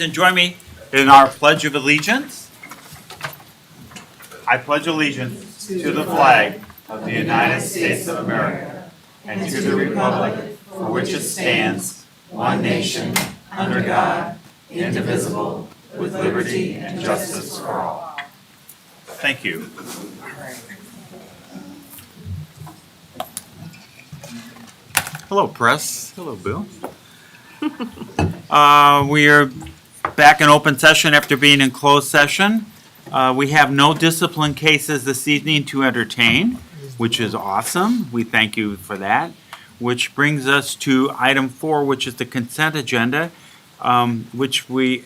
And join me in our Pledge of Allegiance. I pledge allegiance to the flag of the United States of America and to the republic for which it stands, one nation, under God, indivisible, with liberty and justice for all. Thank you. Hello, press. Hello, Bill. We are back in open session after being in closed session. We have no discipline cases this evening to entertain, which is awesome. We thank you for that. Which brings us to item 4, which is the consent agenda, which we're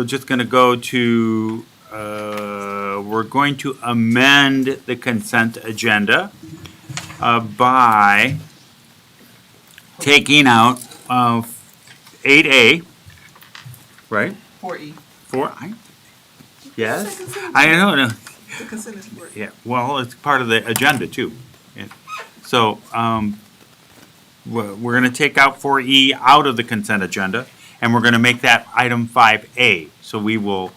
just going to go to, we're going to amend the consent agenda by taking out 8A, right? 4E. Yes, I know. The consent is 4E. Yeah, well, it's part of the agenda too. Yeah. So, we're going to take out 4E out of the consent agenda, and we're going to make that item 5A. So we will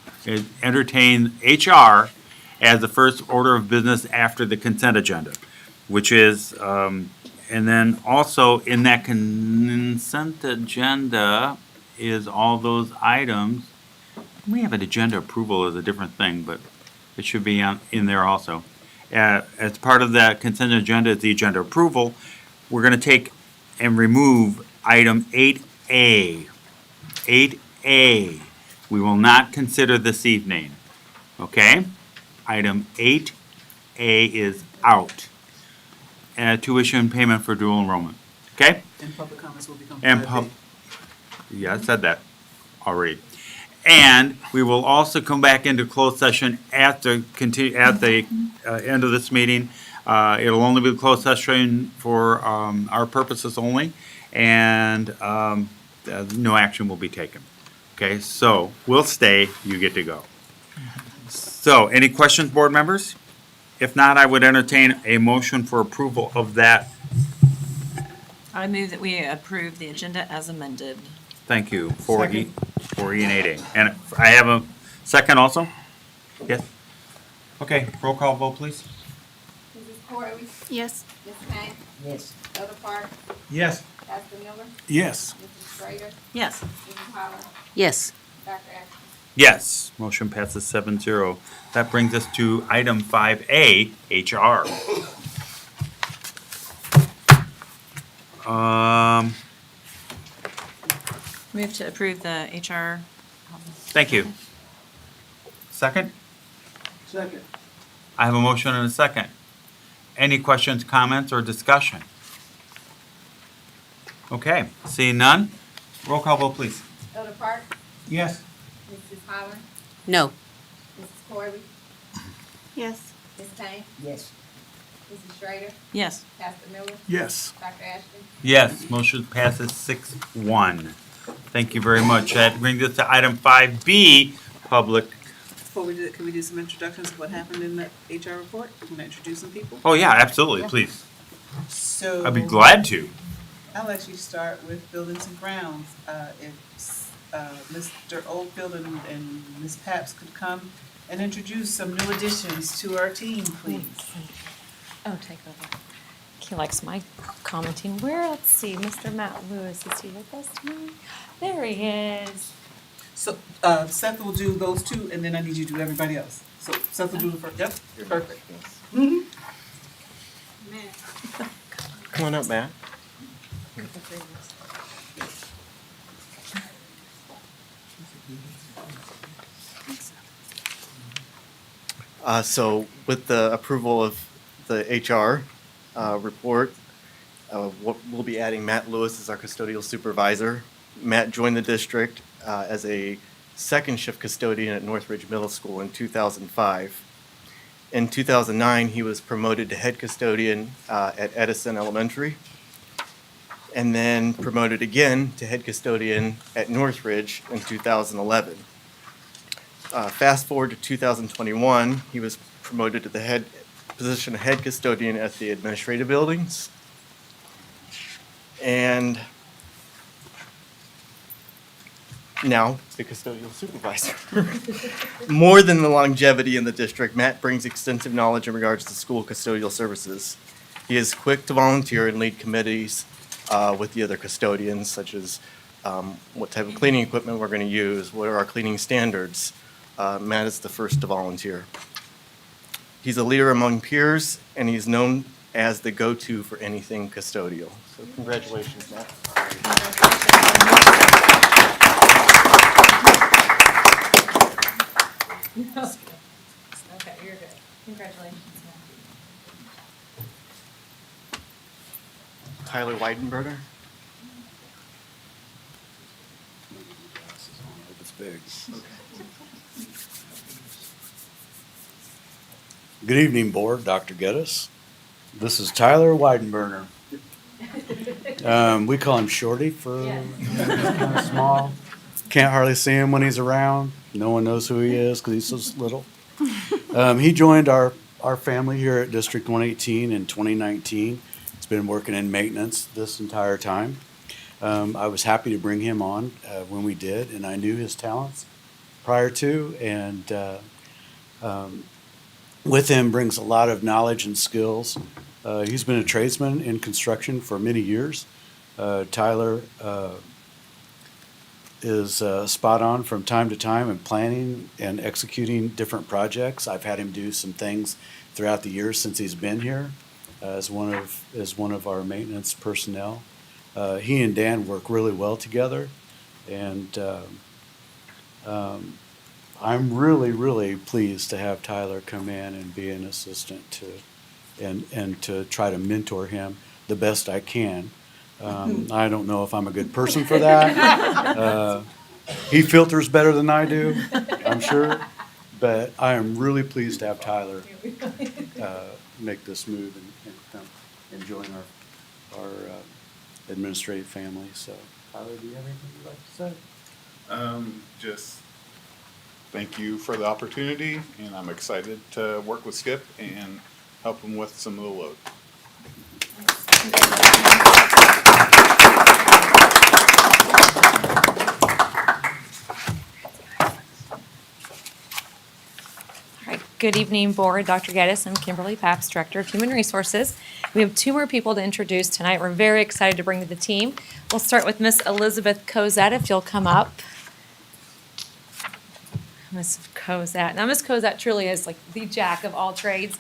entertain HR as the first order of business after the consent agenda, which is, and then also in that consent agenda is all those items. We have an agenda approval as a different thing, but it should be in there also. As part of that consent agenda is the agenda approval. We're going to take and remove item 8A. 8A. We will not consider this evening. Okay? Item 8A is out. Tuition payment for dual enrollment. Okay? And public comments will become And 5A. Yeah, I said that already. And we will also come back into closed session at the end of this meeting. It'll only be a closed session for our purposes only, and no action will be taken. Okay, so we'll stay, you get to go. So, any questions, board members? If not, I would entertain a motion for approval of that. I move that we approve the agenda as amended. Thank you, 4E and 8A. And I have a second also? Yes? Okay, roll call vote, please. Mrs. Corey? Yes. Ms. Kane? Yes. Elder Park? Yes. Pastor Miller? Yes. Mrs. Schrader? Yes. Mrs. Holler? Yes. Dr. Ashton? Yes, motion passes 7-0. That brings us to item 5A, HR. Move to approve the HR. Thank you. Second? Second. I have a motion and a second. Any questions, comments, or discussion? Okay, seeing none, roll call vote, please. Elder Park? Yes. Mrs. Holler? No. Mrs. Corey? Yes. Ms. Kane? Yes. Mrs. Schrader? Yes. Pastor Miller? Yes. Dr. Ashton? Yes, motion passes 6-1. Thank you very much. That brings us to item 5B, public. Before we do it, can we do some introductions of what happened in the HR report? We're going to introduce some people. Oh, yeah, absolutely, please. So I'd be glad to. I'll actually start with buildings and grounds. If Mr. Oldfield and Ms. Paps could come and introduce some new additions to our team, please. Oh, take over. He likes my commenting. Let's see, Mr. Matt Lewis, is he with us tonight? There he is. So Seth will do those two, and then I need you to do everybody else. So Seth will do the first. Yep, you're perfect. Come on up, Matt. So with the approval of the HR report, we'll be adding Matt Lewis as our custodial supervisor. Matt joined the district as a second shift custodian at Northridge Middle School in 2005. In 2009, he was promoted to head custodian at Edison Elementary, and then promoted again to head custodian at Northridge in 2011. Fast forward to 2021, he was promoted to the position of head custodian at the administrative buildings. And now the custodial supervisor. More than the longevity in the district, Matt brings extensive knowledge in regards to school custodial services. He is quick to volunteer and lead committees with the other custodians, such as what type of cleaning equipment we're going to use, what are our cleaning standards. Matt is the first to volunteer. He's a leader among peers, and he's known as the go-to for anything custodial. So congratulations, Matt. Okay, you're good. Congratulations. Tyler Weidenberger. It's big. Good evening, Board, Dr. Geddes. This is Tyler Weidenberger. We call him Shorty for kind of small. Can't hardly see him when he's around. No one knows who he is because he's so little. He joined our family here at District 118 in 2019. He's been working in maintenance this entire time. I was happy to bring him on when we did, and I knew his talents prior to, and with him brings a lot of knowledge and skills. He's been a tradesman in construction for many years. Tyler is spot on from time to time in planning and executing different projects. I've had him do some things throughout the years since he's been here as one of our maintenance personnel. He and Dan work really well together, and I'm really, really pleased to have Tyler come in and be an assistant and to try to mentor him the best I can. I don't know if I'm a good person for that. He filters better than I do, I'm sure, but I am really pleased to have Tyler make this move and come and join our administrative family. So, Tyler, do you have anything you'd like to say? Just thank you for the opportunity, and I'm excited to work with Skip and help him with some of the load. All right, good evening, Board. Dr. Geddes, I'm Kimberly Papps, Director of Human Resources. We have two more people to introduce tonight. We're very excited to bring to the team. We'll start with Miss Elizabeth Cozat, if you'll come up. Miss Cozat. Now, Miss Cozat truly is like the jack of all trades.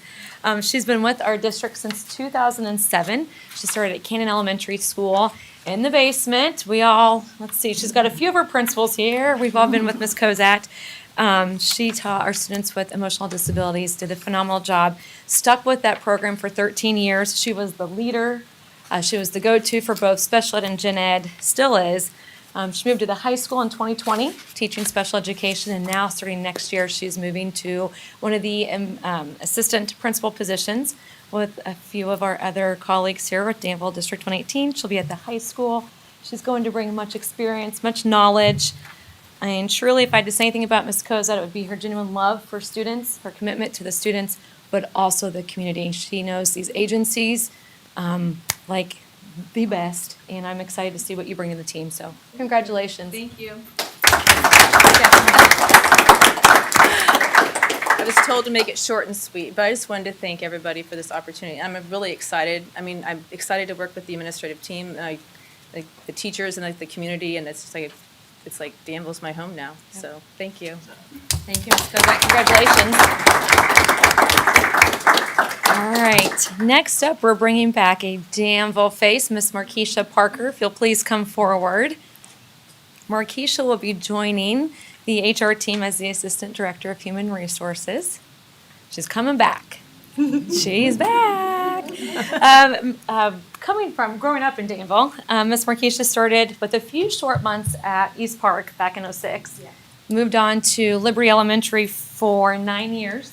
She's been with our district since 2007. She started at Cannon Elementary School in the basement. Let's see, she's got a few of her principals here. We've all been with Miss Cozat. She taught our students with emotional disabilities, did a phenomenal job, stuck with that program for 13 years. She was the leader. She was the go-to for both special ed and gen ed, still is. She moved to the high school in 2020, teaching special education, and now starting next year, she's moving to one of the assistant principal positions with a few of our other colleagues here at Danville District 118. She'll be at the high school. She's going to bring much experience, much knowledge. And truly, if I had to say anything about Ms. Cozat, it would be her genuine love for students, her commitment to the students, but also the community. She knows these agencies like the best, and I'm excited to see what you bring to the team. So, congratulations. Thank you. I was told to make it short and sweet, but I just wanted to thank everybody for this opportunity. I'm really excited. I'm excited to work with the administrative team, like the teachers and the community, and it's just like Danville's my home now. Yep. So thank you. Thank you, Ms. Cozat. Congratulations. All right, next up, we're bringing back a Danville face, Miss Markeisha Parker. If you'll please come forward. Markeisha will be joining the HR team as the Assistant Director of Human Resources. She's coming back. She's back. Coming from growing up in Danville, Miss Markeisha started with a few short months at East Park back in '06. Yeah. Moved on to Liberty Elementary for 9 years.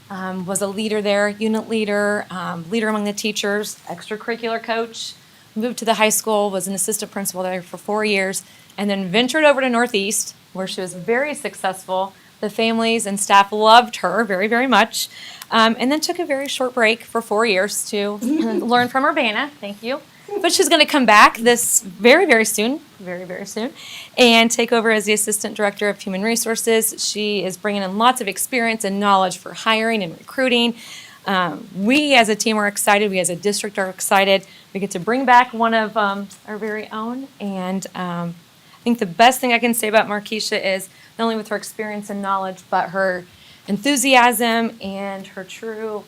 Was a leader there, unit leader, leader among the teachers, extracurricular coach. Moved to the high school, was an assistant principal there for 4 years, and then ventured over to Northeast, where she was very successful. The families and staff loved her very, very much. And then took a very short break for 4 years to learn from Urbana, thank you, But she's going to come back this very soon, very soon, and take over as the Assistant Director of Human Resources. She is bringing in lots of experience and knowledge for hiring and recruiting. We as a team are excited. We as a district are excited. We get to bring back one of our very own. And I think the best thing I can say about Markeisha is not only with her experience and knowledge, but her enthusiasm and her true,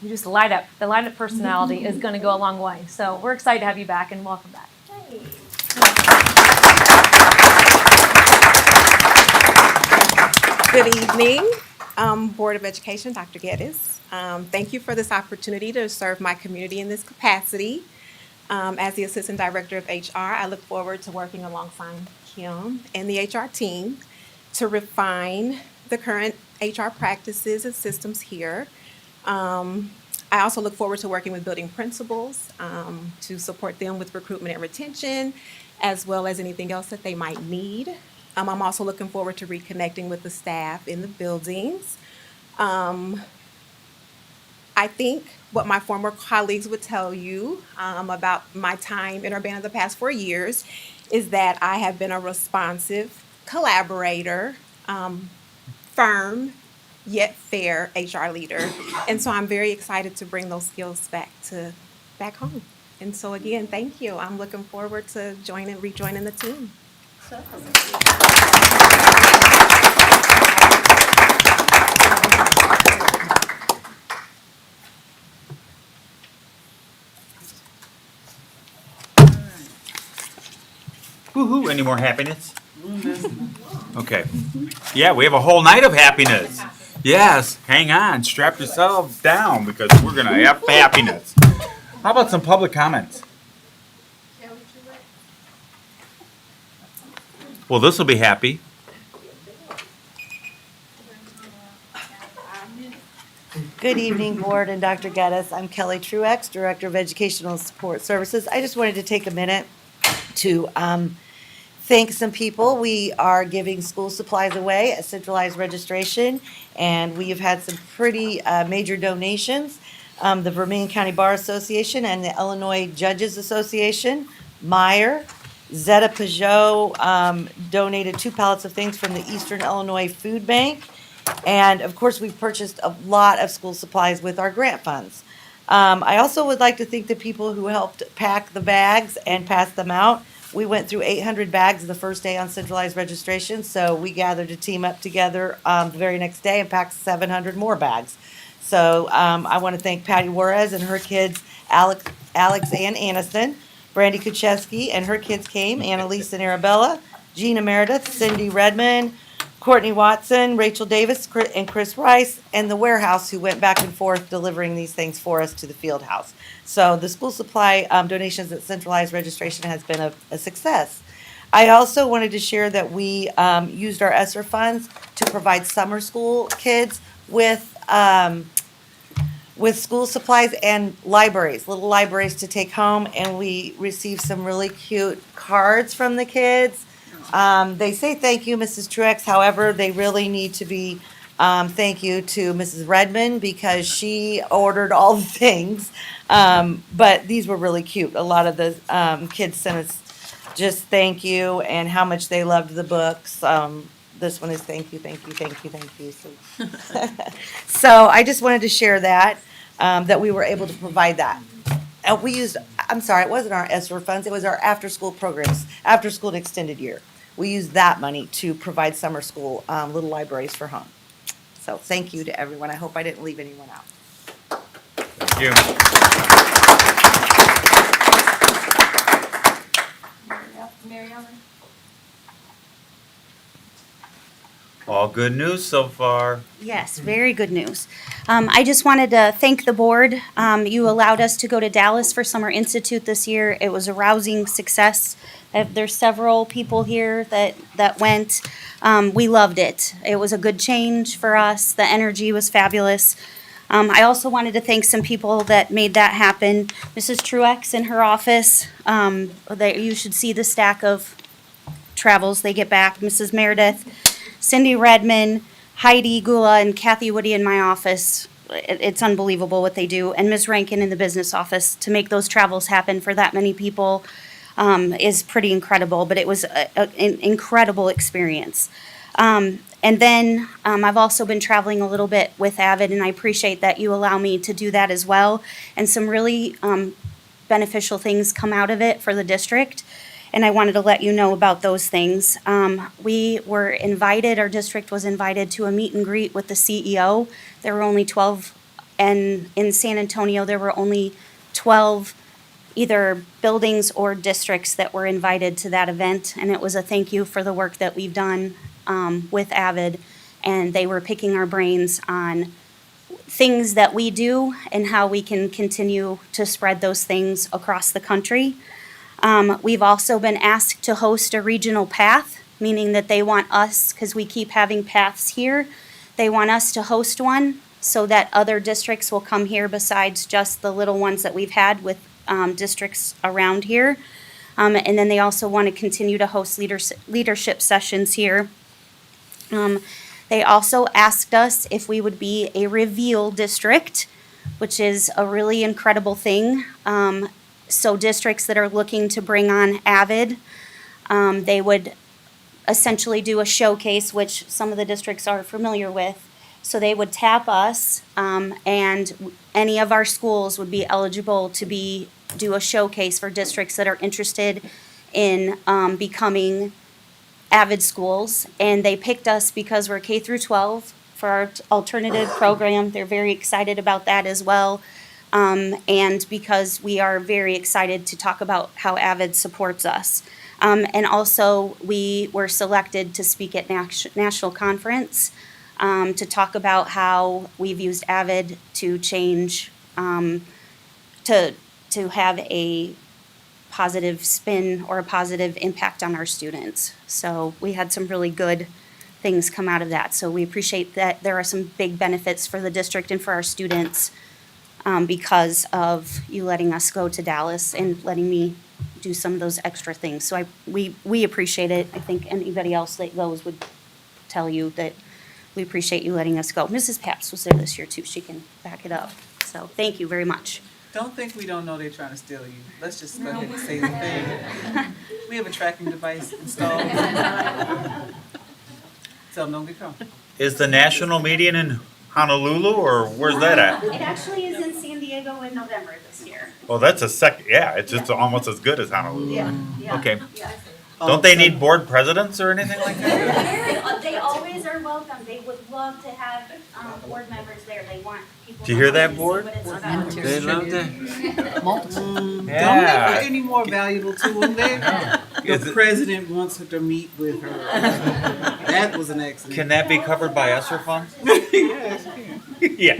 you just light up. The light up personality is going to go a long way. So we're excited to have you back and welcome back. Good evening, Board of Education, Dr. Geddes. Thank you for this opportunity to serve my community in this capacity. As the Assistant Director of HR, I look forward to working alongside Kim and the HR team to refine the current HR practices and systems here. I also look forward to working with building principals to support them with recruitment and retention, as well as anything else that they might need. I'm also looking forward to reconnecting with the staff in the buildings. I think what my former colleagues would tell you about my time in Urbana the past 4 years is that I have been a responsive collaborator, firm, yet fair HR leader. And so I'm very excited to bring those skills back home. And so again, thank you. I'm looking forward to rejoining the team. Woo-hoo, any more happiness? Okay. Yeah, we have a whole night of happiness. Yes, hang on, strap yourselves down because we're gonna have happiness. How about some public comments? Well, this will be happy. Good evening, Board and Dr. Geddes. I'm Kelly Truex, Director of Educational Support Services. I just wanted to take a minute to thank some people. We are giving school supplies away at centralized registration, and we have had some pretty major donations. The Vermilion County Bar Association and the Illinois Judges Association, Meyer, Zeta Peugeot donated 2 pallets of things from the Eastern Illinois Food Bank. And of course, we've purchased a lot of school supplies with our grant funds. I also would like to thank the people who helped pack the bags and pass them out. We went through 800 bags the first day on centralized registration, so we gathered a team up together the very next day and packed 700 more bags. So I want to thank Patty Juarez and her kids, Alex and Aniston. Brandy Kucheski and her kids came, Annalise and Arabella, Gina Meredith, Cindy Redmond, Courtney Watson, Rachel Davis, and Chris Rice, and the warehouse who went back and forth delivering these things for us to the field house. So the school supply donations at centralized registration has been a success. I also wanted to share that we used our ESSER funds to provide summer school kids with school supplies and libraries, little libraries to take home, and we received some really cute cards from the kids. They say thank you, Mrs. Truex. However, they really need to be thank you to Mrs. Redmond because she ordered all the things. But these were really cute. A lot of the kids sent us just thank you and how much they loved the books. This one is thank you, thank you, thank you, thank you. So I just wanted to share that we were able to provide that. And we used, I'm sorry, it wasn't our ESSER funds, it was our after-school programs, after-school and extended year. We used that money to provide summer school little libraries for home. So thank you to everyone. I hope I didn't leave anyone out. Thank you. Mary Ellen? All good news so far. Yes, very good news. I just wanted to thank the board. You allowed us to go to Dallas for Summer Institute this year. It was a rousing success. There's several people here that went. We loved it. It was a good change for us. The energy was fabulous. I also wanted to thank some people that made that happen. Mrs. Truex in her office. You should see the stack of travels they get back. Mrs. Meredith, Cindy Redmond, Heidi Gula, and Kathy Woody in my office. it's unbelievable what they do. And Ms. Rankin in the business office, to make those travels happen for that many people, is pretty incredible, but it was an incredible experience. And then I've also been traveling a little bit with Avid, and I appreciate that you allow me to do that as well. And some really beneficial things come out of it for the district, and I wanted to let you know about those things. We were invited, our district was invited to a meet and greet with the CEO. There were only 12, and in San Antonio, there were only 12 either buildings or districts that were invited to that event, and it was a thank you for the work that we've done with Avid, and they were picking our brains on things that we do and how we can continue to spread those things across the country. We've also been asked to host a regional path, meaning that they want us, because we keep having paths here, they want us to host one so that other districts will come here besides just the little ones that we've had with districts around here. And then they also want to continue to host leadership sessions here. They also asked us if we would be a reveal district, which is a really incredible thing. So districts that are looking to bring on Avid, they would essentially do a showcase, which some of the districts are familiar with. So they would tap us, and any of our schools would be eligible to do a showcase for districts that are interested in becoming Avid schools. And they picked us because we're K through 12 for our alternative program. They're very excited about that as well. And because we are very excited to talk about how Avid supports us. And also, we were selected to speak at national conference to talk about how we've used Avid to change, to have a positive spin or a positive impact on our students. So we had some really good things come out of that. So we appreciate that there are some big benefits for the district and for our students because of you letting us go to Dallas and letting me do some of those extra things. So we appreciate it. I think anybody else that goes would tell you that we appreciate you letting us go. Mrs. Paps was there this year too. She can back it up. So thank you very much. Don't think we don't know they're trying to steal you. Let's just go ahead and say the thing. We have a tracking device installed. Tell them don't get caught. Is the national meeting in Honolulu, or where's that at? It actually is in San Diego in November this year. Well, that's it's just almost as good as Honolulu. Yeah. Okay. Yeah. Don't they need board presidents or anything like that? They always are welcome. They would love to have board members there. They want people. Do you hear that, to see board? what it's about. They love Don't make her any more valuable to them. The president wants her to meet with her. That was an accident. Can that be covered by ESSER funds? Yes, you can. Yeah,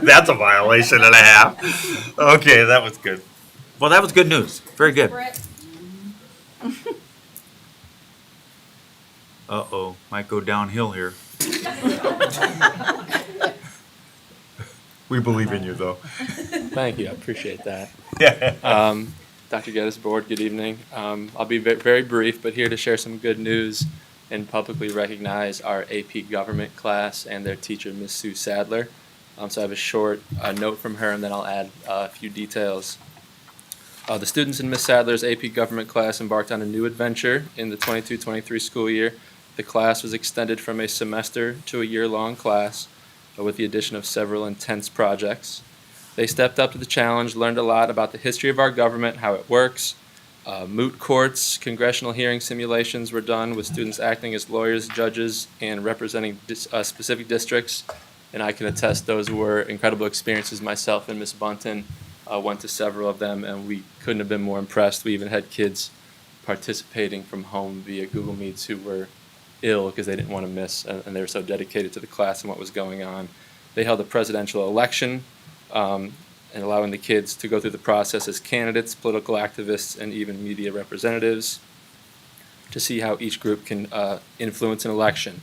that's a violation and a half. Okay, that was good. Well, that was good news. Very good. Uh-oh, might go downhill here. We believe in you, though. Thank you, I appreciate that. Yeah. Dr. Geddes, board, good evening. I'll be very brief, but here to share some good news and publicly recognize our AP Government class and their teacher, Ms. Sue Sadler. So I have a short note from her, and then I'll add a few details. The students in Ms. Sadler's AP Government class embarked on a new adventure in the 22-23 school year. The class was extended from a semester to a year-long class with the addition of several intense projects. They stepped up to the challenge, learned a lot about the history of our government, how it works. Moot courts, congressional hearing simulations were done with students acting as lawyers, judges, and representing specific districts. And I can attest those were incredible experiences. Myself and Ms. Bunton went to several of them, and we couldn't have been more impressed. We even had kids participating from home via Google Meets who were ill because they didn't want to miss, and they were so dedicated to the class and what was going on. They held a presidential election, and allowing the kids to go through the process as candidates, political activists, and even media representatives to see how each group can influence an election.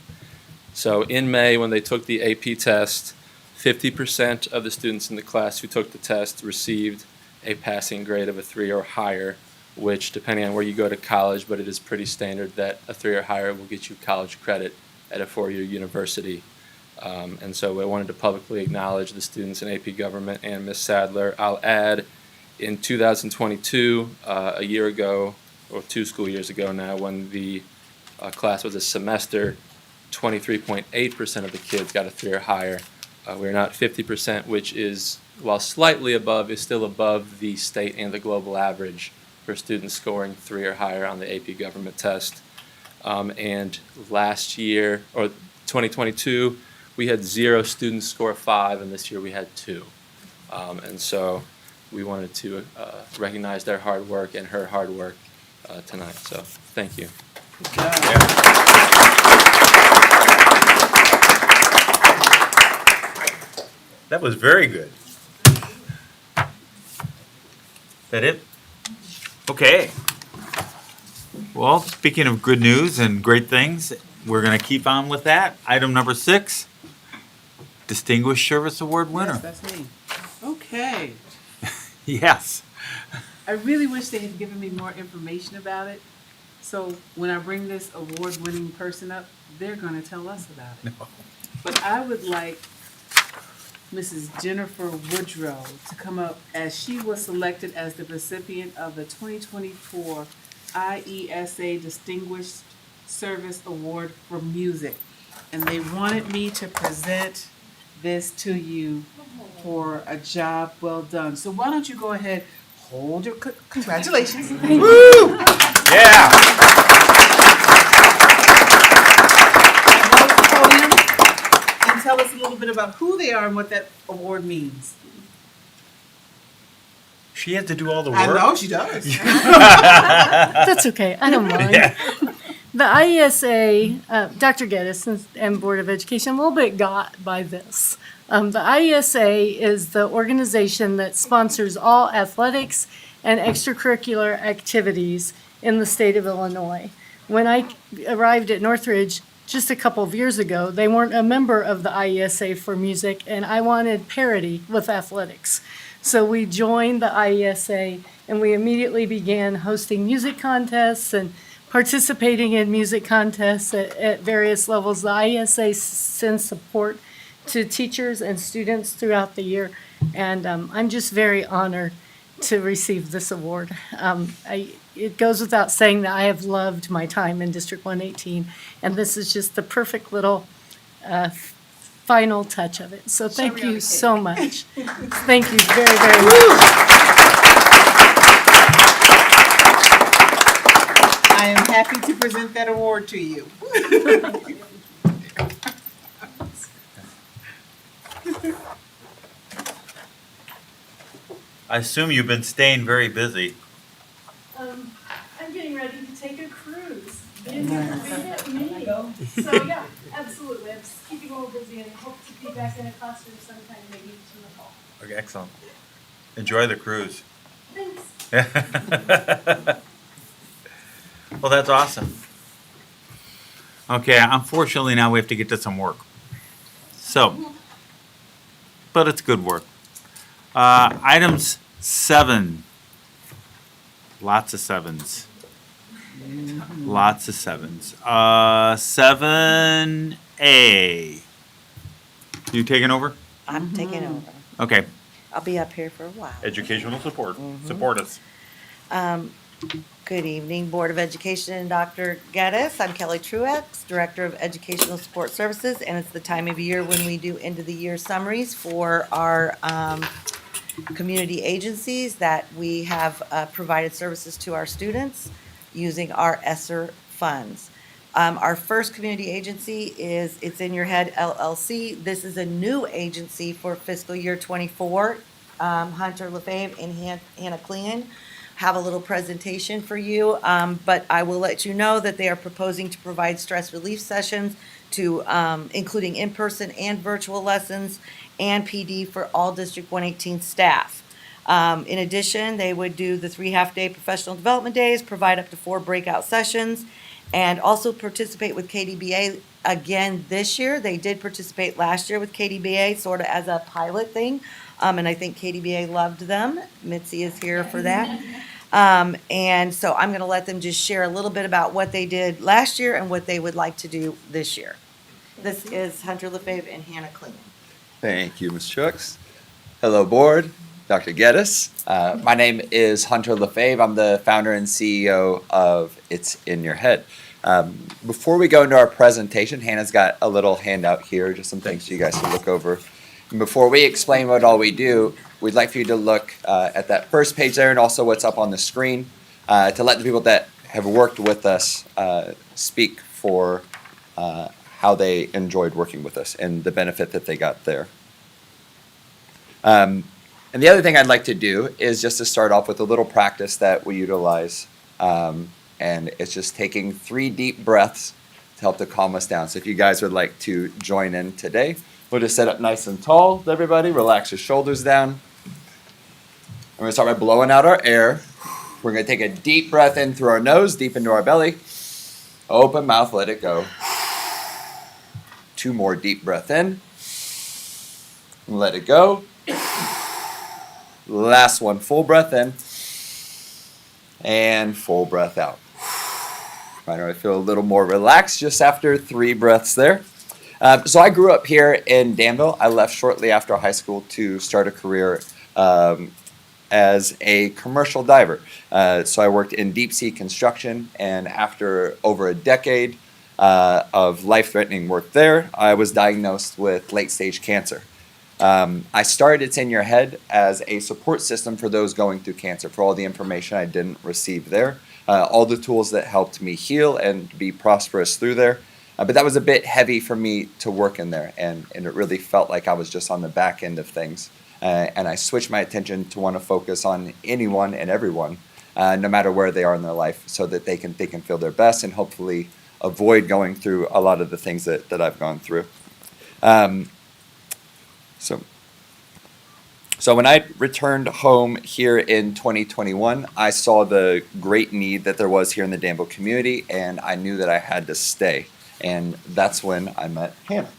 So in May, when they took the AP test, 50% of the students in the class who took the test received a passing grade of a 3 or higher, which, depending on where you go to college, but it is pretty standard that a 3 or higher will get you college credit at a 4-year university. And so I wanted to publicly acknowledge the students in AP Government and Ms. Sadler. I'll add, in 2022, a year ago, or 2 school years ago now, when the class was a semester, 23.8% of the kids got a 3 or higher. We're not 50%, which is, while slightly above, is still above the state and the global average for students scoring 3 or higher on the AP Government test. And last year, or 2022, we had 0 students score 5, and this year we had 2. And so we wanted to recognize their hard work and her hard work tonight. So thank you. That was very good. That it? Okay. Well, speaking of good news and great things, we're gonna keep on with that. Item number 6, Distinguished Service Award winner. Yes, that's me. Okay. Yes. I really wish they had given me more information about it. So when I bring this award-winning person up, they're gonna tell us about it. But I would like Mrs. Jennifer Woodrow to come up, as she was selected as the recipient of the 2024 IESA Distinguished Service Award for Music. And they wanted me to present this to you for a job well done. So why don't you go ahead, hold your congratulations. Woo! Yeah. Podium, and tell us a little bit about who they are and what that award means. She had to do all the work. I know she does. That's okay, I don't mind. Yeah. The IESA, Dr. Geddes and Board of Education, a little bit got by this. The IESA is the organization that sponsors all athletics and extracurricular activities in the state of Illinois. When I arrived at Northridge just a couple of years ago, they weren't a member of the IESA for music, and I wanted parity with athletics. So we joined the IESA, and we immediately began hosting music contests and participating in music contests at various levels. The IESA sends support to teachers and students throughout the year, and I'm just very honored to receive this award. It goes without saying that I have loved my time in District 118, and this is just the perfect little final touch of it. So thank you so much. Thank you very, very much. I am happy to present that award to you. I assume you've been staying very busy. I'm getting ready to take a cruise. Visit me. So yeah, absolutely. I'm just keeping a little busy and hope to be back in a classroom sometime, maybe in the fall. Okay, excellent. Enjoy the cruise. Thanks. Well, that's awesome. Okay, unfortunately now we have to get to some work. So, but it's good work. Items 7. Lots of 7s. Lots of 7s. 7A. You taking over? I'm taking over. Okay. I'll be up here for a while. Educational support. Support us. Good evening, Board of Education and Dr. Geddes. I'm Kelly Truex, Director of Educational Support Services, and it's the time of year when we do end-of-the-year summaries for our community agencies that we have provided services to our students using our ESSER funds. Our first community agency is It's In Your Head LLC. This is a new agency for fiscal year '24. Hunter LaFave and Hannah Klingon have a little presentation for you, but I will let you know that they are proposing to provide stress relief sessions to including in-person and virtual lessons and PD for all District 118 staff. In addition, they would do the 3 half-day professional development days, provide up to 4 breakout sessions, and also participate with KDBA again this year. They did participate last year with KDBA, sort of as a pilot thing, and I think KDBA loved them. Mitzi is here for that. And so I'm going to let them just share a little bit about what they did last year and what they would like to do this year. This is Hunter LaFave and Hannah Klingon. Thank you, Ms. Chooks. Hello, board. Dr. Geddes. My name is Hunter LaFave. I'm the founder and CEO of It's in Your Head. Before we go into our presentation, Hannah's got a little handout here, just some things for you guys to look over. And before we explain what all we do, we'd like for you to look at that first page there and also what's up on the screen to let the people that have worked with us speak for how they enjoyed working with us and the benefit that they got there. And the other thing I'd like to do is just to start off with a little practice that we utilize. And it's just taking 3 deep breaths to help to calm us down. So if you guys would like to join in today, we'll just sit up nice and tall, everybody. Relax your shoulders down. I'm going to start by blowing out our air. We're going to take a deep breath in through our nose, deep into our belly. Open mouth, let it go. 2 more deep breath in. Let it go. Last one, full breath in. And full breath out. I feel a little more relaxed just after 3 breaths there. So I grew up here in Danville. I left shortly after high school to start a career as a commercial diver. So I worked in deep sea construction, and after over a decade of life-threatening work there, I was diagnosed with late-stage cancer. I started It's in Your Head as a support system for those going through cancer, for all the information I didn't receive there, all the tools that helped me heal and be prosperous through there. But that was a bit heavy for me to work in there, and it really felt like I was just on the back end of things. And I switched my attention to want to focus on anyone and everyone, no matter where they are in their life, so that they can feel their best and hopefully avoid going through a lot of the things that I've gone through. So when I returned home here in 2021, I saw the great need that there was here in the Danville community, and I knew that I had to stay. And that's when I met Hannah.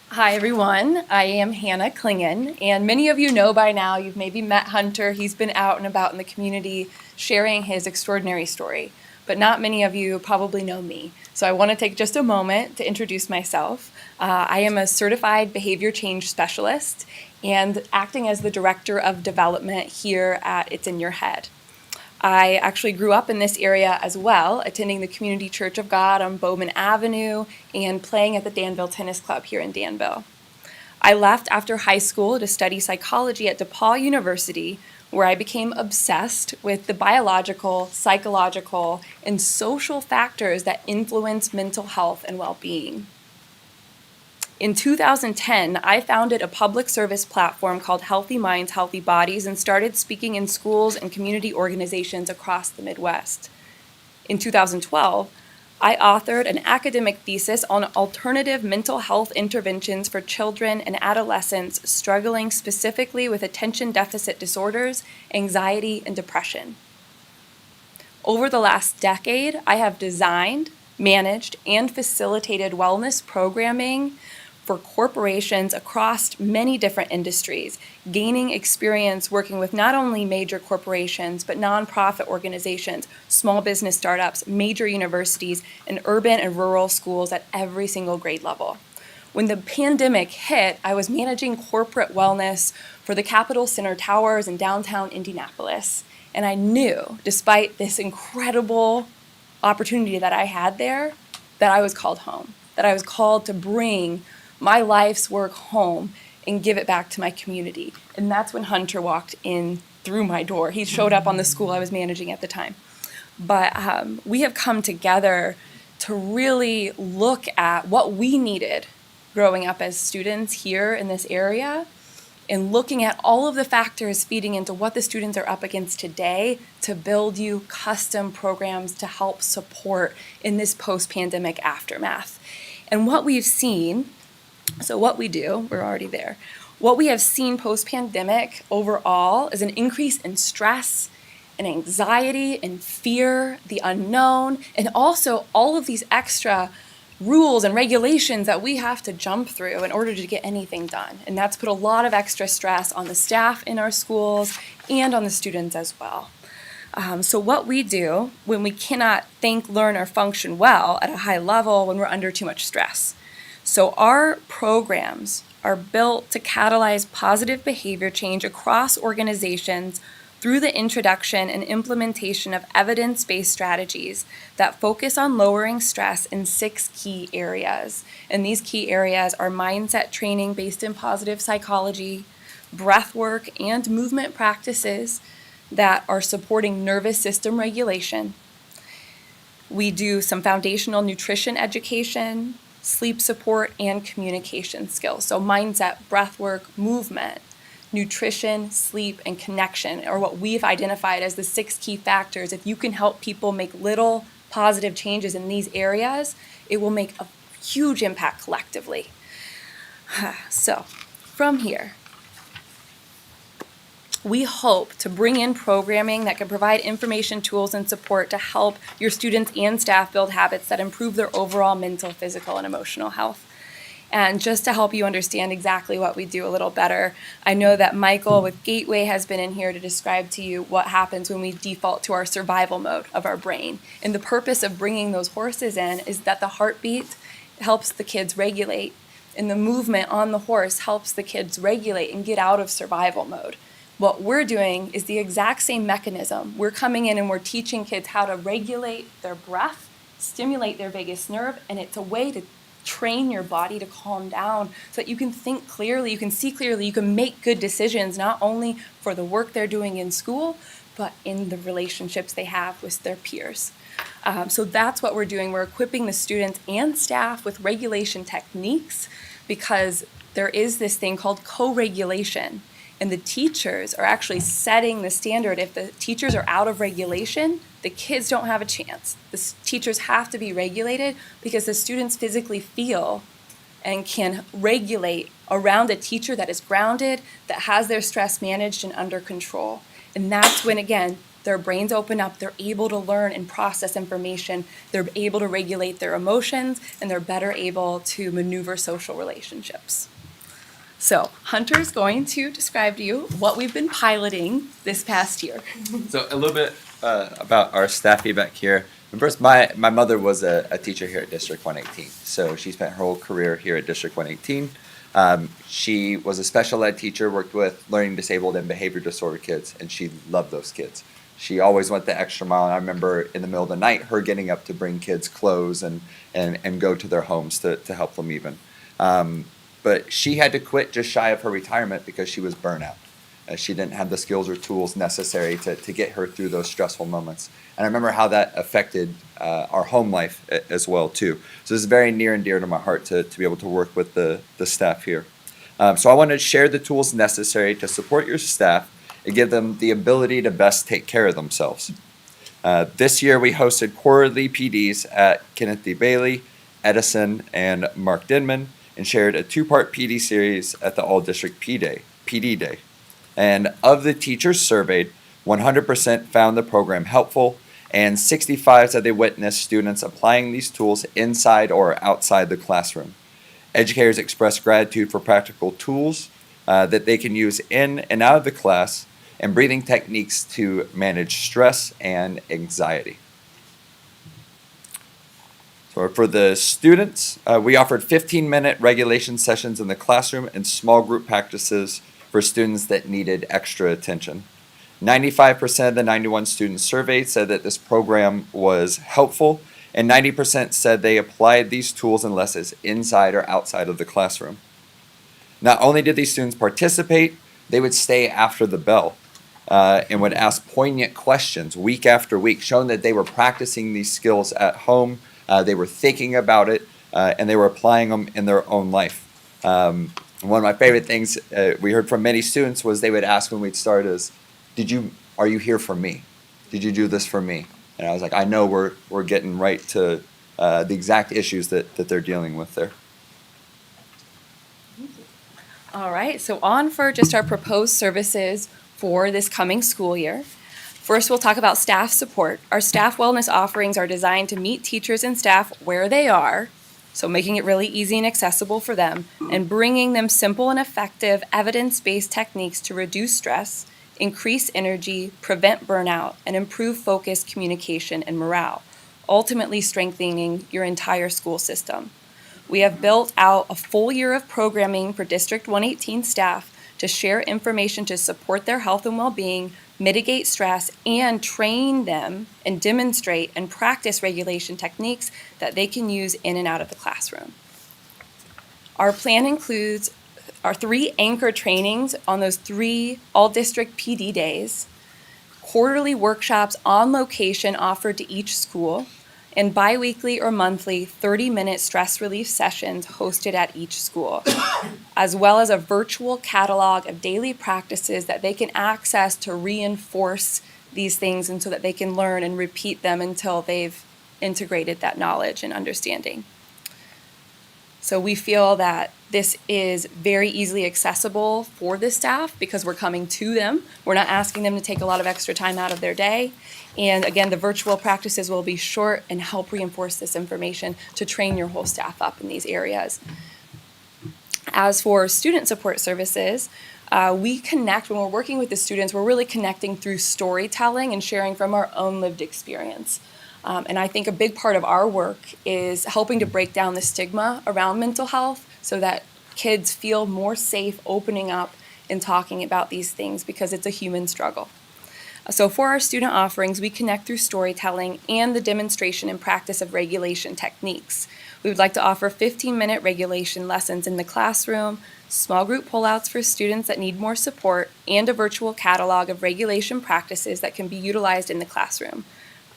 Hi, everyone. I am Hannah Klingon, and many of you know by now, you've maybe met Hunter. He's been out and about in the community sharing his extraordinary story, but not many of you probably know me. So I want to take just a moment to introduce myself. I am a certified behavior change specialist and acting as the director of development here at It's in Your Head. I actually grew up in this area as well, attending the Community Church of God on Bowman Avenue and playing at the Danville Tennis Club here in Danville. I left after high school to study psychology at DePaul University, where I became obsessed with the biological, psychological, and social factors that influence mental health and well-being. In 2010, I founded a public service platform called Healthy Minds, Healthy Bodies and started speaking in schools and community organizations across the Midwest. In 2012, I authored an academic thesis on alternative mental health interventions for children and adolescents struggling specifically with attention deficit disorders, anxiety, and depression. Over the last decade, I have designed, managed, and facilitated wellness programming for corporations across many different industries, gaining experience working with not only major corporations, but nonprofit organizations, small business startups, major universities, and urban and rural schools at every single grade level. When the pandemic hit, I was managing corporate wellness for the Capitol Center Towers in downtown Indianapolis. And I knew, despite this incredible opportunity that I had there, that I was called home, that I was called to bring my life's work home and give it back to my community. And that's when Hunter walked in through my door. He showed up on the school I was managing at the time. But we have come together to really look at what we needed growing up as students here in this area and looking at all of the factors feeding into what the students are up against today to build you custom programs to help support in this post-pandemic aftermath. And what we've seen, so what we do, we're already there. What we have seen post-pandemic overall is an increase in stress and anxiety and fear, the unknown, and also all of these extra rules and regulations that we have to jump through in order to get anything done. And that's put a lot of extra stress on the staff in our schools and on the students as well. So what we do when we cannot think, learn, or function well at a high level when we're under too much stress. So our programs are built to catalyze positive behavior change across organizations through the introduction and implementation of evidence-based strategies that focus on lowering stress in 6 key areas. And these key areas are mindset training based in positive psychology, breath work and movement practices that are supporting nervous system regulation. We do some foundational nutrition education, sleep support, and communication skills. So mindset, breath work, movement, nutrition, sleep, and connection are what we've identified as the 6 key factors. If you can help people make little positive changes in these areas, it will make a huge impact collectively. So from here, we hope to bring in programming that can provide information, tools, and support to help your students and staff build habits that improve their overall mental, physical, and emotional health. And just to help you understand exactly what we do a little better, I know that Michael with Gateway has been in here to describe to you what happens when we default to our survival mode of our brain. And the purpose of bringing those horses in is that the heartbeat helps the kids regulate, and the movement on the horse helps the kids regulate and get out of survival mode. What we're doing is the exact same mechanism. We're coming in and we're teaching kids how to regulate their breath, stimulate their vagus nerve, and it's a way to train your body to calm down so that you can think clearly, you can see clearly, you can make good decisions, not only for the work they're doing in school, but in the relationships they have with their peers. So that's what we're doing. We're equipping the students and staff with regulation techniques because there is this thing called co-regulation. And the teachers are actually setting the standard. If the teachers are out of regulation, the kids don't have a chance. The teachers have to be regulated because the students physically feel and can regulate around a teacher that is grounded, that has their stress managed and under control. And that's when, again, their brains open up, they're able to learn and process information, they're able to regulate their emotions, and they're better able to maneuver social relationships. So Hunter's going to describe to you what we've been piloting this past year. So a little bit about our staff feedback here. And first, my mother was a teacher here at District 118. So she spent her whole career here at District 118. She was a special ed teacher, worked with learning disabled and behavior disorder kids, and she loved those kids. She always went the extra mile. And I remember in the middle of the night, her getting up to bring kids clothes and go to their homes to help them even. But she had to quit just shy of her retirement because she was burnout. She didn't have the skills or tools necessary to get her through those stressful moments. And I remember how that affected our home life as well, too. So this is very near and dear to my heart to be able to work with the staff here. So I want to share the tools necessary to support your staff and give them the ability to best take care of themselves. This year we hosted quarterly PDs at Kenneth D. Bailey, Edison, and Mark Denman, and shared a 2-part PD series at the All-District PD Day. And of the teachers surveyed, 100% found the program helpful, and 65 said they witnessed students applying these tools inside or outside the classroom. Educators expressed gratitude for practical tools that they can use in and out of the class, and breathing techniques to manage stress and anxiety. So for the students, we offered 15-minute regulation sessions in the classroom and small group practices for students that needed extra attention. 95% of the 91 students surveyed said that this program was helpful, and 90% said they applied these tools and lessons inside or outside of the classroom. Not only did these students participate, they would stay after the bell and would ask poignant questions week after week, showing that they were practicing these skills at home. They were thinking about it, and they were applying them in their own life. One of my favorite things we heard from many students was they would ask when we'd start is, are you here for me? Did you do this for me? And I was like, I know we're getting right to the exact issues that they're dealing with there. All right, so on for just our proposed services for this coming school year. First, we'll talk about staff support. Our staff wellness offerings are designed to meet teachers and staff where they are, so making it really easy and accessible for them, and bringing them simple and effective evidence-based techniques to reduce stress, increase energy, prevent burnout, and improve focus, communication, and morale, ultimately strengthening your entire school system. We have built out a full year of programming for District 118 staff to share information to support their health and well-being, mitigate stress, and train them and demonstrate and practice regulation techniques that they can use in and out of the classroom. Our plan includes our 3 anchor trainings on those 3 all-district PD days, quarterly workshops on location offered to each school, and biweekly or monthly 30-minute stress relief sessions hosted at each school, as well as a virtual catalog of daily practices that they can access to reinforce these things and so that they can learn and repeat them until they've integrated that knowledge and understanding. So we feel that this is very easily accessible for the staff because we're coming to them. We're not asking them to take a lot of extra time out of their day. And again, the virtual practices will be short and help reinforce this information to train your whole staff up in these areas. As for student support services, we connect, when we're working with the students, we're really connecting through storytelling and sharing from our own lived experience. And I think a big part of our work is helping to break down the stigma around mental health so that kids feel more safe opening up and talking about these things because it's a human struggle. So for our student offerings, we connect through storytelling and the demonstration and practice of regulation techniques. We would like to offer 15-minute regulation lessons in the classroom, small group pullouts for students that need more support, and a virtual catalog of regulation practices that can be utilized in the classroom.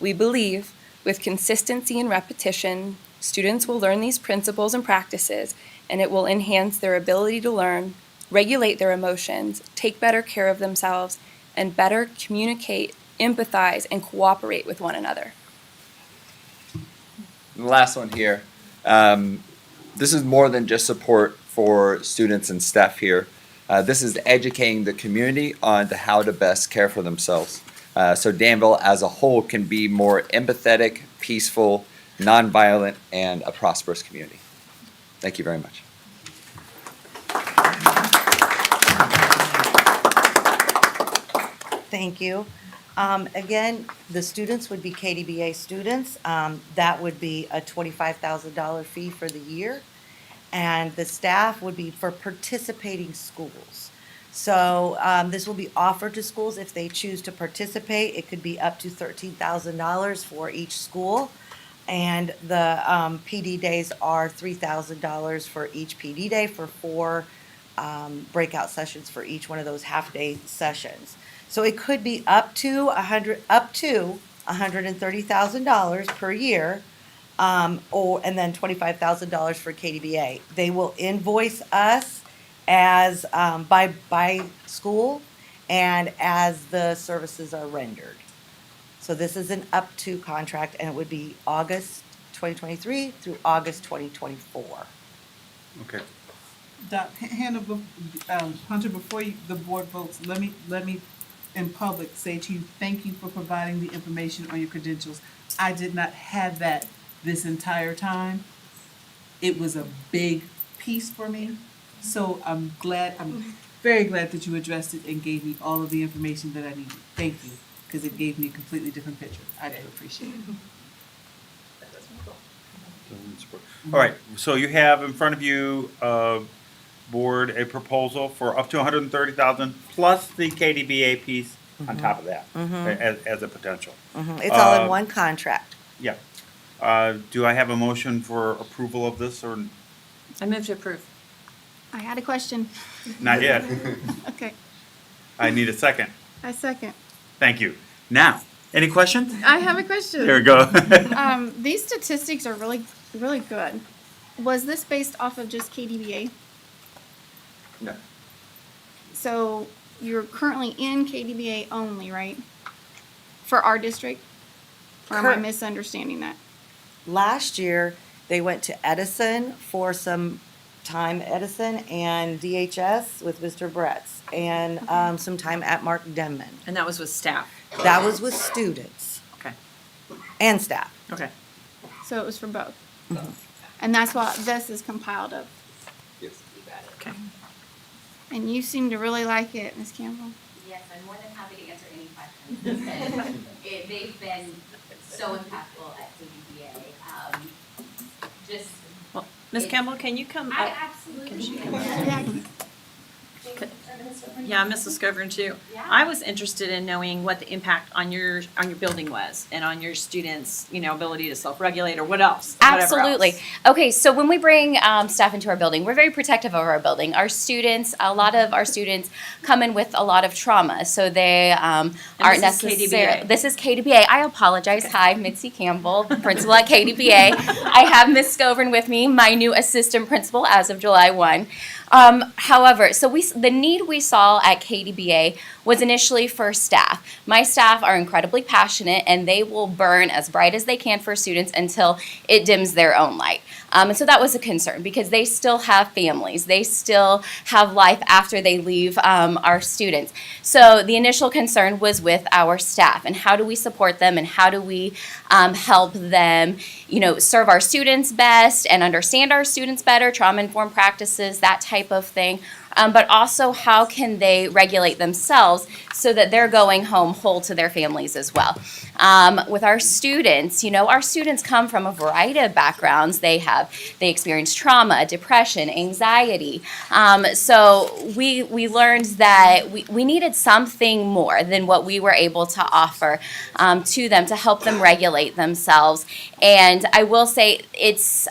We believe with consistency and repetition, students will learn these principles and practices, and it will enhance their ability to learn, regulate their emotions, take better care of themselves, and better communicate, empathize, and cooperate with one another. And the last one here. This is more than just support for students and staff here. This is educating the community on how to best care for themselves. So Danville as a whole can be more empathetic, peaceful, nonviolent, and a prosperous community. Thank you very much. Thank you. Again, the students would be KDBA students. That would be a $25,000 fee for the year. And the staff would be for participating schools. So this will be offered to schools if they choose to participate. It could be up to $13,000 for each school. And the PD days are $3,000 for each PD day for 4 breakout sessions for each one of those half-day sessions. So it could be up to $130,000 per year, and then $25,000 for KDBA. They will invoice us as by school and as the services are rendered. So this is an up to contract, and it would be August 2023 through August 2024. Okay. Hunter, before the board votes, let me in public say to you, thank you for providing the information on your credentials. I did not have that this entire time. It was a big piece for me. So I'm very glad that you addressed it and gave me all of the information that I needed. Thank you, because it gave me a completely different picture. I do appreciate it. All right, so you have in front of you, board, a proposal for up to $130,000 plus the KDBA piece on top of that as a potential. It's all in one contract. Yeah. Do I have a motion for approval of this or I move to approve. I had a question. not yet? Okay, I need a second. I second. Thank you. Now, any questions? I have a question. There we go. These statistics are really, really good. Was this based off of just KDBA? No. So you're currently in KDBA only, right? For our district? Or am I Cor- misunderstanding that? Last year, they went to Edison for some time, Edison and DHS with Mr. Bretz, and some time at Mark Denman. And that was with staff. That was with students Okay. and staff. Okay. So it was for both? And that's what this is compiled of? Yes. Okay. And you seem to really like it, Ms. Campbell? Yes, I'm more than happy to answer any questions. Because they've been so impactful at CBDA. Just. Well, Ms. it- Campbell, can you come I up? absolutely. Yeah, Mrs. Scoburn too. Yeah. I was interested in knowing what the impact on your building was and on your students, ability to self-regulate or whatever else. Absolutely. Okay, so when we bring staff into our building, we're very protective of our building. A lot of our students come in with a lot of trauma, so they aren't this is necessarily. KDBA. This is KDBA. I apologize. Hi, Mitzi Campbell, principal at KDBA. I have Ms. Scovern with me, my new assistant principal as of July 1. However, so the need we saw at KDBA was initially for staff. My staff are incredibly passionate and they will burn as bright as they can for students until it dims their own light. And so that was a concern because they still have families. They still have life after they leave our students. So the initial concern was with our staff and how do we support them and how do we help them, serve our students best and understand our students better, trauma-informed practices, that type of thing. But also how can they regulate themselves so that they're going home whole to their families as well. With our students come from a variety of backgrounds. They experience trauma, depression, anxiety. So we learned that we needed something more than what we were able to offer to them to help them regulate themselves. And I will say it's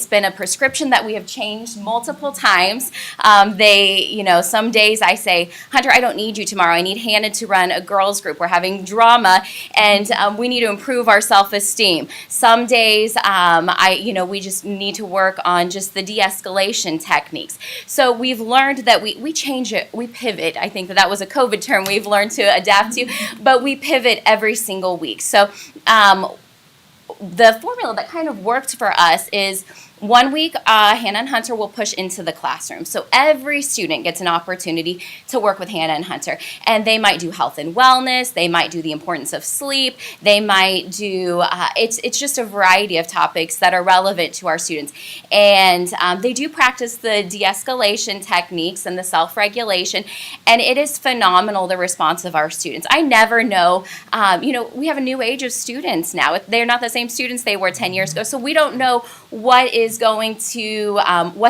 been a prescription that we have changed multiple times. Some days I say, Hunter, I don't need you tomorrow. I need Hannah to run a girls group. We're having drama and we need to improve our self-esteem. Some days we just need to work on just the de-escalation techniques. So we've learned that we change it, we pivot. I think that was a COVID term we've learned to adapt to, but we pivot every single week. So the formula that kind of worked for us is 1 week, Hannah and Hunter will push into the classroom. So every student gets an opportunity to work with Hannah and Hunter. And they might do health and wellness. They might do the importance of sleep. They might do, it's just a variety of topics that are relevant to our students. And they do practice the de-escalation techniques and the self-regulation. And it is phenomenal, the response of our students. I never know, we have a new age of students now. They're not the same students they were 10 years ago. So we don't know what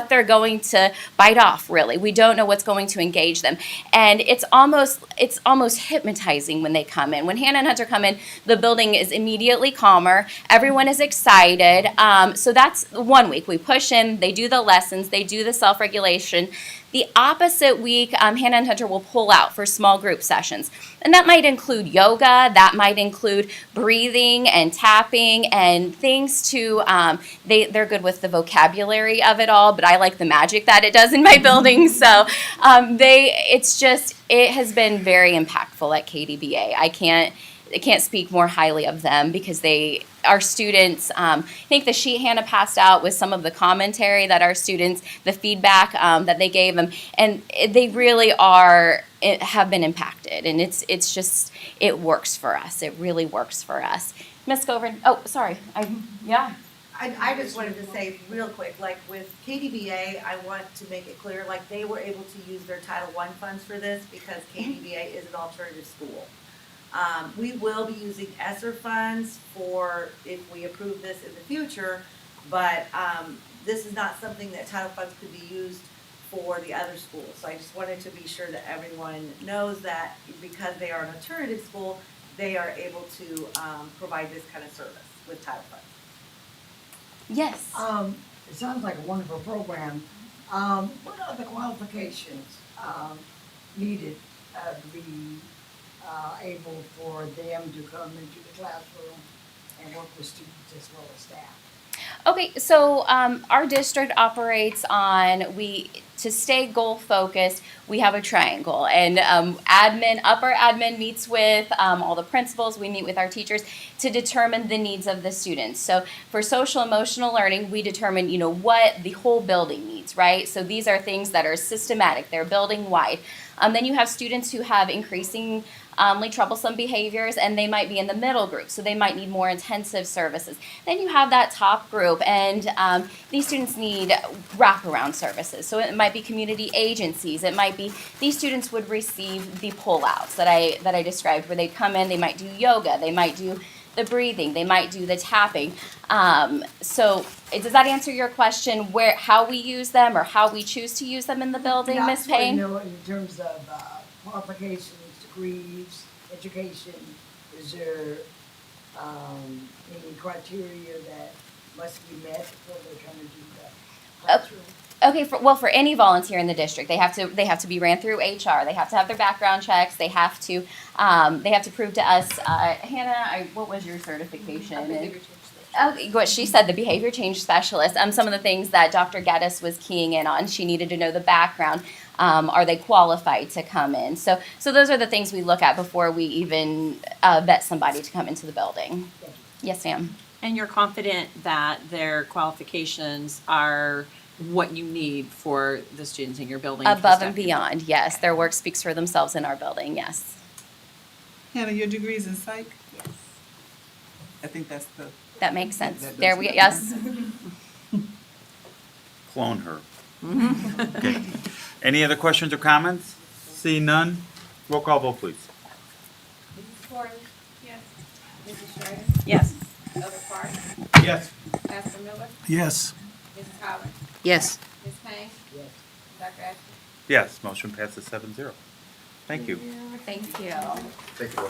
they're going to bite off, really. We don't know what's going to engage them. And it's almost hypnotizing when they come in. When Hannah and Hunter come in, the building is immediately calmer. Everyone is excited. So that's 1 week. We push in, they do the lessons, they do the self-regulation. The opposite week, Hannah and Hunter will pull out for small group sessions. And that might include yoga, that might include breathing and tapping and things to, they're good with the vocabulary of it all, but I like the magic that it does in my building. So it has been very impactful at KDBA. I can't speak more highly of them because our students, I think the sheet Hannah passed out with some of the commentary that our students, the feedback that they gave them, and they really have been impacted. And it works for us. It really works for us. Ms. Govern, sorry. I just wanted to say real quick, like with KDBA, I want to make it clear, like they were able to use their Title I funds for this because KDBA is an alternative school. We will be using ESSER funds for if we approve this in the future, but this is not something that title funds could be used for the other schools. So I just wanted to be sure that everyone knows that because they are an alternative school, they are able to provide this kind of service with title funds. Yes. It sounds like a wonderful program. What are the qualifications needed to be able for them to come into the classroom and work with students as well as staff? Okay, so our district operates on, to stay goal focused, we have a triangle. And upper admin meets with all the principals, we meet with our teachers to determine the needs of the students. So for social emotional learning, we determine, what the whole building needs, right? So these are things that are systematic, they're building wide. Then you have students who have increasing troublesome behaviors, and they might be in the middle group, so they might need more intensive services. Then you have that top group, and these students need wraparound services. So it might be community agencies. It might be these students would receive the pullouts that I described, where they come in, they might do yoga, they might do the breathing, they might do the tapping. So does that answer your question, how we use them or how we choose to use them in the building, Yeah, I Ms. just wanna Payne? know in terms of qualifications, degrees, education, is there any criteria that must be met before they come and do the classroom? Okay, for any volunteer in the district, they have to be ran through HR. They have to have their background checks. They have to prove to us. Hannah, what was your certification? What she said, the behavior change specialist. Some of the things that Dr. Geddes was keying in on. She needed to know the background. Are they qualified to come in? So those are the things we look at before we even vet somebody to come into the building. Yes, ma'am. And you're confident that their qualifications are what you need for the students in your building? for the Above staff and in your beyond, yes. Their work speaks for themselves in our building, yes. Hannah, your degree's in psych? Yes. I think that's the. That makes sense. That There does we, make yes. Clone her. Okay. Any other questions or comments? See none? Roll call vote, please. Mrs. Gordon? Yes. Mrs. Sheridan? Yes. Elder Clark? Yes. Pastor Miller? Yes. Mrs. Howard? Yes. Ms. Payne? Yes. Dr. Ashton? Yes, motion passes 7-0. Thank you. Thank you. Thank you.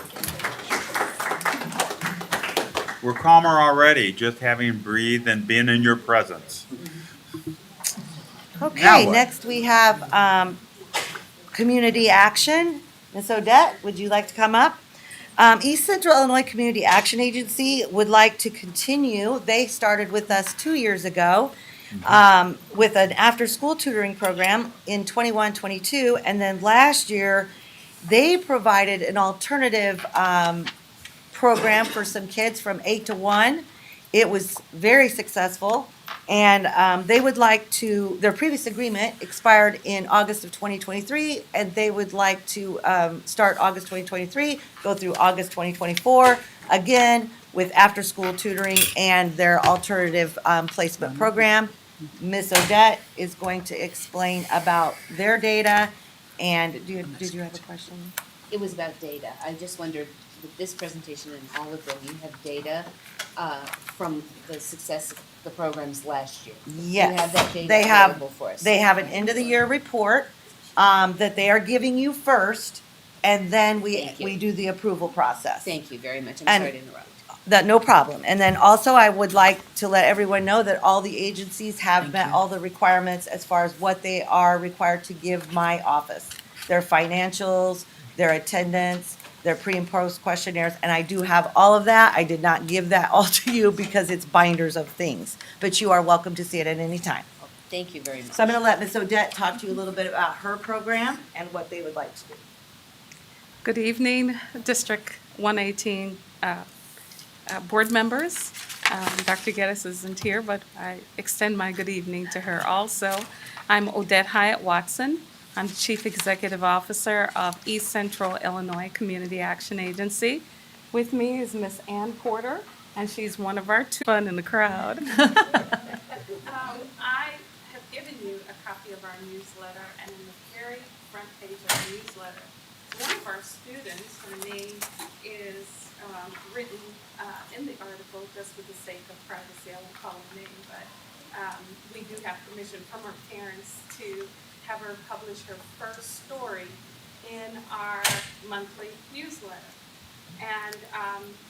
We're calmer already, just having breathed and been in your presence. Now Okay, what? next we have community action. Ms. Odette, would you like to come up? East Central Illinois Community Action Agency would like to continue. They started with us 2 years ago with an after-school tutoring program in 21-22, and then last year they provided an alternative program for some kids from 8 to 1. It was very successful, and they would like to, their previous agreement expired in August of 2023, and they would like to start August 2023, go through August 2024, again, with after-school tutoring and their alternative placement program. Ms. Odette is going to explain about their data, and did you have a question? It was about data. I just wondered, with this presentation and all of them, you have data from the success of the programs last year. Yes. You have that data They have- available for us. They have an end-of-the-year report that they are giving you first, and then Thank you. we do the approval process. Thank you very much. I'm And- sorry to interrupt. That, no problem. And then also, I would like to let everyone know that all the agencies have met all the requirements as far as what they are required to give my office. Their financials, their attendance, their pre and post questionnaires, and I do have all of that. I did not give that all to you because it's binders of things, but you are welcome to see it at any time. Thank you very much. So I'm gonna let Ms. Odette talk to you a little bit about her program and what they would like to do. Good evening, District 118 board members. Dr. Geddes isn't here, but I extend my good evening to her also. I'm Odette Hyatt Watson. I'm the Chief Executive Officer of East Central Illinois Community Action Agency. With me is Miss Ann Porter, and she's one of our two fun in the crowd. I have given you a copy of our newsletter, and in the very front page of the newsletter, one of our students, her name is written in the article just for the sake of privacy. I won't call her name, but we do have permission from her parents to have her publish her first story in our monthly newsletter. And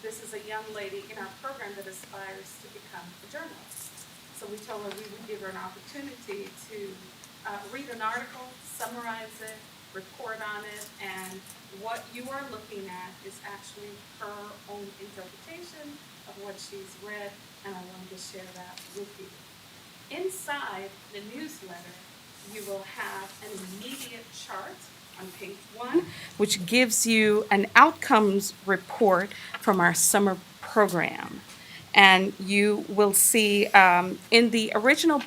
this is a young lady in our program that aspires to become a journalist. So we told her we would give her an opportunity to read an article, summarize it, report on it, and what you are looking at is actually her own interpretation of what she's read, and I wanted to share that with you. Inside the newsletter, you will have an immediate chart on page 1, which gives you an outcomes report from our summer program. And you will see in the original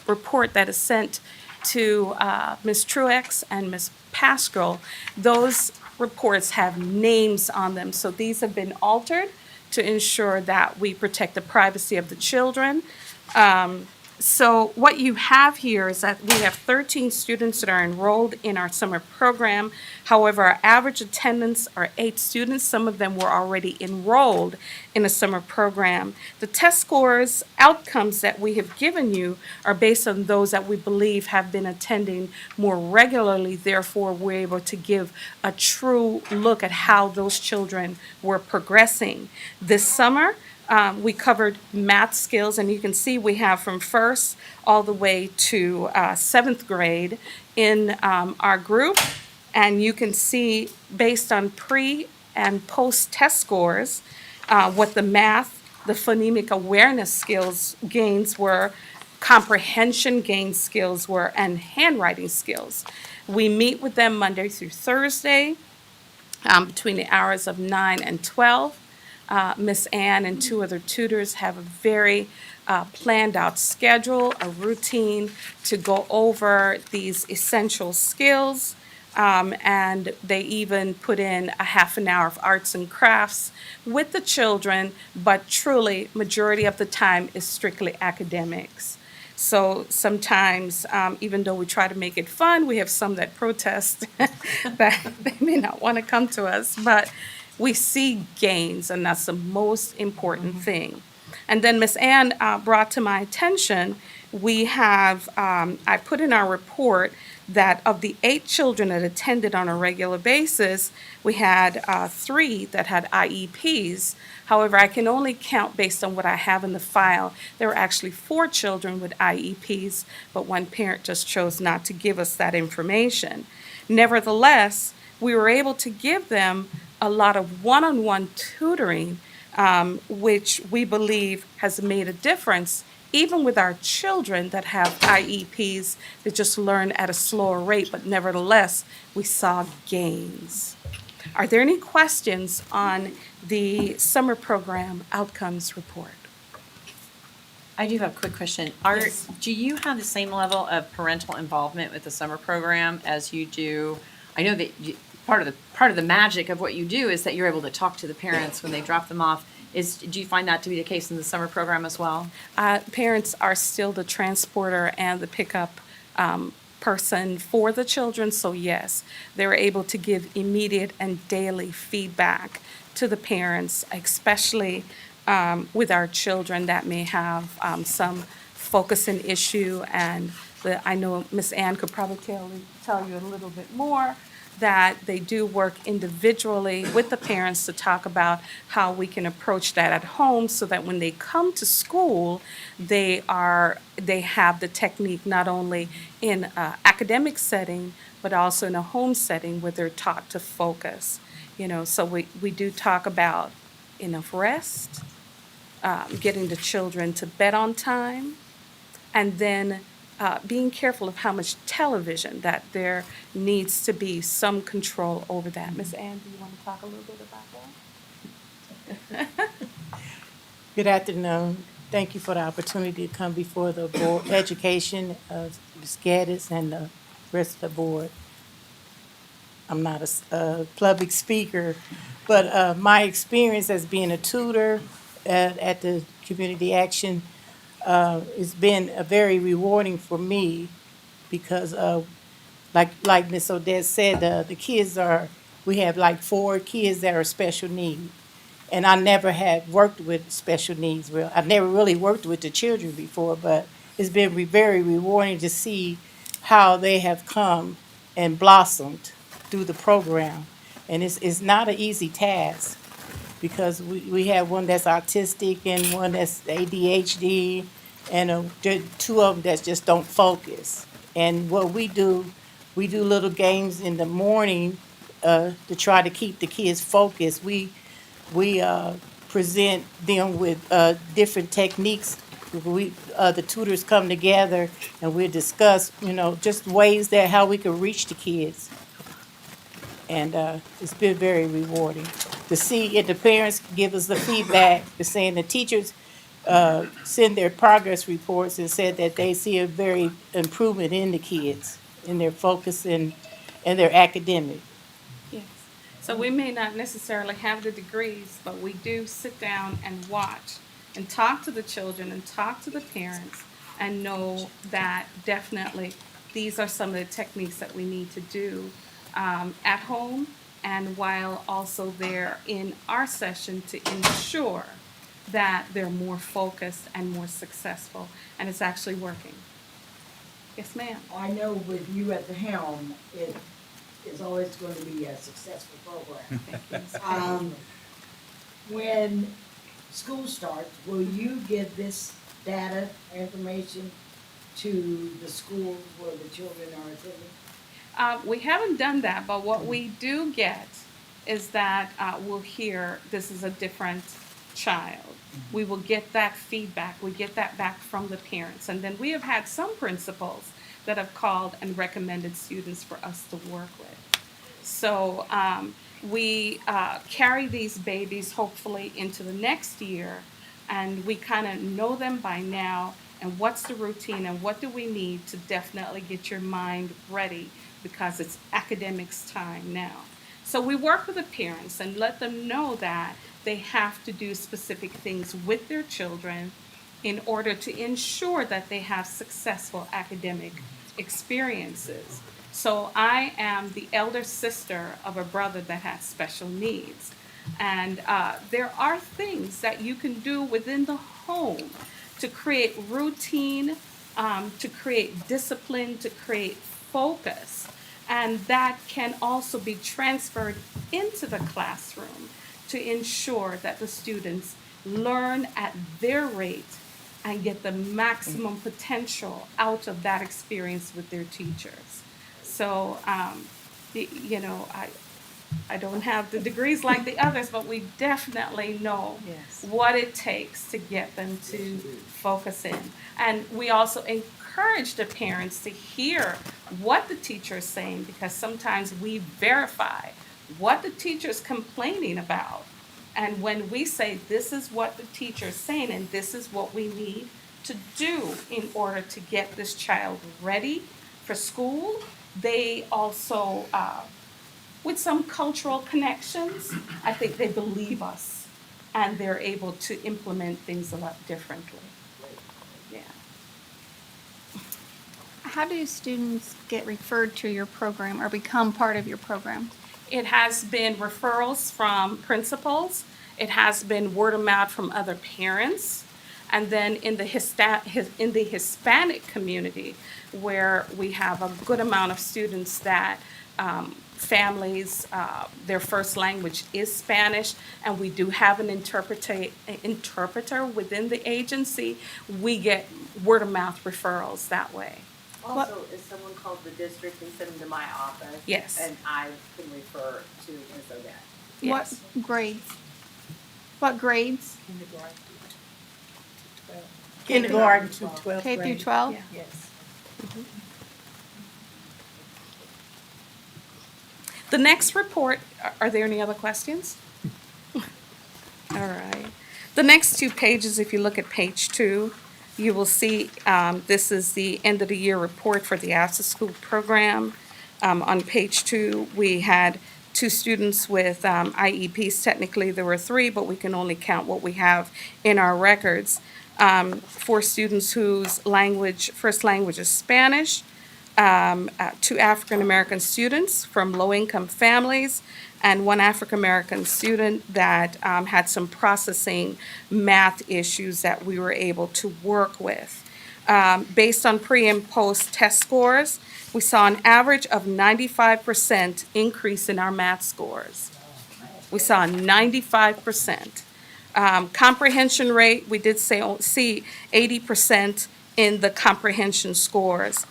report that is sent to Ms. Truex and Ms. Pascal, those reports have names on them. So these have been altered to ensure that we protect the privacy of the children. So what you have here is that we have 13 students that are enrolled in our summer program. However, our average attendance are 8 students. Some of them were already enrolled in a summer program. The test scores, outcomes that we have given you are based on those that we believe have been attending more regularly. Therefore, we're able to give a true look at how those children were progressing. This summer, we covered math skills, and you can see we have from first all the way to 7th grade in our group. And you can see based on pre and post test scores, what the math, the phonemic awareness skills gains were, comprehension gain skills were, and handwriting skills. We meet with them Monday through Thursday between the hours of 9 and 12. Miss Ann and 2 other tutors have a very planned out schedule, a routine to go over these essential skills. And they even put in a half an hour of arts and crafts with the children, but truly, majority of the time is strictly academics. So sometimes, even though we try to make it fun, we have some that protest that they may not want to come to us, but we see gains, and that's the most important thing. And then Ms. Ann brought to my attention, we have, I put in our report that of the 8 children that attended on a regular basis, we had 3 that had IEPs. However, I can only count based on what I have in the file. There were actually 4 children with IEPs, but one parent just chose not to give us that information. Nevertheless, we were able to give them a lot of one-on-one tutoring, which we believe has made a difference, even with our children that have IEPs that just learn at a slower rate, but nevertheless, we saw gains. Are there any questions on the summer program outcomes report? I do have a quick question. Do you have the same level of parental involvement with the summer program as you do? I know that part of the magic of what you do is that you're able to talk to the parents when they drop them off. Do you find that to be the case in the summer program as well? Parents are still the transporter and the pickup person for the children, so yes, they're able to give immediate and daily feedback to the parents, especially with our children that may have some focusing issue. And I know Ms. Ann could probably tell you a little bit more, that they do work individually with the parents to talk about how we can approach that at home so that when they come to school, they have the technique not only in an academic setting, but also in a home setting where they're taught to focus. So we do talk about enough rest, getting the children to bed on time, and then being careful of how much television, that there needs to be some control over that. Ms. Ann, do you want to talk a little bit about that? Good afternoon. Thank you for the opportunity to come before the Board of Education, Ms. Gaddis, and the rest of the board. I'm not a public speaker, but my experience as being a tutor at the Community Action, it's been very rewarding for me because, like Ms. Odette said, the kids we have like 4 kids that are special needs. And I never had worked with special needs. Well, I've never really worked with the children before, but it's been very rewarding to see how they have come and blossomed through the program. And it's not an easy task, because we have one that's autistic and one that's ADHD, and 2 of them that just don't focus. And what we do little games in the morning to try to keep the kids focused. We present them with different techniques. The tutors come together and we discuss, just ways that how we can reach the kids. And it's been very rewarding to see, and the parents give us the feedback, saying the teachers send their progress reports and said that they see a very improvement in the kids, in their focus and their academic. Yes. So we may not necessarily have the degrees, but we do sit down and watch and talk to the children and talk to the parents and know that definitely these are some of the techniques that we need to do at home and while also there in our session to ensure that they're more focused and more successful, and it's actually working. Yes, ma'am. I know with you at the helm, it is always going to be a successful program. When school starts, will you give this data, information to the schools where the children are attending? We haven't done that, but what we do get is that we'll hear this is a different child. We will get that feedback. We get that back from the parents. And then we have had some principals that have called and recommended students for us to work with. So we carry these babies hopefully into the next year, and we kind of know them by now and what's the routine and what do we need to definitely get your mind ready because it's academics time now. So we work with the parents and let them know that they have to do specific things with their children in order to ensure that they have successful academic experiences. So I am the elder sister of a brother that has special needs. And there are things that you can do within the home to create routine, to create discipline, to create focus. And that can also be transferred into the classroom to ensure that the students learn at their rate and get the maximum potential out of that experience with their teachers. So, you know, I don't have the degrees like the others, but we definitely know what it takes to get them to focus in. And we also encourage the parents to hear what the teacher is saying, because sometimes we verify what the teacher is complaining about. And when we say, this is what the teacher is saying and this is what we need to do in order to get this child ready for school, they also, with some cultural connections, I think they believe us and they're able to implement things a lot differently. Yeah. How do students get referred to your program or become part of your program? It has been referrals from principals. It has been word of mouth from other parents. And then in the Hispanic community, where we have a good amount of students that families, their first language is Spanish, and we do have an interpreter within the agency, we get word of mouth referrals that way. Also, if someone calls the district and send them to my office. Yes. And I can refer to Ms. Odette. Yes. What grades? What grades? Kindergarten to 12th K through grade. 12? Yes. The next report, are there any other questions? All right. The next 2 pages, if you look at page 2, you will see this is the end of the year report for the after-school program. On page 2, we had 2 students with IEPs. Technically, there were 3, but we can only count what we have in our records. 4 students whose first language is Spanish, 2 African-American students from low-income families, and 1 African-American student that had some processing math issues that we were able to work with. Based on pre and post test scores, we saw an average of 95% increase in our math scores. We saw 95%. Comprehension rate, we did see 80% in the comprehension scores.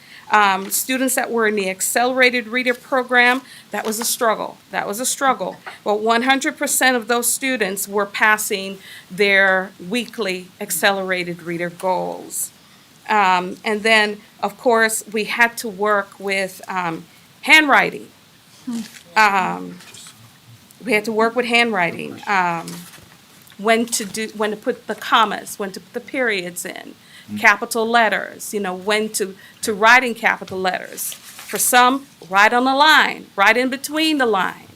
Students that were in the accelerated reader program, that was a struggle. But 100% of those students were passing their weekly accelerated reader goals. And then, of course, we had to work with handwriting. When to put the commas, when to put the periods in, capital letters, when to write in capital letters. For some, write on the line, write in between the line.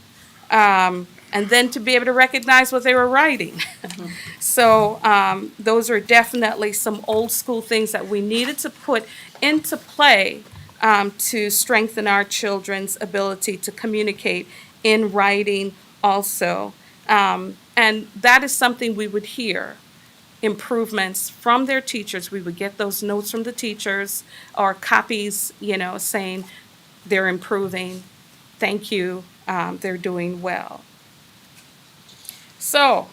and then to be able to recognize what they were writing. So those are definitely some old school things that we needed to put into play to strengthen our children's ability to communicate in writing also. And that is something we would hear improvements from their teachers. We would get those notes from the teachers or copies, saying they're improving. Thank you. They're doing well. So,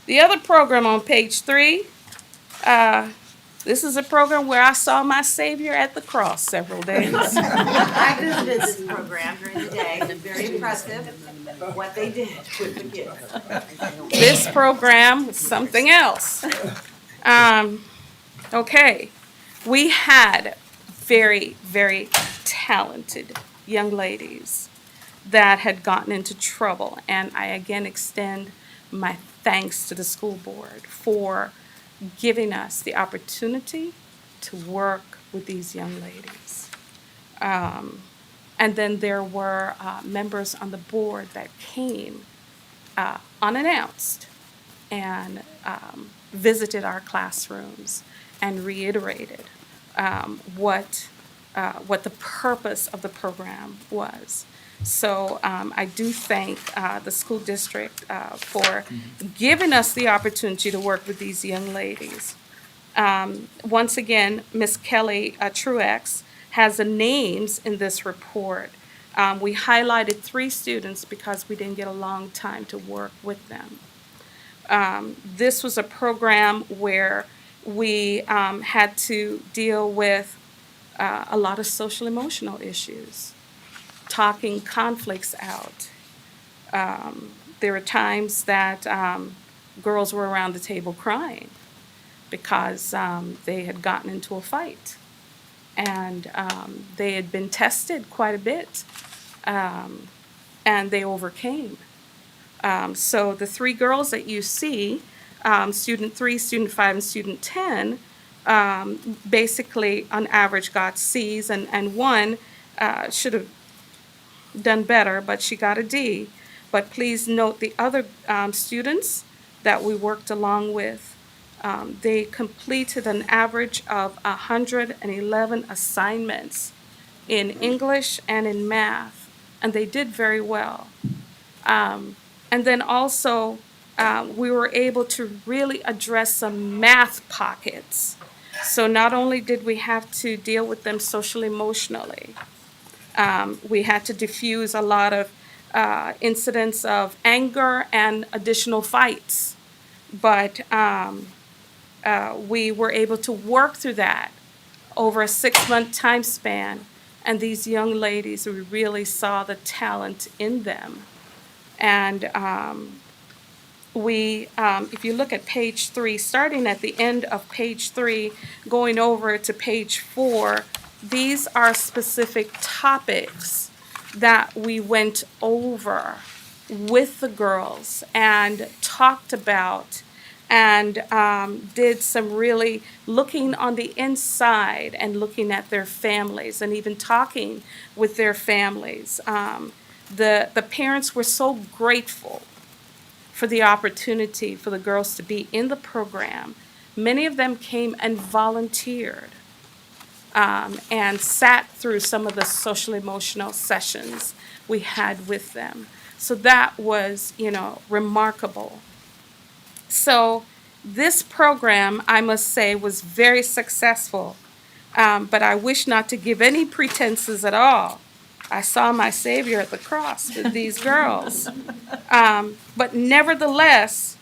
the other program on page 3, this is a program where I saw my Savior at the cross several days. I visited this program during the day, and very impressive what they did with the kids. This program was something else. Okay, we had very, very talented young ladies that had gotten into trouble, and I again extend my thanks to the school board for giving us the opportunity to work with these young ladies. And then there were members on the board that came unannounced and visited our classrooms and reiterated what the purpose of the program was. So I do thank the school district for giving us the opportunity to work with these young ladies. Once again, Ms. Kelly Truex has the names in this report. We highlighted 3 students because we didn't get a long time to work with them. This was a program where we had to deal with a lot of social emotional issues, talking conflicts out. There were times that girls were around the table crying because they had gotten into a fight and they had been tested quite a bit and they overcame. So the 3 girls that you see, student 3, student 5, and student 10, basically on average got C's, and one should have done better, but she got a D. But please note the other students that we worked along with, they completed an average of 111 assignments in English and in math, and they did very well. And then also, we were able to really address some math pockets. So not only did we have to deal with them social emotionally, we had to diffuse a lot of incidents of anger and additional fights. But we were able to work through that over a 6-month time span. And these young ladies, we really saw the talent in them. And if you look at page 3, starting at the end of page 3, going over to page 4, these are specific topics that we went over with the girls and talked about and did some really looking on the inside and looking at their families and even talking with their families. The parents were so grateful for the opportunity for the girls to be in the program. Many of them came and volunteered and sat through some of the social emotional sessions we had with them. So that was, remarkable. So this program, I must say, was very successful, but I wish not to give any pretenses at all. I saw my Savior at the cross with these girls. But nevertheless,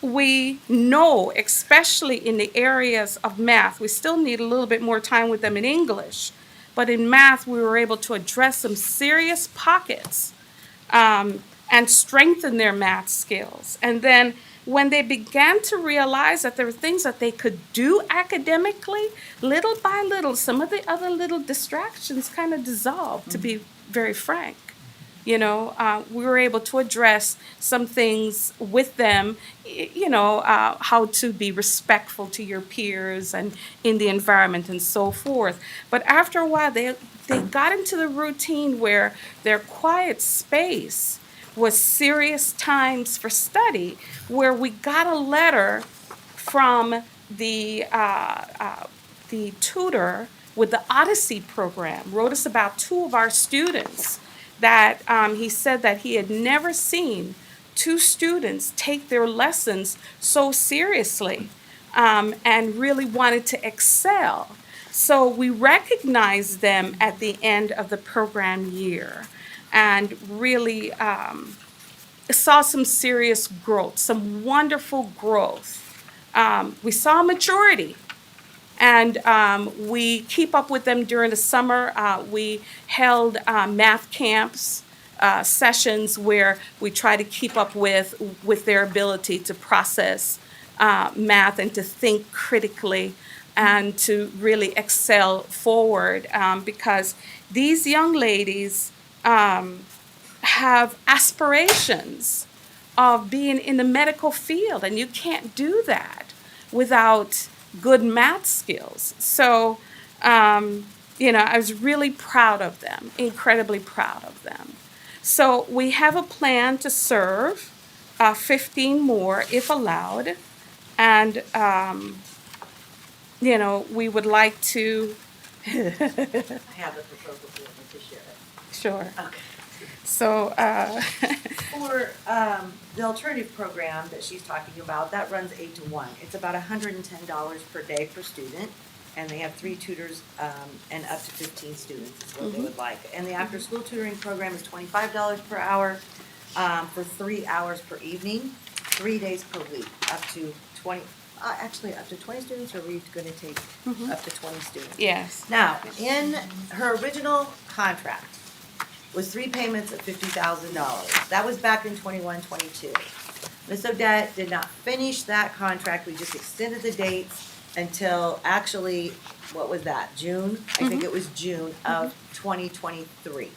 we know, especially in the areas of math, we still need a little bit more time with them in English. But in math, we were able to address some serious pockets and strengthen their math skills. And then when they began to realize that there were things that they could do academically, little by little, some of the other little distractions kind of dissolved, to be very frank. We were able to address some things with them, how to be respectful to your peers and in the environment and so forth. But after a while, they got into the routine where their quiet space was serious times for study, where we got a letter from the tutor with the Odyssey program, wrote us about two of our students that he said that he had never seen two students take their lessons so seriously, and really wanted to excel. So we recognized them at the end of the program year and really saw some serious growth, some wonderful growth. We saw maturity. And we keep up with them during the summer. We held math camps, sessions where we try to keep up with their ability to process math and to think critically and to really excel forward, because these young ladies have aspirations of being in the medical field, and you can't do that without good math skills. So, I was really proud of them, incredibly proud of them. So we have a plan to serve 15 more if allowed. And, we would like to. I have a proposal for me to share it. Sure. Okay. So, For the alternative program that she's talking about, that runs 8 to 1. It's about $110 per day per student, and they have 3 tutors and up to 15 students is what they would like. And the after-school tutoring program is $25 per hour for 3 hours per evening, 3 days per week, up to 20. Up to 20 students, or are we going to take up to 20 students? Yes. Now, in her original contract was 3 payments of $50,000. That was back in 21-22. Ms. Odette did not finish that contract. We just extended the dates until actually, what was that, June? I think it was June of 2023.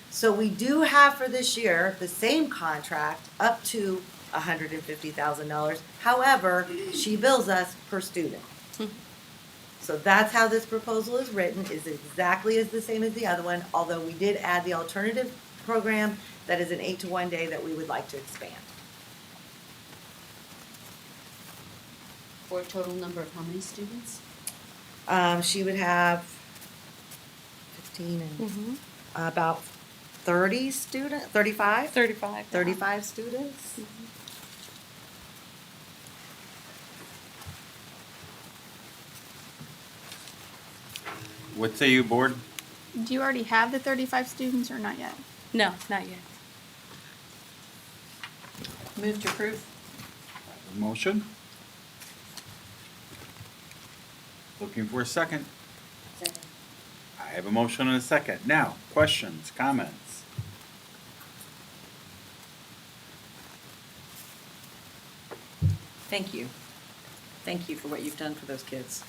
So we do have for this year the same contract up to $150,000. However, she bills us per student. So that's how this proposal is written, is exactly as the same as the other one, although we did add the alternative program that is an 8 to 1 day that we would like to expand. For a total number of how many students? She would have 15 and about 30 students, 35? 35. 35 students. What say you, board? Do you already have the 35 students or not yet? No, not yet. Move to approve. Motion? Looking for a second. Second. I have a motion and a second. Now, questions, comments? Thank you. Thank you for what you've done for those kids.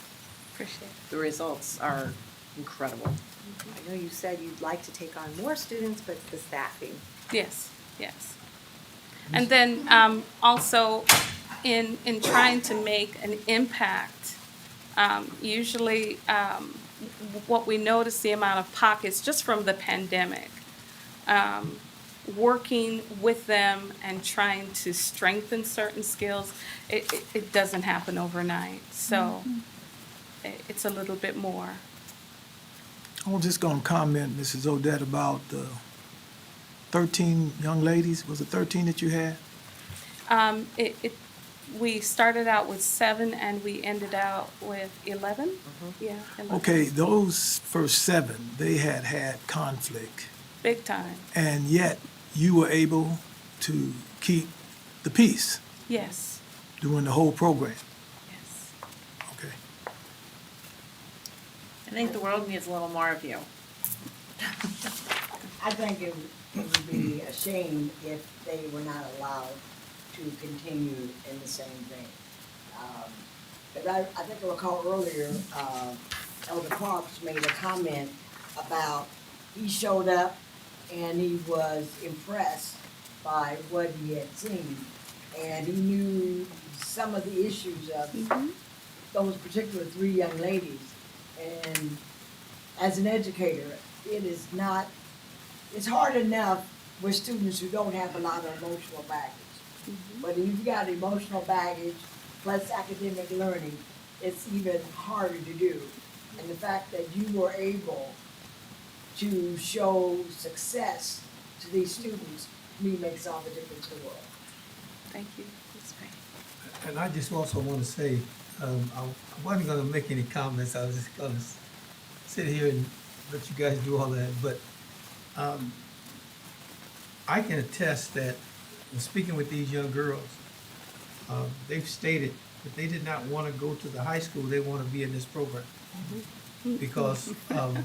Appreciate it. The results are incredible. I know you said you'd like to take on more students, but the staffing. Yes, yes. And then also in trying to make an impact, usually what we notice the amount of pockets just from the pandemic, working with them and trying to strengthen certain skills, it doesn't happen overnight. So it's a little bit more. I'm just gonna comment, Mrs. Odette, about the 13 young ladies. Was it 13 that you had? We started out with 7 and we ended out with 11. Yeah. 11. Okay, those first 7, they had conflict, Big time. and yet you were able to keep the peace Yes. during the whole program. Yes. Okay. I think the world needs a little more of you. I think it would be a shame if they were not allowed to continue in the same vein. But I think I recall earlier, Elder Parks made a comment about he showed up and he was impressed by what he had seen. And he knew some of the issues of those particular three young ladies. And as an educator, it is not, it's hard enough with students who don't have a lot of emotional baggage. But if you've got emotional baggage plus academic learning, it's even harder to do. And the fact that you were able to show success to these students, to me, makes all the difference in the world. Thank you. That's great. And I just also want to say, I wasn't gonna make any comments, I was just gonna sit here and let you guys do all that, but, I can attest that, in speaking with these young girls, they've stated that they did not want to go to the high school, they want to be in this program. Because of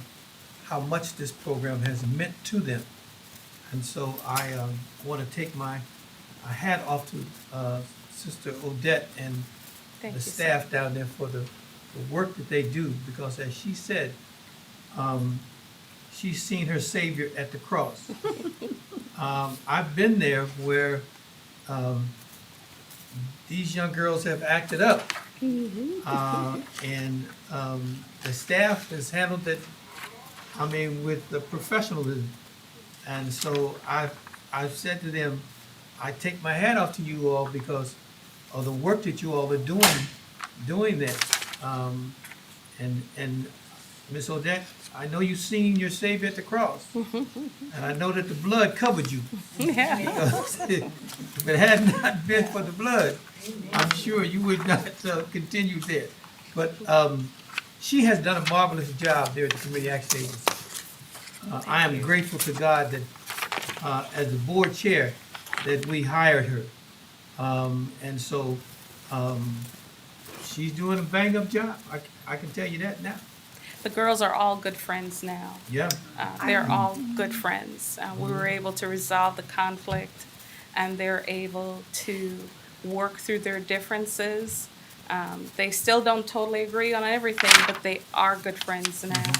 how much this program has meant to them. And so I want to take my hat off to Sister Odette and Thank the you, sir. staff down there for the work that they do, because as she said, she's seen her Savior at the cross. I've been there where these young girls have acted up. And the staff has handled it, I mean, with the professionalism. And so I've said to them, I take my hat off to you all because of the work that you all are doing this. And Miss Odette, I know you've seen your Savior at the cross. And I know that the blood covered you. Yeah. Because if it had not been for the blood, I'm sure you would not continue there. But she has done a marvelous job there at the Community Action Agency. I am grateful to God that as the board chair, that we hired her. And so she's doing a bang-up job. I can tell you that now. The girls are all good friends now. Yeah. They're all good friends. We were able to resolve the conflict, and they're able to work through their differences. They still don't totally agree on everything, but they are good friends now.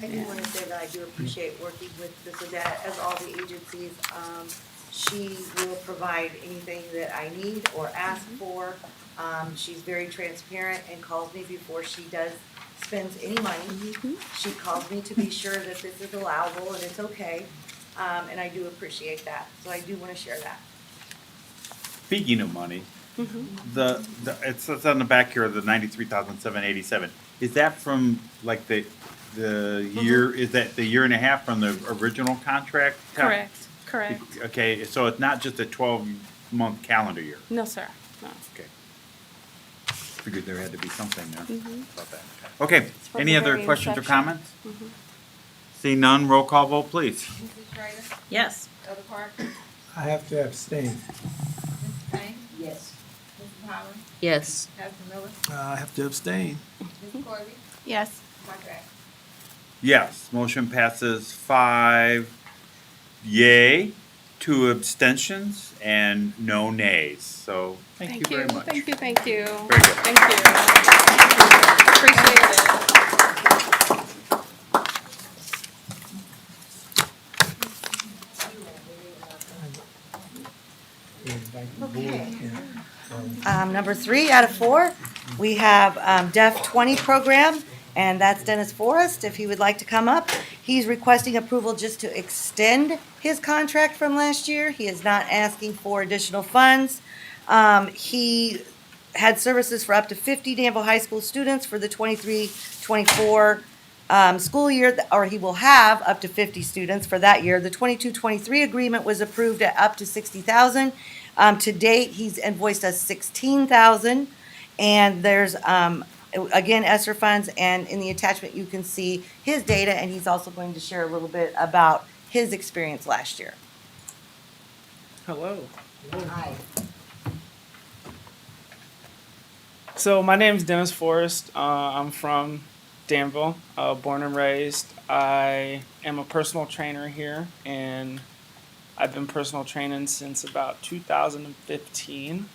I do want to say that I do appreciate working with Ms. Odette, as all the agencies. She will provide anything that I need or ask for. She's very transparent and calls me before she spends any money. She calls me to be sure that this is allowable and it's okay. And I do appreciate that. So I do want to share that. Speaking of money, it says on the back here, the 93,787. Is that from like the year? Is that the year and a half from the original contract? Correct. Okay, so it's not just a 12-month calendar year. No, sir. No. Okay. Figured there had to be something there Mhm. about that. Okay. from Any the other very questions or inception. comments? Seeing none, roll call vote, please. Mrs. Schrader? Yes. Elder Park? I have to abstain. Mrs. Payne? Yes. Mrs. Howard? Yes. Pastor Miller? I have to abstain. Mrs. Corby? Yes. Dr. Act? Yes, motion passes 5 yay, 2 abstentions, and no nays. So, thank you very much. Thank you. Thank you. Very good. Thank you. Appreciate it. Number 3 out of 4, we have Deaf 20 program, and that's Dennis Forrest, if he would like to come up. He's requesting approval just to extend his contract from last year. He is not asking for additional funds. He had services for up to 50 Danville High School students for the 23-24 school year, or he will have up to 50 students for that year. The 22-23 agreement was approved at up to $60,000. To date, he's invoiced us $16,000, and there's again ESSER funds, and in the attachment you can see his data, and he's also going to share a little bit about his experience last year. Hello. Hi. So my name is Dennis Forrest. I'm from Danville, born and raised. I am a personal trainer here, and I've been personal training since about 2015.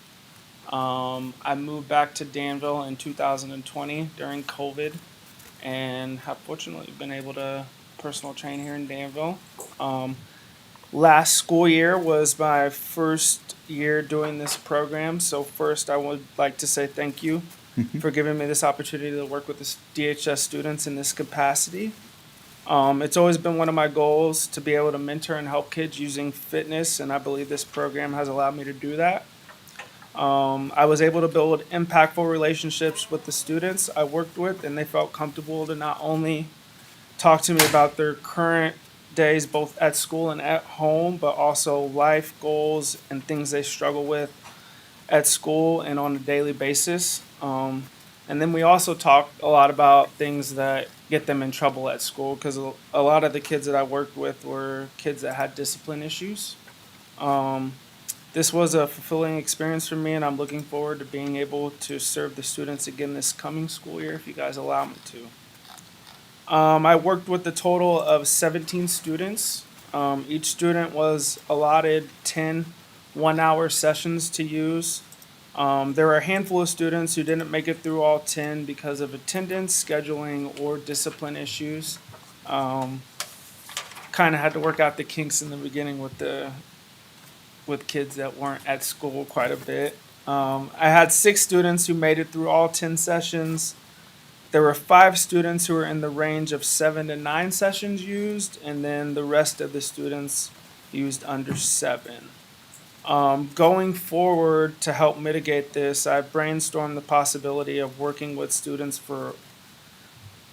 I moved back to Danville in 2020 during COVID, and have fortunately been able to personal trainer here in Danville. Last school year was my first year doing this program, so first I would like to say thank you for giving me this opportunity to work with the DHS students in this capacity. It's always been one of my goals to be able to mentor and help kids using fitness, and I believe this program has allowed me to do that. I was able to build impactful relationships with the students I worked with, and they felt comfortable to not only talk to me about their current days, both at school and at home, but also life goals and things they struggle with at school and on a daily basis. And then we also talked a lot about things that get them in trouble at school, because a lot of the kids that I worked with were kids that had discipline issues. This was a fulfilling experience for me, and I'm looking forward to being able to serve the students again this coming school year if you guys allow me to. I worked with a total of 17 students. Each student was allotted 10 one-hour sessions to use. There were a handful of students who didn't make it through all 10 because of attendance, scheduling, or discipline issues. Kind of had to work out the kinks in the beginning with kids that weren't at school quite a bit. I had 6 students who made it through all 10 sessions. There were 5 students who were in the range of 7 to 9 sessions used, and then the rest of the students used under 7. Going forward, to help mitigate this, I brainstormed the possibility of working with students for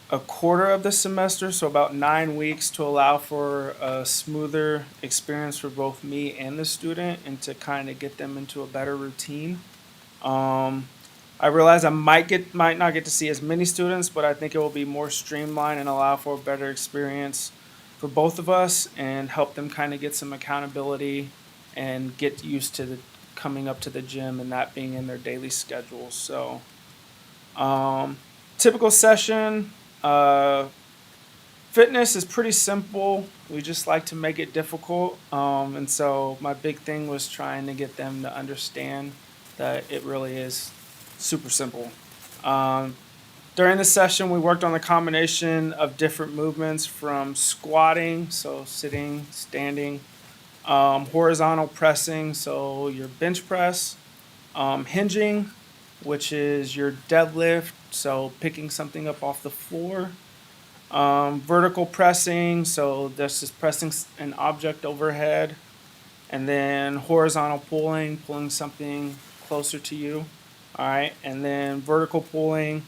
a quarter of the semester, so about 9 weeks, to allow for a smoother experience for both me and the student and to kind of get them into a better routine. I realize I might not get to see as many students, but I think it will be more streamlined and allow for a better experience for both of us and help them kind of get some accountability and get used to coming up to the gym and that being in their daily schedule. So, typical session, fitness is pretty simple. We just like to make it difficult. And so my big thing was trying to get them to understand that it really is super simple. During the session, we worked on the combination of different movements from squatting, so sitting, standing, horizontal pressing, so your bench press, hinging, which is your deadlift, so picking something up off the floor, vertical pressing, so this is pressing an object overhead, and then horizontal pulling something closer to you. All right, and then vertical pulling,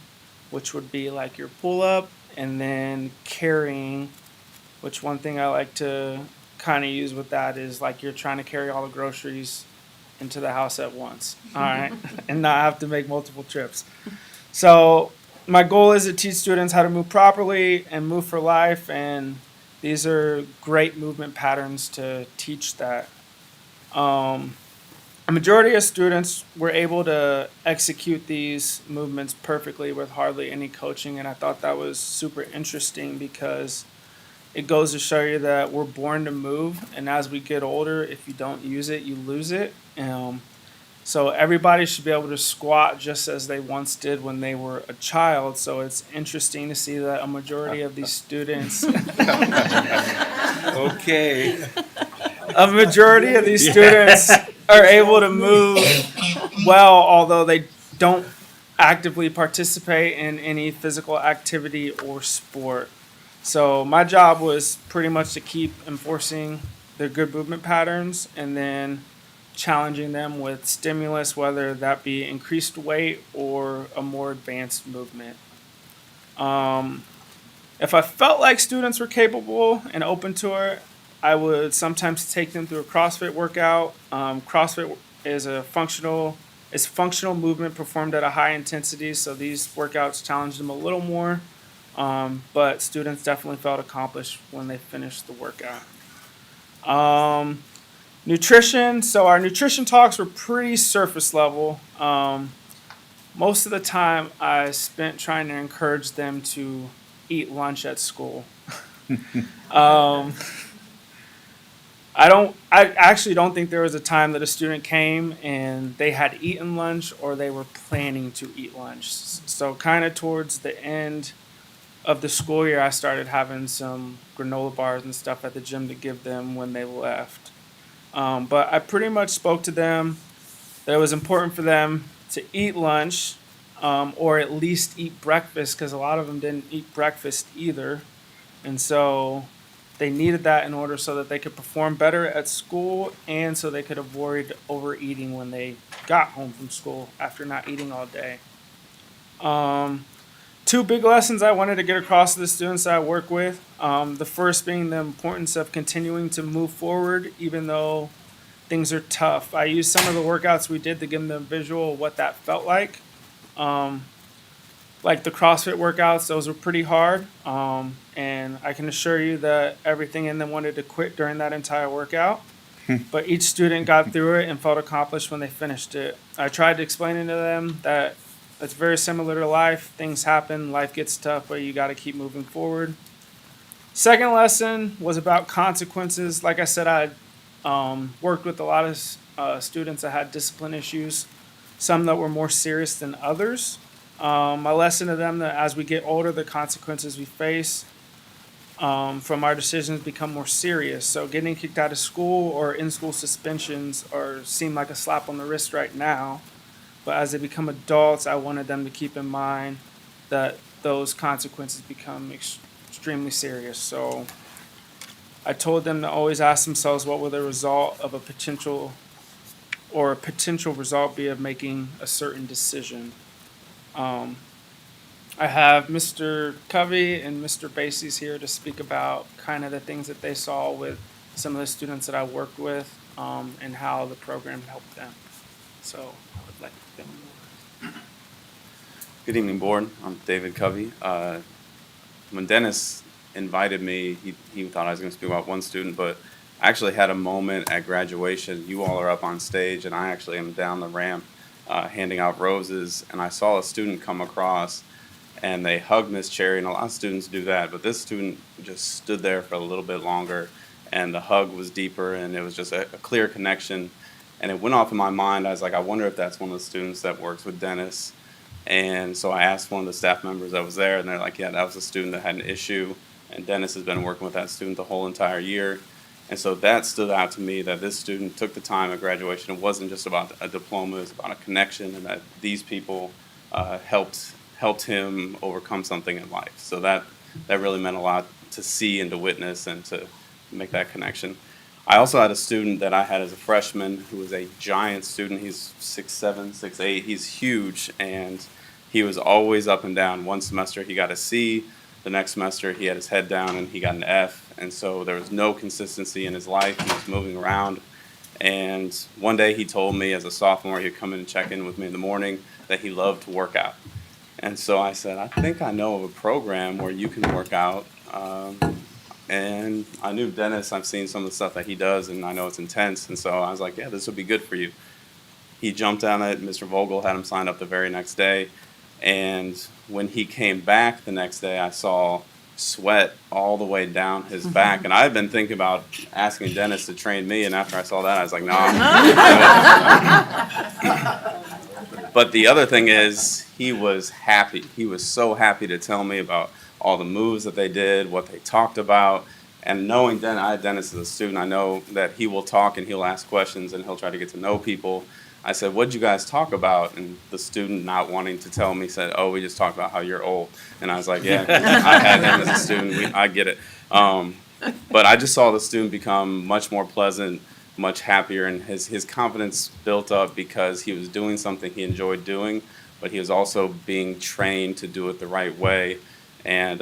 which would be like your pull-up, and then carrying, which one thing I like to kind of use with that is like you're trying to carry all the groceries into the house at once, all right, and not have to make multiple trips. So my goal is to teach students how to move properly and move for life, and these are great movement patterns to teach that. A majority of students were able to execute these movements perfectly with hardly any coaching, and I thought that was super interesting because it goes to show you that we're born to move, and as we get older, if you don't use it, you lose it. So everybody should be able to squat just as they once did when they were a child, so it's interesting to see that a majority of these students Okay. a majority of these students are able to move well, although they don't actively participate in any physical activity or sport. So my job was pretty much to keep enforcing their good movement patterns and then challenging them with stimulus, whether that be increased weight or a more advanced movement. If I felt like students were capable and open to it, I would sometimes take them through a CrossFit workout. CrossFit is functional movement performed at a high intensity, so these workouts challenged them a little more, but students definitely felt accomplished when they finished the workout. Nutrition, so our nutrition talks were pretty surface level. Most of the time I spent trying to encourage them to eat lunch at school. I actually don't think there was a time that a student came and they had eaten lunch or they were planning to eat lunch. So kind of towards the end of the school year, I started having some granola bars and stuff at the gym to give them when they left. But I pretty much spoke to them that it was important for them to eat lunch, or at least eat breakfast, because a lot of them didn't eat breakfast either. And so they needed that in order so that they could perform better at school and so they could avoid overeating when they got home from school after not eating all day. Two big lessons I wanted to get across to the students that I work with. The first being the importance of continuing to move forward even though things are tough. I used some of the workouts we did to give them a visual of what that felt like. Like the CrossFit workouts, those were pretty hard. And I can assure you that everything in them wanted to quit during that entire workout. But each student got through it and felt accomplished when they finished it. I tried to explain it to them that it's very similar to life. Things happen, life gets tough, but you got to keep moving forward. Second lesson was about consequences. Like I said, I worked with a lot of students that had discipline issues, some that were more serious than others. My lesson to them that as we get older, the consequences we face from our decisions become more serious. So getting kicked out of school or in-school suspensions seem like a slap on the wrist right now. But as they become adults, I wanted them to keep in mind that those consequences become extremely serious. So I told them to always ask themselves what will the result of a potential result be of making a certain decision. I have Mr. Covey and Mr. Bases here to speak about kind of the things that they saw with some of the students that I worked with, and how the program helped them. So I would like them. Good evening, board. I'm David Covey. When Dennis invited me, he thought I was going to speak about one student, but I actually had a moment at graduation. You all are up on stage, and I actually am down the ramp handing out roses, and I saw a student come across, and they hugged Miss Cherry, and a lot of students do that, but this student just stood there for a little bit longer, and the hug was deeper, and it was just a clear connection. And it went off in my mind. I was like, I wonder if that's one of the students that works with Dennis. And so I asked one of the staff members that was there, and they're like, yeah, that was a student that had an issue, and Dennis has been working with that student the whole entire year. And so that stood out to me, that this student took the time at graduation. It wasn't just about a diploma, it was about a connection, and that these people helped him overcome something in life. So that really meant a lot to see and to witness and to make that connection. I also had a student that I had as a freshman who was a giant student. He's 6'7", 6'8". He's huge, and he was always up and down. One semester he got a C. The next semester he had his head down and he got an F. And so there was no consistency in his life. He was moving around. And one day he told me as a sophomore, he'd come in and check in with me in the morning, that he loved to work out. And so I said, I think I know of a program where you can work out. And I knew Dennis, I've seen some of the stuff that he does, and I know it's intense. And so I was like, yeah, this would be good for you. He jumped on it. Mr. Vogel had him sign up the very next day. And when he came back the next day, I saw sweat all the way down his back. And I had been thinking about asking Dennis to train me. And after I saw that, I was like, no. But the other thing is, he was happy. He was so happy to tell me about all the moves that they did, what they talked about. And knowing Dennis as a student, I know that he will talk and he'll ask questions and he'll try to get to know people. I said, what'd you guys talk about? And the student, not wanting to tell me, said, oh, we just talked about how you're old. And I was like, yeah, I had him as a student. I get it. But I just saw the student become much more pleasant, much happier, and his confidence built up because he was doing something he enjoyed doing, but he was also being trained to do it the right way. And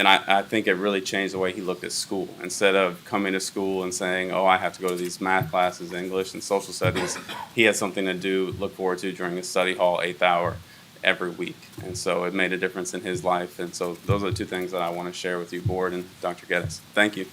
I think it really changed the way he looked at school. Instead of coming to school and saying, oh, I have to go to these math classes, English, and social studies, he had something to look forward to during his study hall 8th hour every week. And so it made a difference in his life. And so those are the two things that I want to share with you, board and Dr. Geddes. Thank you.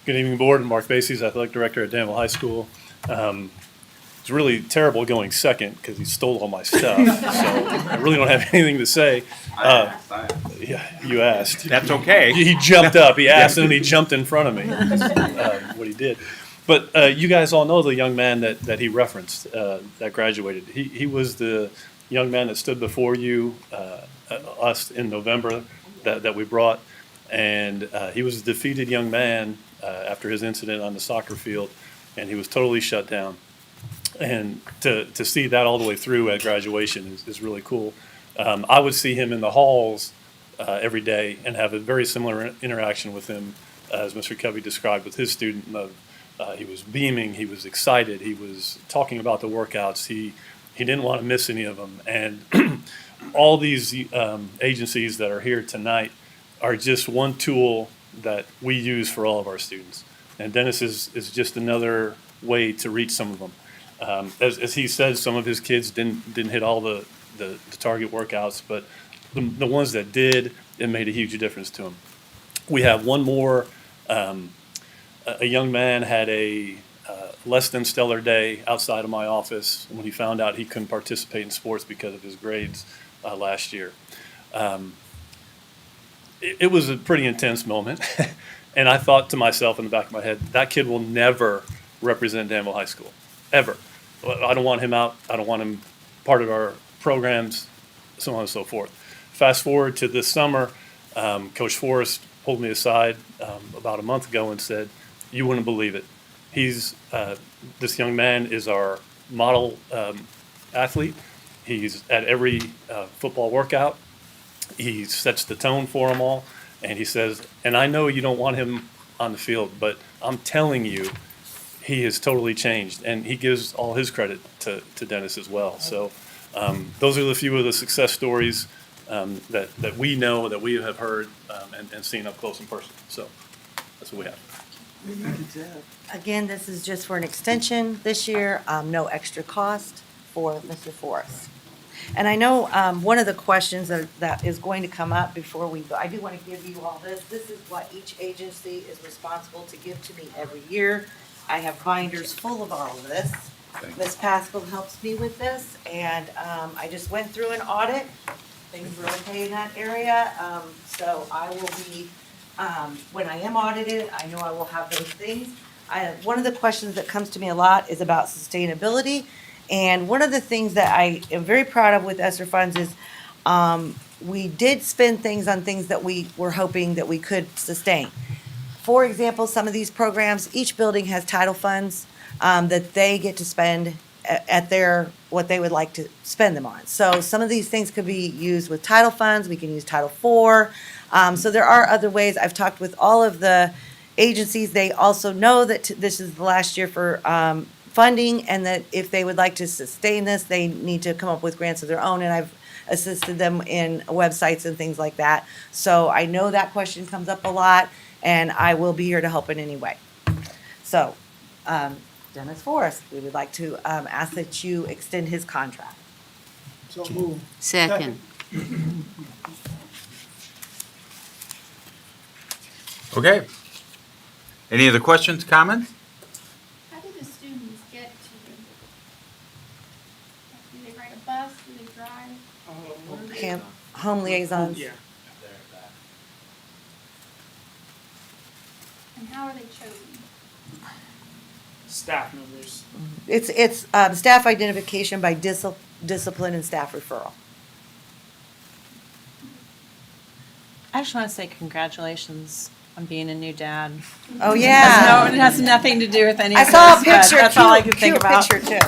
Good evening, board. I'm Mark Bases, athletic director at Danville High School. It's really terrible going second because he stole all my stuff, so I really don't have anything to say. Yeah, you asked. That's okay. He jumped up. He asked, and he jumped in front of me. What he did. But you guys all know the young man that he referenced that graduated. He was the young man that stood before you, us in November that we brought. And he was a defeated young man after his incident on the soccer field, and he was totally shut down. And to see that all the way through at graduation is really cool. I would see him in the halls every day and have a very similar interaction with him as Mr. Covey described with his student. He was beaming, he was excited, he was talking about the workouts, he didn't want to miss any of them. And all these agencies that are here tonight are just one tool that we use for all of our students. And Dennis is just another way to reach some of them. As he said, some of his kids didn't hit all the target workouts, but the ones that did, it made a huge difference to them. We have one more. A young man had a less than stellar day outside of my office when he found out he couldn't participate in sports because of his grades last year. It was a pretty intense moment, and I thought to myself in the back of my head, that kid will never represent Danville High School, ever. I don't want him out. I don't want him part of our programs, so on and so forth. Fast forward to this summer, Coach Forrest pulled me aside about a month ago and said, "You wouldn't believe it. This young man is our model athlete. He's at every football workout. He sets the tone for them all." And he says, "And I know you don't want him on the field, but I'm telling you, he has totally changed." And he gives all his credit to Dennis as well. So those are the few of the success stories that we know, that we have heard and seen up close and personal. So that's what we have. Again, this is just for an extension this year, no extra cost for Mr. Forrest. And I know one of the questions that is going to come up before we go, I do want to give you all this. This is what each agency is responsible to give to me every year. I have binders full of all of this. Ms. Pascal helps me with this, and I just went through an audit. Things were okay in that area, so I will be, when I am audited, I know I will have those things. One of the questions that comes to me a lot is about sustainability, and one of the things that I am very proud of with ESSER funds is we did spend things on things that we were hoping that we could sustain. For example, some of these programs, each building has title funds that they get to spend at their, what they would like to spend them on. So some of these things could be used with title funds, we can use Title IV. So there are other ways. I've talked with all of the agencies. They also know that this is the last year for funding, and that if they would like to sustain this, they need to come up with grants of their own, and I've assisted them in websites and things like that. So I know that question comes up a lot, and I will be here to help in any way. So, Dennis Forrest, we would like to ask that you extend his contract. So move. Second. Okay. Any other questions, comments? How do the students get to you? Do they ride a bus? Do they drive? Camp, home liaisons. Yeah. And how are they chosen? Staff members. It's staff identification by discipline and staff referral. I just want to say congratulations on being a new dad. Oh, yeah. It has nothing to do with any I of saw a this, but picture, that's all I cute, could think cute about. picture too.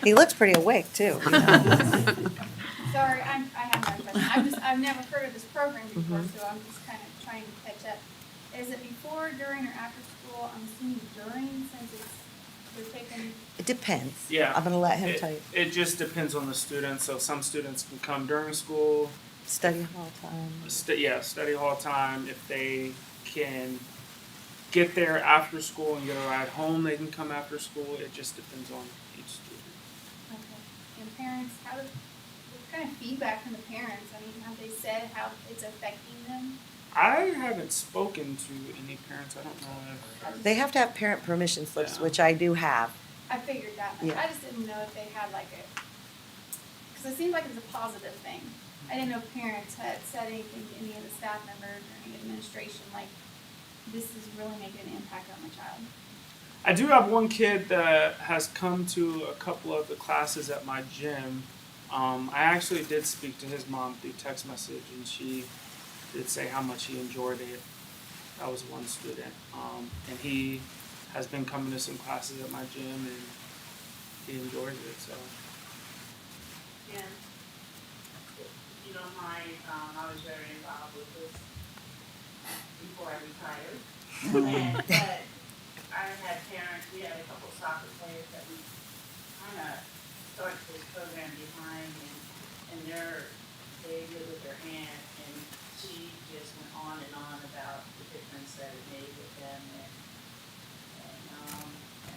He looks pretty awake too. Sorry, I have no question. I've never heard of this program before, so I'm just kind of trying to catch up. Is it before, during, or after school? I'm assuming during, since they're taking. It depends. Yeah. I'm gonna let him tell you. It just depends on the student. So some students can come during school. Study hall time. Study hall time. If they can get there after school and get a ride home, they can come after school. It just depends on each student. Okay. And parents, what kind of feedback from the parents? I mean, have they said how it's affecting them? I haven't spoken to any parents. I don't know if They have to have parent permission slips, which I do have. I figured that. Yeah. I just didn't know if they had like because it seems like it's a positive thing. I didn't know if parents had said anything to any of the staff members or any administration, like, this is really making an impact on my child. I do have one kid that has come to a couple of the classes at my gym. I actually did speak to his mom through text message, and she did say how much he enjoyed it. That was one student. And he has been coming to some classes at my gym, and he enjoys it, so. Yeah. If you don't mind, I was very involved with this before I retired. But I had parents, we had a couple soccer players that we kind of started this program behind, and they live with their aunt, and she just went on and on about the difference that it made with them, and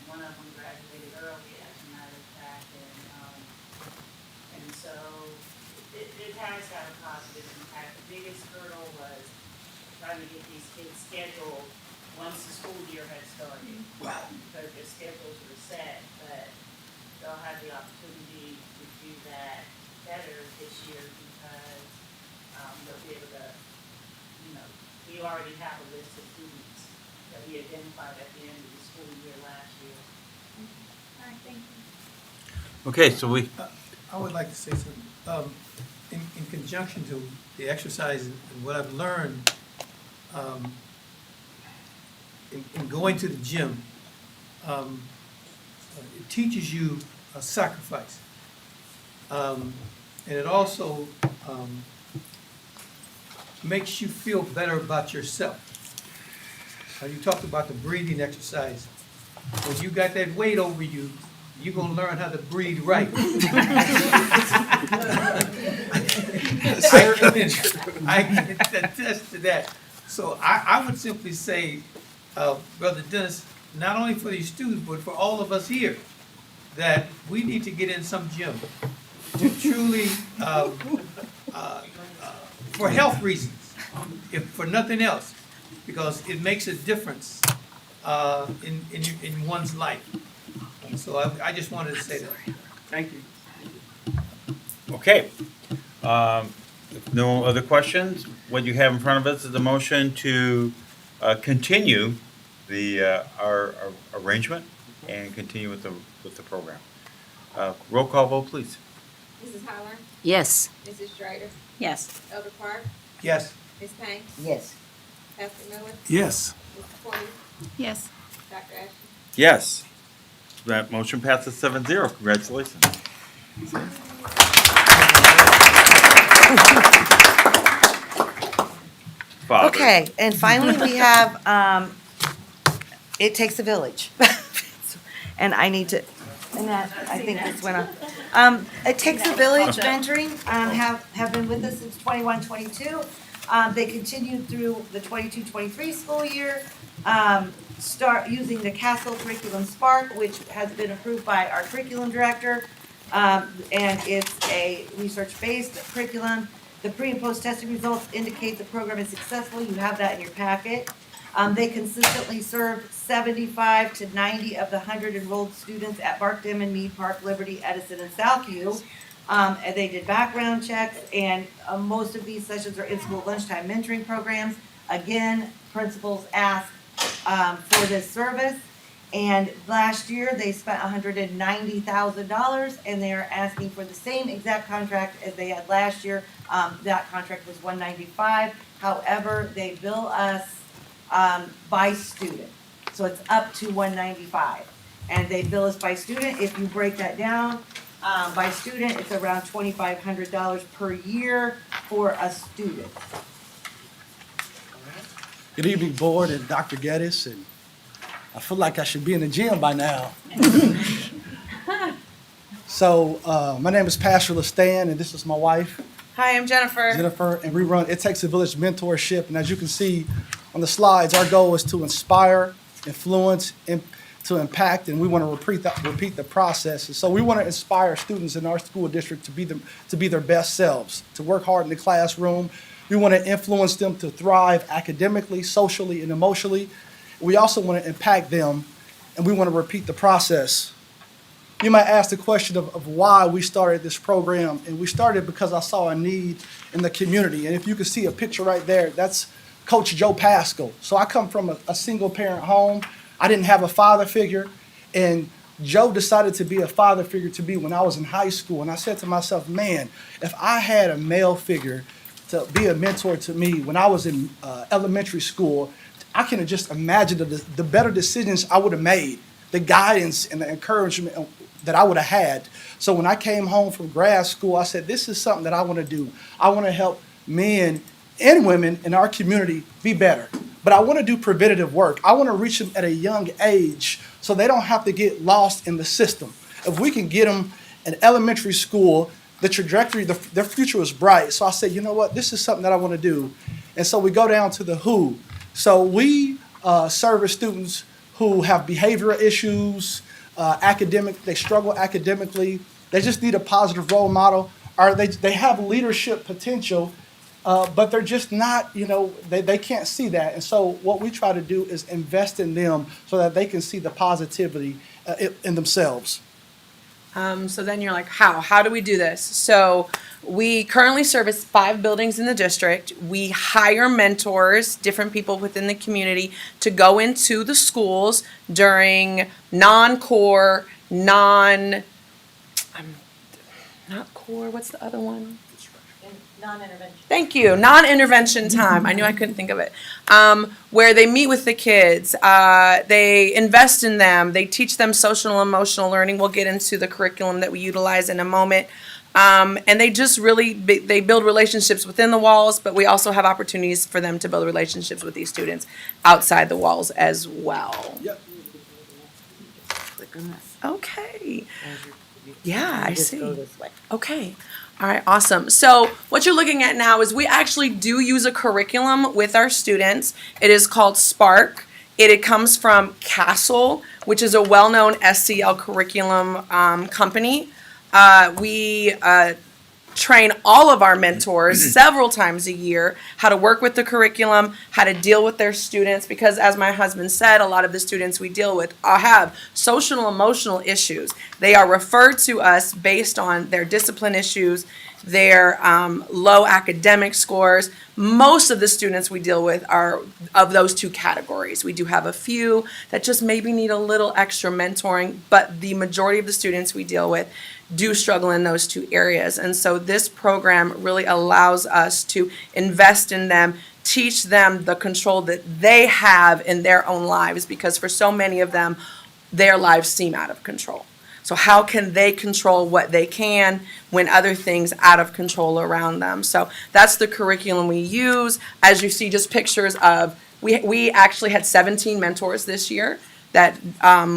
one of them graduated early, as a matter of fact, and so it has had a positive impact. The biggest hurdle was trying to get these kids scheduled once the school year had started. Because their schedules were set, but they'll have the opportunity to do that better this year because they'll be able to, we already have a list of students that we identified at the end of the school year last year. All right, thank you. Okay, so I would like to say something. In conjunction to the exercise and what I've learned in going to the gym, it teaches you a sacrifice. And it also makes you feel better about yourself. You talked about the breathing exercise. When you got that weight over you, you're gonna learn how to breathe right. I can attest to that. So I would simply say, Brother Dennis, not only for these students, but for all of us here, that we need to get in some gym to truly, for health reasons, if for nothing else, because it makes a difference in one's life. So I just wanted to say that. Thank you. Okay. If no other questions, what you have in front of us is a motion to continue our arrangement and continue with the program. Roll call vote, please. Mrs. Holler? Yes. Mrs. Strider? Yes. Elder Park? Yes. Ms. Payne? Yes. Pastor Miller? Yes. Mr. Porter? Yes. Dr. Ashton? Yes. That motion passes 7-0. Congratulations. Father. Okay, and finally, we have, It Takes a Village. And I need to, and that, I think this went on. It Takes a Village mentoring, have been with us since 21-22. They continued through the 22-23 school year, start using the Castle Curriculum Spark, which has been approved by our curriculum director. And it's a research-based curriculum. The pre and post testing results indicate the program is successful. You have that in your packet. They consistently serve 75 to 90 of the 100 enrolled students at Bark Dimon, Mead Park, Liberty, Edison, and Southview. And they did background checks, and most of these sessions are in-school lunchtime mentoring programs. Again, principals asked for this service. And last year, they spent $190,000, and they are asking for the same exact contract as they had last year. That contract was $195,000. However, they bill us by student, so it's up to $195,000. And they bill us by student. If you break that down by student, it's around $2,500 per year for a student. Good evening, board and Dr. Geddes, and I feel like I should be in the gym by now. So, my name is Pastor Lestan, and this is my wife, Hi, I'm Jennifer. Jennifer, and we run It Takes a Village Mentorship. And as you can see on the slides, our goal is to inspire, influence, and to impact, and we want to repeat the process. And so we want to inspire students in our school district to be their best selves, to work hard in the classroom. We want to influence them to thrive academically, socially, and emotionally. We also want to impact them, and we want to repeat the process you might ask the question of why we started this program. And we started because I saw a need in the community. And if you can see a picture right there, that's Coach Joe Pascal. So I come from a single parent home. I didn't have a father figure. And Joe decided to be a father figure to me when I was in high school. And I said to myself, man, if I had a male figure to be a mentor to me when I was in elementary school, I can just imagine the better decisions I would have made, the guidance and the encouragement that I would have had. So when I came home from grad school, I said, this is something that I want to do. I want to help men and women in our community be better. But I want to do preventative work. I want to reach them at a young age so they don't have to get lost in the system. If we can get them in elementary school, the trajectory, their future is bright. So I said, you know what, this is something that I want to do. And so we go down to the who. So we service students who have behavioral issues, they struggle academically, they just need a positive role model, or they have leadership potential, but they're just not, they can't see that. And so what we try to do is invest in them so that they can see the positivity in themselves. So then you're like, how do we do this? So we currently service 5 buildings in the district. We hire mentors, different people within the community, to go into the schools during non-core, not core, what's the other one? Non-intervention. Thank you. Non-intervention time. I knew I couldn't think of it. Where they meet with the kids, they invest in them, they teach them social and emotional learning. We'll get into the curriculum that we utilize in a moment. And they just really, they build relationships within the walls, but we also have opportunities for them to build relationships with these students outside the walls as well. Yep. Okay. Yeah, I see. Okay. All right, awesome. So what you're looking at now is we actually do use a curriculum with our students. It is called Spark. It comes from Castle, which is a well-known SCL curriculum company. We train all of our mentors several times a year how to work with the curriculum, how to deal with their students, because as my husband said, a lot of the students we deal with have social and emotional issues. They are referred to us based on their discipline issues, their low academic scores. Most of the students we deal with are of those 2 categories. We do have a few that just maybe need a little extra mentoring, but the majority of the students we deal with do struggle in those 2 areas. And so this program really allows us to invest in them, teach them the control that they have in their own lives, because for so many of them, their lives seem out of control. So how can they control what they can when other things out of control around them? So that's the curriculum we use. As you see, just pictures of, we actually had 17 mentors this year that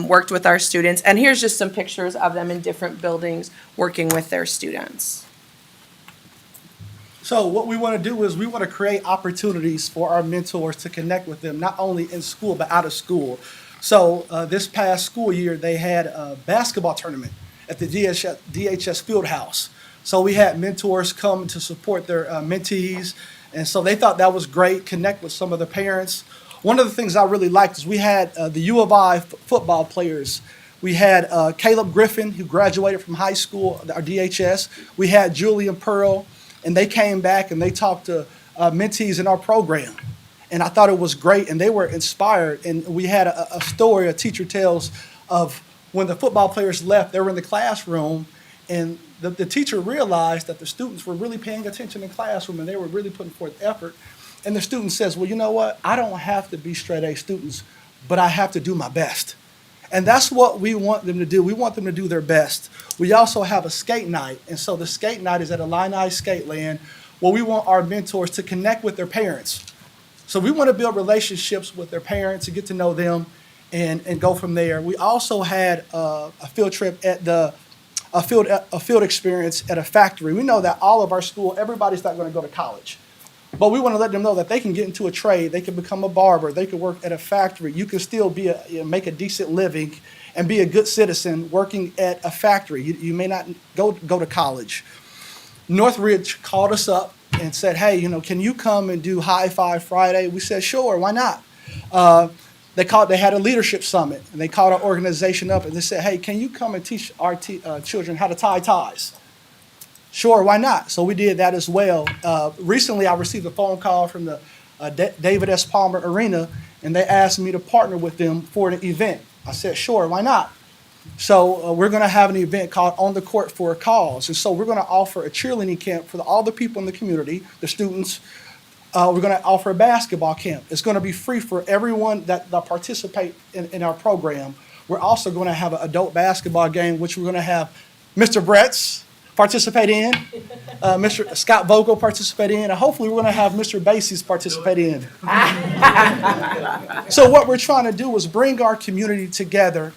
worked with our students. And here's just some pictures of them in different buildings working with their students. So what we want to do is we want to create opportunities for our mentors to connect with them, not only in school, but out of school. So this past school year, they had a basketball tournament at the DHS Fieldhouse. So we had mentors come to support their mentees. And so they thought that was great, connect with some of the parents. One of the things I really liked is we had the U of I football players. We had Caleb Griffin, who graduated from high school, our DHS. We had Julian Pearl, and they came back and they talked to mentees in our program. And I thought it was great, and they were inspired. And we had a story a teacher tells of when the football players left, they were in the classroom, and the teacher realized that the students were really paying attention in classroom, and they were really putting forth effort. And the student says, well, you know what? I don't have to be straight A students, but I have to do my best. And that's what we want them to do. We want them to do their best. We also have a skate night. And so the skate night is at Illini Skate Land, where we want our mentors to connect with their parents. So we want to build relationships with their parents and get to know them and go from there. We also had a field trip at a field experience at a factory. We know that all of our school, everybody's not going to go to college. But we want to let them know that they can get into a trade. They can become a barber. They can work at a factory. You can still make a decent living and be a good citizen working at a factory. You may not go to college. Northridge called us up and said, hey, can you come and do High Five Friday? We said, sure, why not? They had a leadership summit, and they called our organization up, and they said, hey, can you come and teach our children how to tie ties? Sure, why not? So we did that as well. Recently, I received a phone call from the David S. Palmer Arena, and they asked me to partner with them for an event. I said, sure, why not? So we're going to have an event called On the Court for a Cause. And so we're going to offer a cheerleading camp for all the people in the community, the students. We're going to offer a basketball camp. It's going to be free for everyone that participate in our program. We're also going to have an adult basketball game, which we're going to have Mr. Bretts participate in, Mr. Scott Vogel participate in, and hopefully we're going to have Mr. Bases participate in. So what we're trying to do is bring our community together,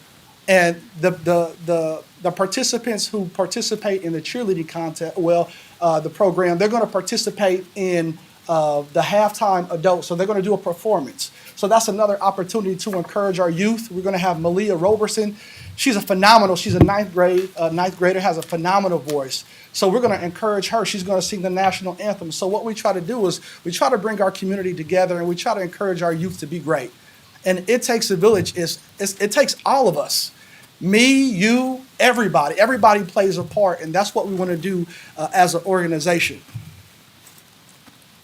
and the participants who participate in the cheerleading contest, the program, they're going to participate in the halftime adult, so they're going to do a performance. So that's another opportunity to encourage our youth. We're going to have Malia Roberson. She's a ninth grader, has a phenomenal voice. So we're going to encourage her. She's going to sing the national anthem. So what we try to do is we try to bring our community together, and we try to encourage our youth to be great. And it takes a village. It takes all of us. Me, you, everybody. Everybody plays a part, and that's what we want to do as an organization.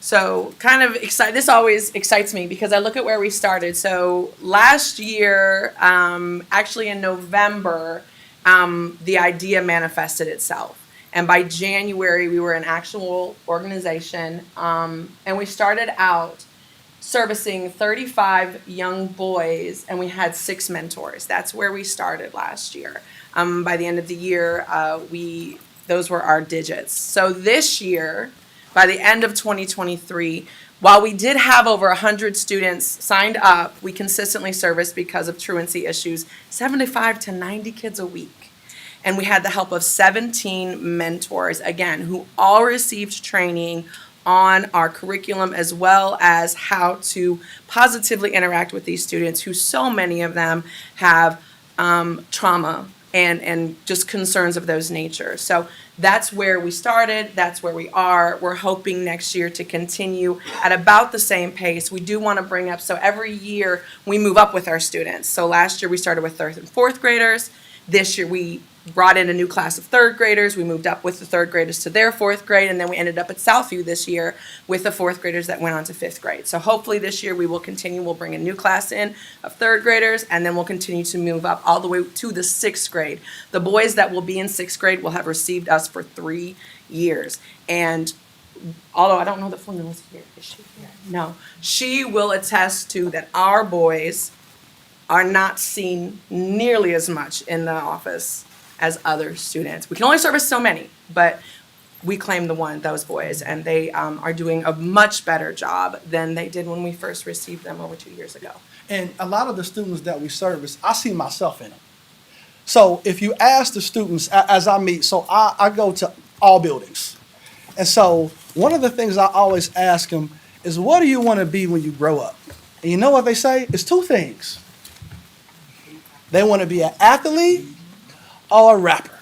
So kind of excited. This always excites me because I look at where we started. So last year, actually in November, the idea manifested itself. And by January, we were an actual organization. And we started out servicing 35 young boys, and we had 6 mentors. That's where we started last year. By the end of the year, those were our digits. So this year, by the end of 2023, while we did have over 100 students signed up, we consistently serviced, because of truancy issues, 75 to 90 kids a week. And we had the help of 17 mentors, again, who all received training on our curriculum, as well as how to positively interact with these students, who so many of them have trauma and just concerns of those natures. So that's where we started. That's where we are. We're hoping next year to continue at about the same pace. We do want to bring up, so every year we move up with our students. So last year we started with 3rd and 4th graders. This year we brought in a new class of 3rd graders. We moved up with the 3rd graders to their 4th grade, and then we ended up at Southview this year with the 4th graders that went on to 5th grade. So hopefully this year we will continue. We'll bring a new class in of 3rd graders, and then we'll continue to move up all the way to the 6th grade. The boys that will be in 6th grade will have received us for 3 years. And although I don't know that Flamina's here, is she here? No. She will attest to that our boys are not seen nearly as much in the office as other students. We can only service so many, but we claim those boys, and they are doing a much better job than they did when we first received them over 2 years ago. And a lot of the students that we service, I see myself in them. So if you ask the students, as I meet, so I go to all buildings. And so one of the things I always ask them is, what do you want to be when you grow up? And you know what they say? It's 2 things. They want to be an athlete or a rapper.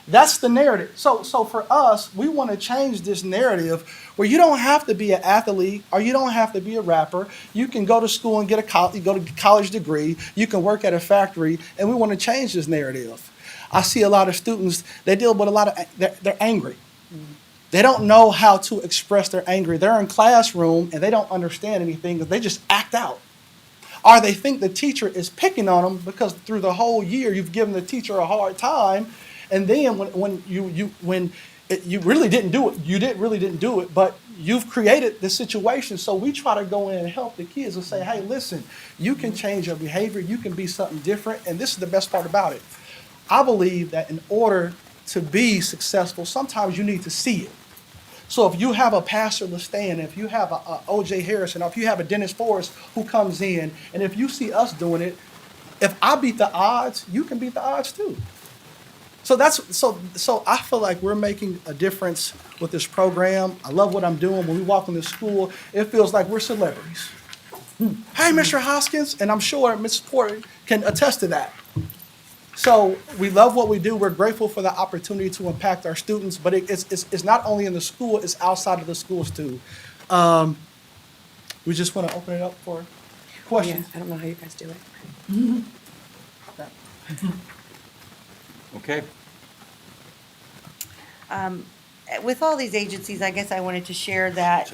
That's the narrative. So for us, we want to change this narrative where you don't have to be an athlete or you don't have to be a rapper. You can go to school and get a college degree. You can work at a factory, and we want to change this narrative. I see a lot of students, they deal with they're angry. They don't know how to express their anger. They're in classroom and they don't understand anything. They just act out. Or they think the teacher is picking on them because through the whole year you've given the teacher a hard time, and then when you really didn't do it, really didn't do it, but you've created the situation. So we try to go in and help the kids and say, hey, listen, you can change your behavior, you can be something different, and this is the best part about it. I believe that in order to be successful, sometimes you need to see it. So if you have a Pastor LaStan, if you have a O.J. Harrison, or if you have a Dennis Forrest who comes in, and if you see us doing it, if I beat the odds, you can beat the odds too. So I feel like we're making a difference with this program. I love what I'm doing. When we walk into school, it feels like we're celebrities. Hey, Mr. Hoskins, and I'm sure Ms. Porter can attest to that. So we love what we do. We're grateful for the opportunity to impact our students, but it's not only in the school, it's outside of the schools too. We just want to open it up for. Questions? I don't know how you guys do it. Okay. With all these agencies, I guess I wanted to share that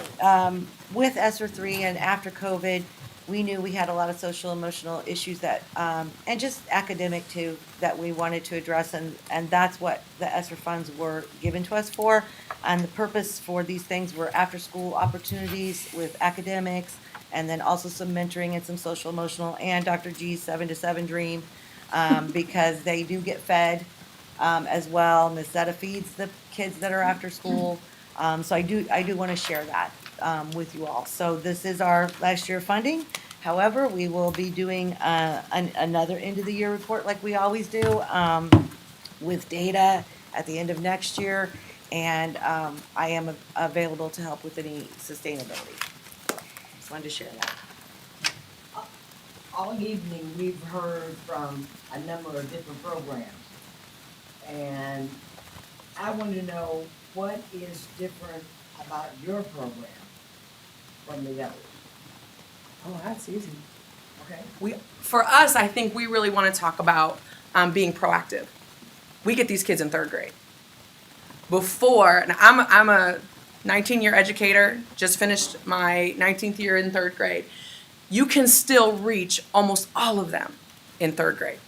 with ESSER 3 and after COVID, we knew we had a lot of social emotional issues that, and just academic too, that we wanted to address, and that's what the ESSER funds were given to us for. And the purpose for these things were after-school opportunities with academics, and then also some mentoring and some social emotional, and Dr. G's 7 to 7 dream, because they do get fed as well. Ms. Zetta feeds the kids that are after school. So I do want to share that with you all. So this is our last year of funding. However, we will be doing another end of the year report like we always do with data at the end of next year. And I am available to help with any sustainability. Just wanted to share that. All evening, we've heard from a number of different programs. And I want to know what is different about your program from the others. Oh, that's easy. Okay. For us, I think we really want to talk about being proactive. We get these kids in 3rd grade. Before, and I'm a 19-year educator, just finished my 19th year in 3rd grade. You can still reach almost all of them in 3rd grade.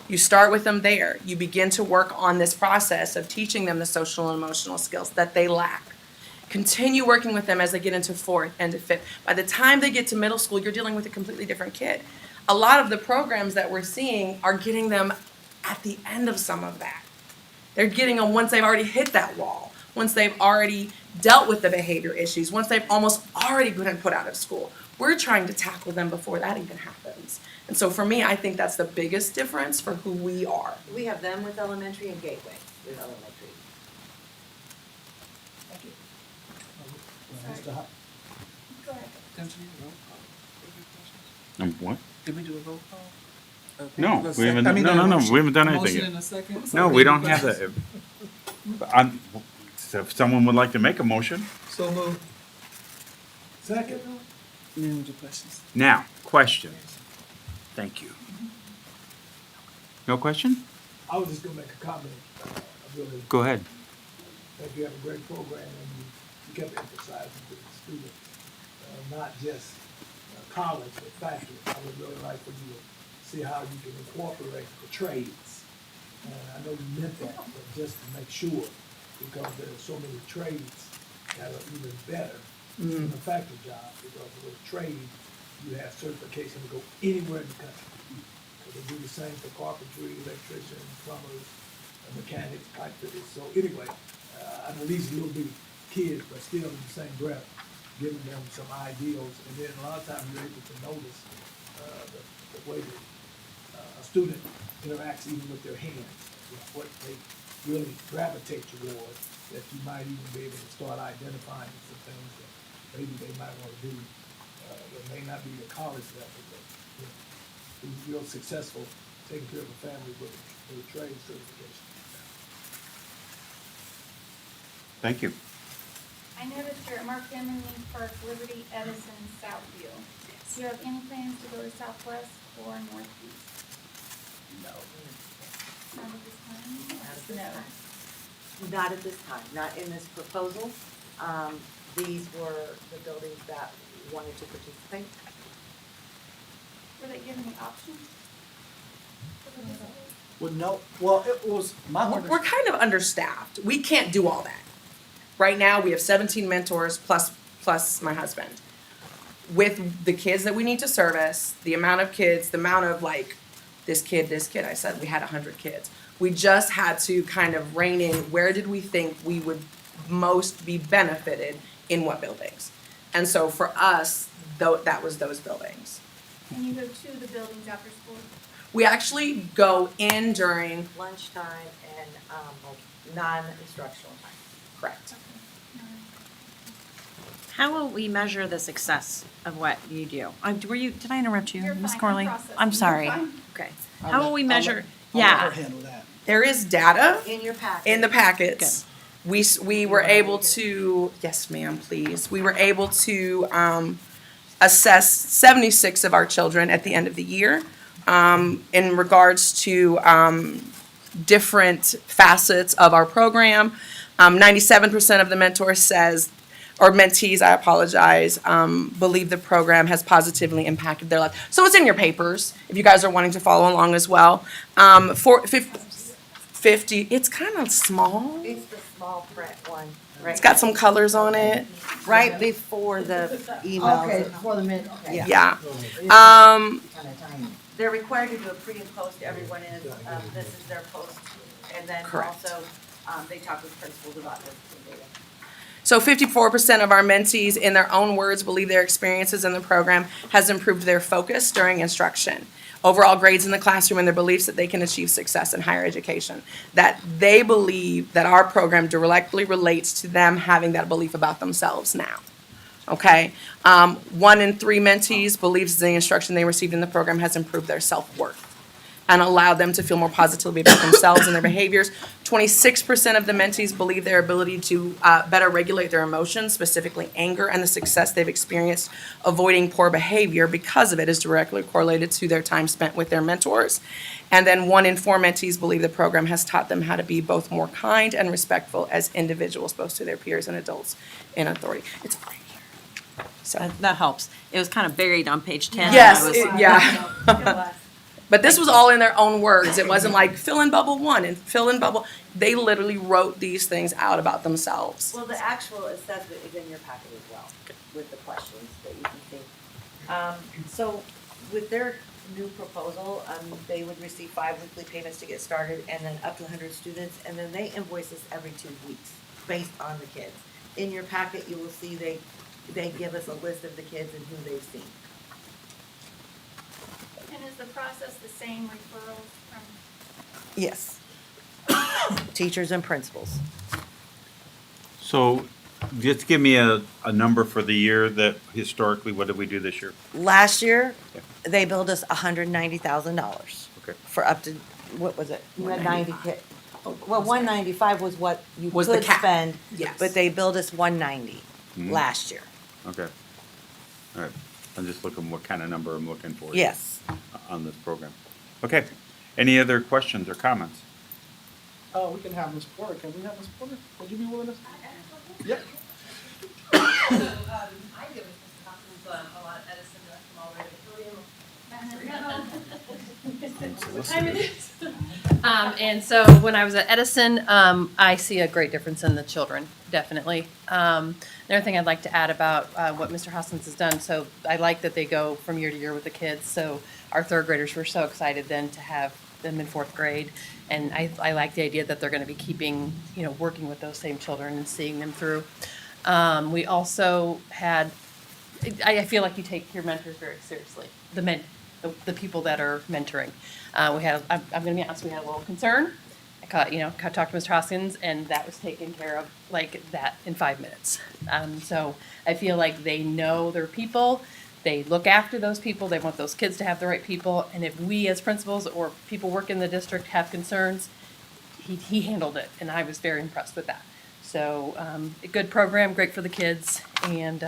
You start with them there. You begin to work on this process of teaching them the social and emotional skills that they lack. Continue working with them as they get into 4th and to 5th. By the time they get to middle school, you're dealing with a completely different kid. A lot of the programs that we're seeing are getting them at the end of some of that. They're getting them once they've already hit that wall, once they've already dealt with the behavior issues, once they've almost already been put out of school. We're trying to tackle them before that even happens. And so for me, I think that's the biggest difference for who we are. We have them with elementary and Gateway with elementary. Mr. Hop. Go ahead. What? Did we do a roll call? No, A we sec- haven't, I mean, no, no, no, motion- we haven't done anything Motion yet. in a second? No, we don't have that. So if someone would like to make a motion. So moved. Second. Any other questions? Now, questions. Thank you. No question? I was just gonna make a comment. I really Go ahead. think you have a great program and you kept emphasizing to the students, not just college, but factory. I would really like for you to see how you can incorporate the trades. And I know you meant that, but just to make sure, because there are so many trades that are even better than a factory job, because with a trade, you have certification to go anywhere in the country. So they do the same for carpentry, electricians, plumbers, mechanics, pipe fitters. So anyway, I know these little bitty kids, but still in the same breath, giving them some ideals. And then a lot of times you're able to notice the way that a student interacts even with their hands, what they really gravitate toward, that you might even be able to start identifying some things that maybe they might want to do. That may not be the college level, but be real successful taking care of a family with a trade certification. Thank you. I noticed you're at Mark Deming, Park, Liberty, Edison, Southview. Do you have any plans to go to Southwest or Northeast? No. Not at this time? No. Not at this time, not in this proposal. These were the buildings that wanted to participate. Were they given the option? Well, no, well, it was my. We're kind of understaffed. We can't do all that. Right now, we have 17 mentors plus my husband. With the kids that we need to service, the amount of kids, the amount of like, this kid, I said we had 100 kids. We just had to kind of rein in where did we think we would most be benefited in what buildings. And so for us, that was those buildings. And you go to the buildings after school? We actually go in during Lunchtime and like non-instructional time. Correct. How will we measure the success of what you do? Did I interrupt you, You're Ms. fine, I'm Corley? processing. I'm You're sorry. fine. Okay. I'll How let- will we I'll measure? let her Yeah. handle that. There is data In your packet. in the packets. We were able to, yes ma'am, please. We were able to assess 76 of our children at the end of the year in regards to different facets of our program. 97% of the mentors says, or mentees, I apologize, believe the program has positively impacted their life. So it's in your papers if you guys are wanting to follow along as well. 50, it's kind of small. It's the small print one, right? It's got some colors on it. Right before the emails. Okay, before the minute, okay. Yeah. Kinda tiny. They're required to do a pre and post, everyone is, this is their post. And then Correct. also, they talk with principals about this data. So 54% of our mentees, in their own words, believe their experiences in the program has improved their focus during instruction, overall grades in the classroom, and their beliefs that they can achieve success in higher education. That they believe that our program directly relates to them having that belief about themselves now. Okay? 1 in 3 mentees believes the instruction they received in the program has improved their self-worth and allowed them to feel more positively about themselves and their behaviors. 26% of the mentees believe their ability to better regulate their emotions, specifically anger, and the success they've experienced avoiding poor behavior because of it is directly correlated to their time spent with their mentors. And then 1 in 4 mentees believe the program has taught them how to be both more kind and respectful as individuals, both to their peers and adults in authority. It's right here. So, That helps. It was kind of buried on page 10. yes, I was- yeah. But this was all in their own words. It wasn't like fill in bubble 1 and fill in bubble. They literally wrote these things out about themselves. Well, the actual assessment is in your packet as well, with the questions that you can see. So with their new proposal, they would receive 5 weekly payments to get started, and then up to 100 students, and then they invoice us every 2 weeks based on the kids. In your packet, you will see they give us a list of the kids and who they've seen. And is the process the same referrals from? Yes. Teachers and principals. So just give me a number for the year that historically, what did we do this year? Last year, Yeah. they billed us $190,000. Okay. For up to, what was it? 90 kids. Well, 195 was what you Was the could cap. spend. Yes. But they billed us 190 Mhm. last year. Okay. All right. I'm just looking what kind of number I'm looking for. Yes. On this program. Okay. Any other questions or comments? Oh, we can have Ms. Porter. Can we have Ms. Porter? Would you be willing to? Yep. I deal with Mr. Hopkins a lot at Edison, I'm already what time it is. And so when I was at Edison, I see a great difference in the children, definitely. Another thing I'd like to add about what Mr. Hoskins has done, so I like that they go from year to year with the kids. So our 3rd graders were so excited then to have them in 4th grade. And I like the idea that they're going to be keeping, working with those same children and seeing them through. We also had, I feel like you take your mentors very seriously, the people that are mentoring. I'm going to be honest, we had a little concern. I talked to Mr. Hoskins, and that was taken care of like that in 5 minutes. So I feel like they know their people. They look after those people. They want those kids to have the right people. And if we as principals or people work in the district have concerns, he handled it, and I was very impressed with that. So a good program, great for the kids, and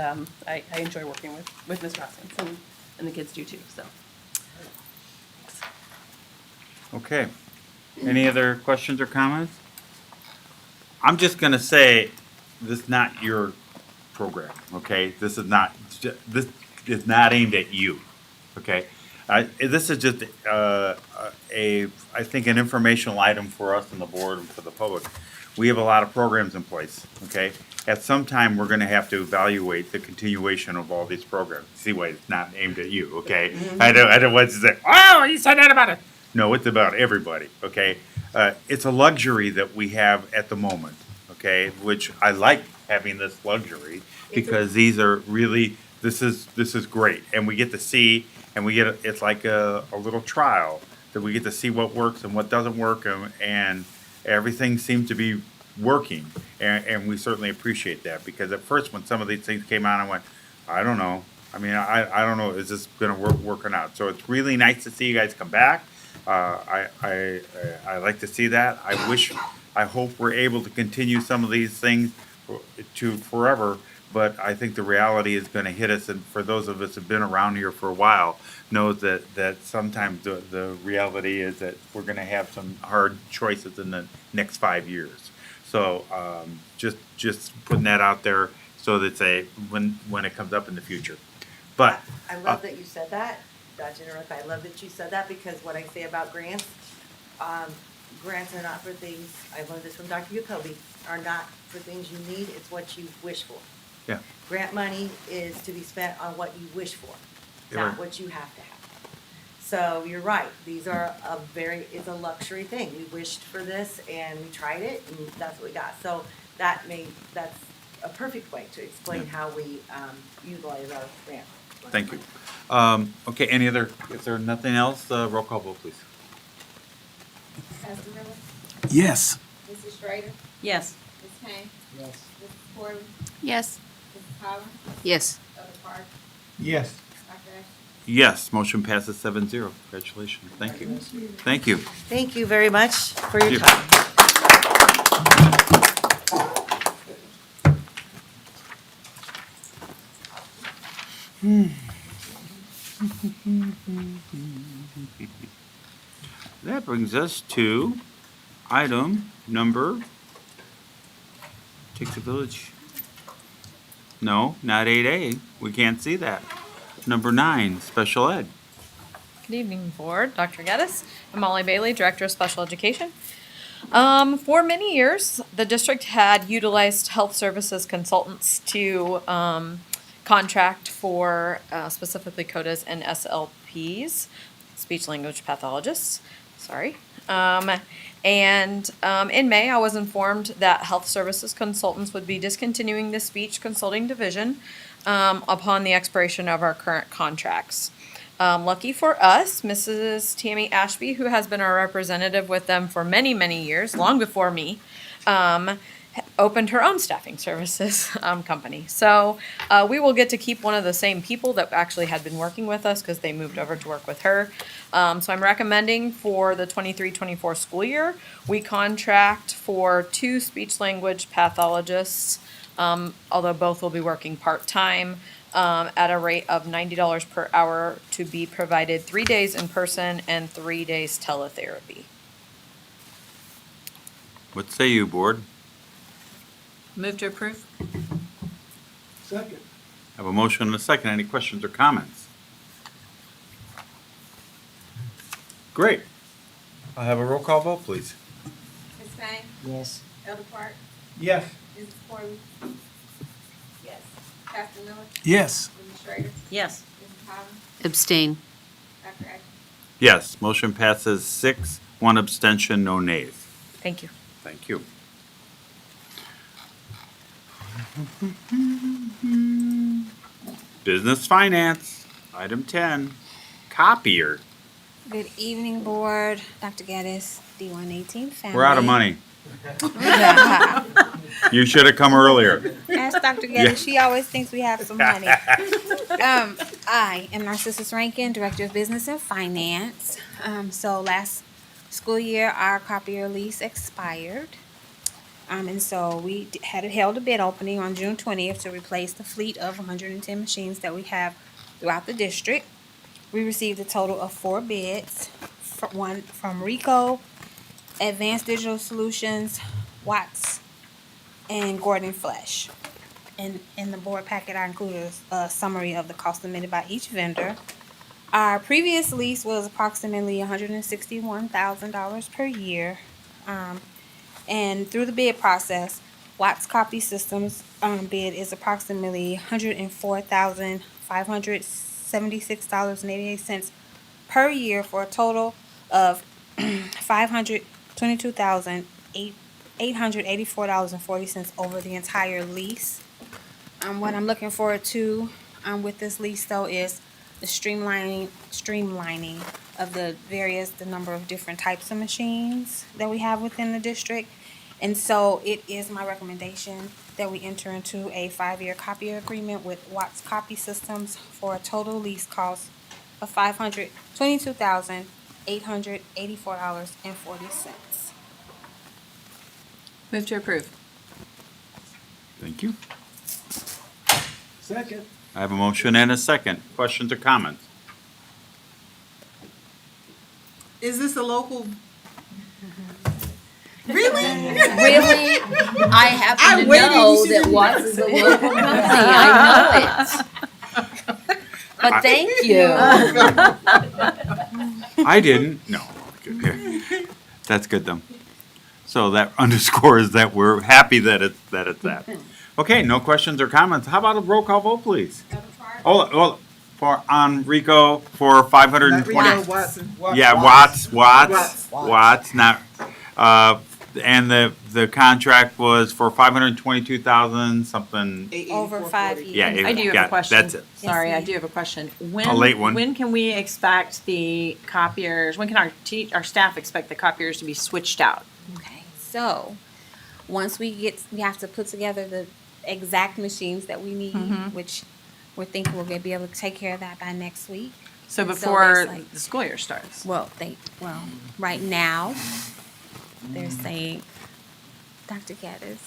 I enjoy working with Mr. Hoskins, and the kids do too. So. Okay. Any other questions or comments? I'm just gonna say, this is not your program, okay? This is not aimed at you, okay? This is just I think an informational item for us and the board and for the public. We have a lot of programs in place, okay? At some time, we're gonna have to evaluate the continuation of all these programs. See why it's not aimed at you, okay? I don't want to say, oh, you said that about it. No, it's about everybody, okay? It's a luxury that we have at the moment, okay? Which I like having this luxury because these are really, this is great. And we get to see, and it's like a little trial that we get to see what works and what doesn't work, and everything seems to be working. And we certainly appreciate that, because at first when some of these things came out, I went, I don't know. I mean, I don't know, is this gonna work or not? So it's really nice to see you guys come back. I like to see that. I hope we're able to continue some of these things to forever, but I think the reality is gonna hit us, and for those of us who've been around here for a while, knows that sometimes the reality is that we're gonna have some hard choices in the next 5 years. So, just putting that out there so that when it comes up in the future. But, I love that you said that, not to interrupt, I love that you said that, because what I say about grants, grants are not for things, I learned this from Dr. Jacoby, are not for things you need, it's what you wish for. yeah, Grant money is to be spent on what you wish for, You're not right. what you have to have. So you're right, these are it's a luxury thing. We wished for this and we tried it and that's what we got. So that's a perfect way to explain how we utilize our grant. thank you. Okay, if there's nothing else, roll call vote, please. Pastor Miller? Yes. Mrs. Schrader? Yes. Ms. Kane? Yes. Mrs. Corley? Yes. Mrs. Collins? Yes. Elder Park? Yes. Dr. Ashton? Yes, motion passes 7-0. Congratulations, thank you. Thank you. Thank you very much for your Thank you. time. That brings us to item number, takes a village. No, not 8A, we can't see that. Number 9, special ed. Good evening, Board. Dr. Geddes. I'm Molly Bailey, Director of Special Education. For many years, the district had utilized health services consultants to contract for specifically CODAs and SLPs, speech language pathologists. Sorry. In May, I was informed that health services consultants would be discontinuing the speech consulting division upon the expiration of our current contracts. Lucky for us, Mrs. Tammy Ashby, who has been our representative with them for many, many years, long before me, opened her own staffing services company. So we will get to keep one of the same people that actually had been working with us because they moved over to work with her. So I'm recommending for the 23-24 school year, we contract for 2 speech language pathologists, although both will be working part-time, at a rate of $90 per hour to be provided 3 days in person and 3 days teletherapy. What say you, board? Move to approve? Second. I have a motion and a second. Any questions or comments? Great. I'll have a roll call vote, please. Ms. Kane? Yes. Elder Park? Yes. Mrs. Corley? Yes. Pastor Miller? Yes. Mrs. Schrader? Yes. Mrs. Collins? Abstain. Dr. Ashton? Yes, motion passes 6, 1 abstention, no nays. Thank you. Thank you. Business finance, item 10, copier. Good evening, Board. Dr. Geddes, D118 family. We're out of money. You should have come earlier. Ask Dr. Geddes. Yeah. She always thinks we have some money. I am Narcissus Rankin, Director of Business and Finance. So last school year, our copier lease expired. And so we had held a bid opening on June 20th to replace the fleet of 110 machines that we have throughout the district. We received a total of 4 bids, one from Rico, Advanced Digital Solutions, Watts, and Gordon Flesh. And in the board packet, I included a summary of the cost submitted by each vendor. Our previous lease was approximately $161,000 per year. And through the bid process, Watts Copy Systems bid is approximately $104,576.88 per year for a total of $522,884.40 over the entire lease. What I'm looking forward to with this lease though is the streamlining of the number of different types of machines that we have within the district. And so it is my recommendation that we enter into a 5-year copier agreement with Watts Copy Systems for a total lease cost of $522,884.40. Move to approve. Thank you. Second. I have a motion and a second. Questions or comments? Is this a local? Really? Really? I happen I to waited, know you that should Watts have is a said. local company. I know it. But thank you. I didn't. No. That's good though. So that underscores that we're happy that it's that. Okay, no questions or comments. How about a roll call vote, please? Oh, for Enrico for 520. Not Rico, Watson. Yeah, Watts, not, and the contract was for 522,000 something. Over 5 years. Yeah, I do have yeah, a question. that's it. Sorry, Yes, I ma'am. do have a question. A late one. When can we expect the copiers, when can our staff expect the copiers to be switched out? Okay, so once we have to put together the exact machines that we need, which we're thinking we're gonna be able to take care of that by next week. So And before there's, like, the school year starts? well, right now, they're saying, Dr. Gaddis,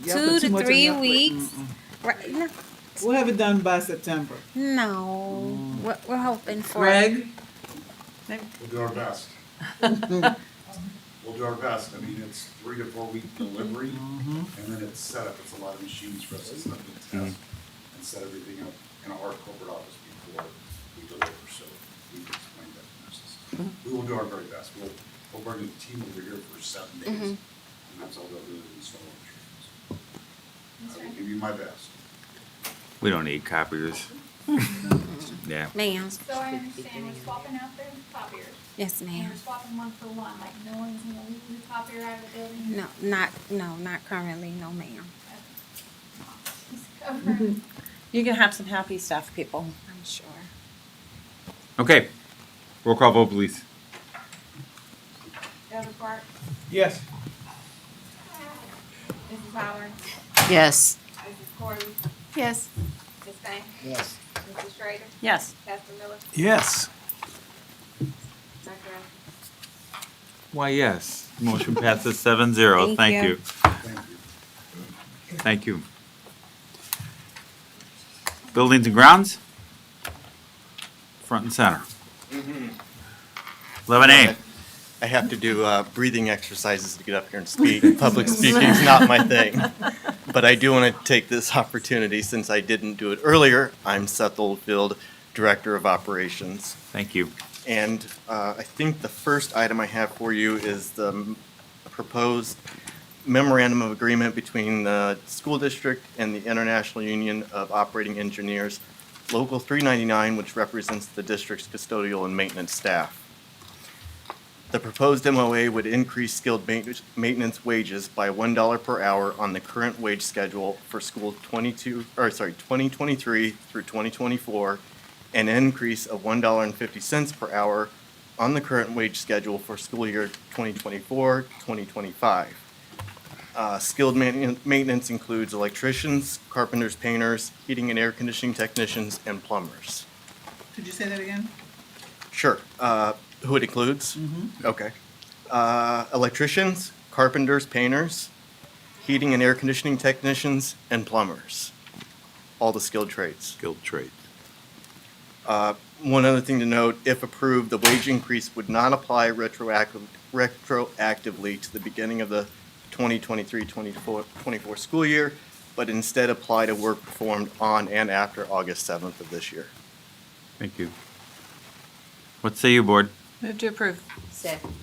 Y'all 2 put too to much on 3 your plate. weeks. Right, no, We'll have it done by September. no, we're hoping for. Greg? We'll do our best. We'll do our best. I mean, it's 3 to 4 week delivery, and then it's set up. It's a lot of machines for us to set up and test and set everything up in our corporate office before we deliver, so we can explain that to nurses. We will do our very best. We'll bring the team over here for 7 days, and that's all they'll do is install the machines. I will give you my best. We don't need copiers. Yeah. Ma'am. So I understand we're swapping out the copiers. Yes, And ma'am. we're swapping one for one, like no one's gonna leave the copier out of the building? No, not currently, no, ma'am. Just covering. You're gonna have some happy staff people. I'm sure. Okay, roll call vote, please. Elder Park, Yes. Mrs. Howard, Yes. Mrs. Corley, Yes. Ms. Banks, Yes. Mrs. Schrader, Yes. Pastor Miller, Yes. Dr. Why, yes. Motion passes 7-0. Thank Thank you. you. Thank you. Buildings and grounds? Front and center. 11A. I have to do breathing exercises to get up here and speak. Public speaking is not my thing. But I do want to take this opportunity, since I didn't do it earlier. I'm Seth Oldfield, Director of Operations. Thank you. And I think the first item I have for you is the proposed memorandum of agreement between the school district and the International Union of Operating Engineers, Local 399, which represents the district's custodial and maintenance staff. The proposed MOA would increase skilled maintenance wages by $1 per hour on the current wage schedule for school 2023 through 2024, and an increase of $1.50 per hour on the current wage schedule for school year 2024-2025. Skilled maintenance includes electricians, carpenters, painters, heating and air conditioning technicians, and plumbers. Could you say that again? Sure. Who it includes? Okay. Electricians, carpenters, painters, heating and air conditioning technicians, and plumbers. All the skilled trades. Skilled trades. One other thing to note, if approved, the wage increase would not apply retroactively to the beginning of the 2023-24 school year, but instead apply to work performed on and after August 7th of this year. Thank you. What say you, board? Move to approve. Second.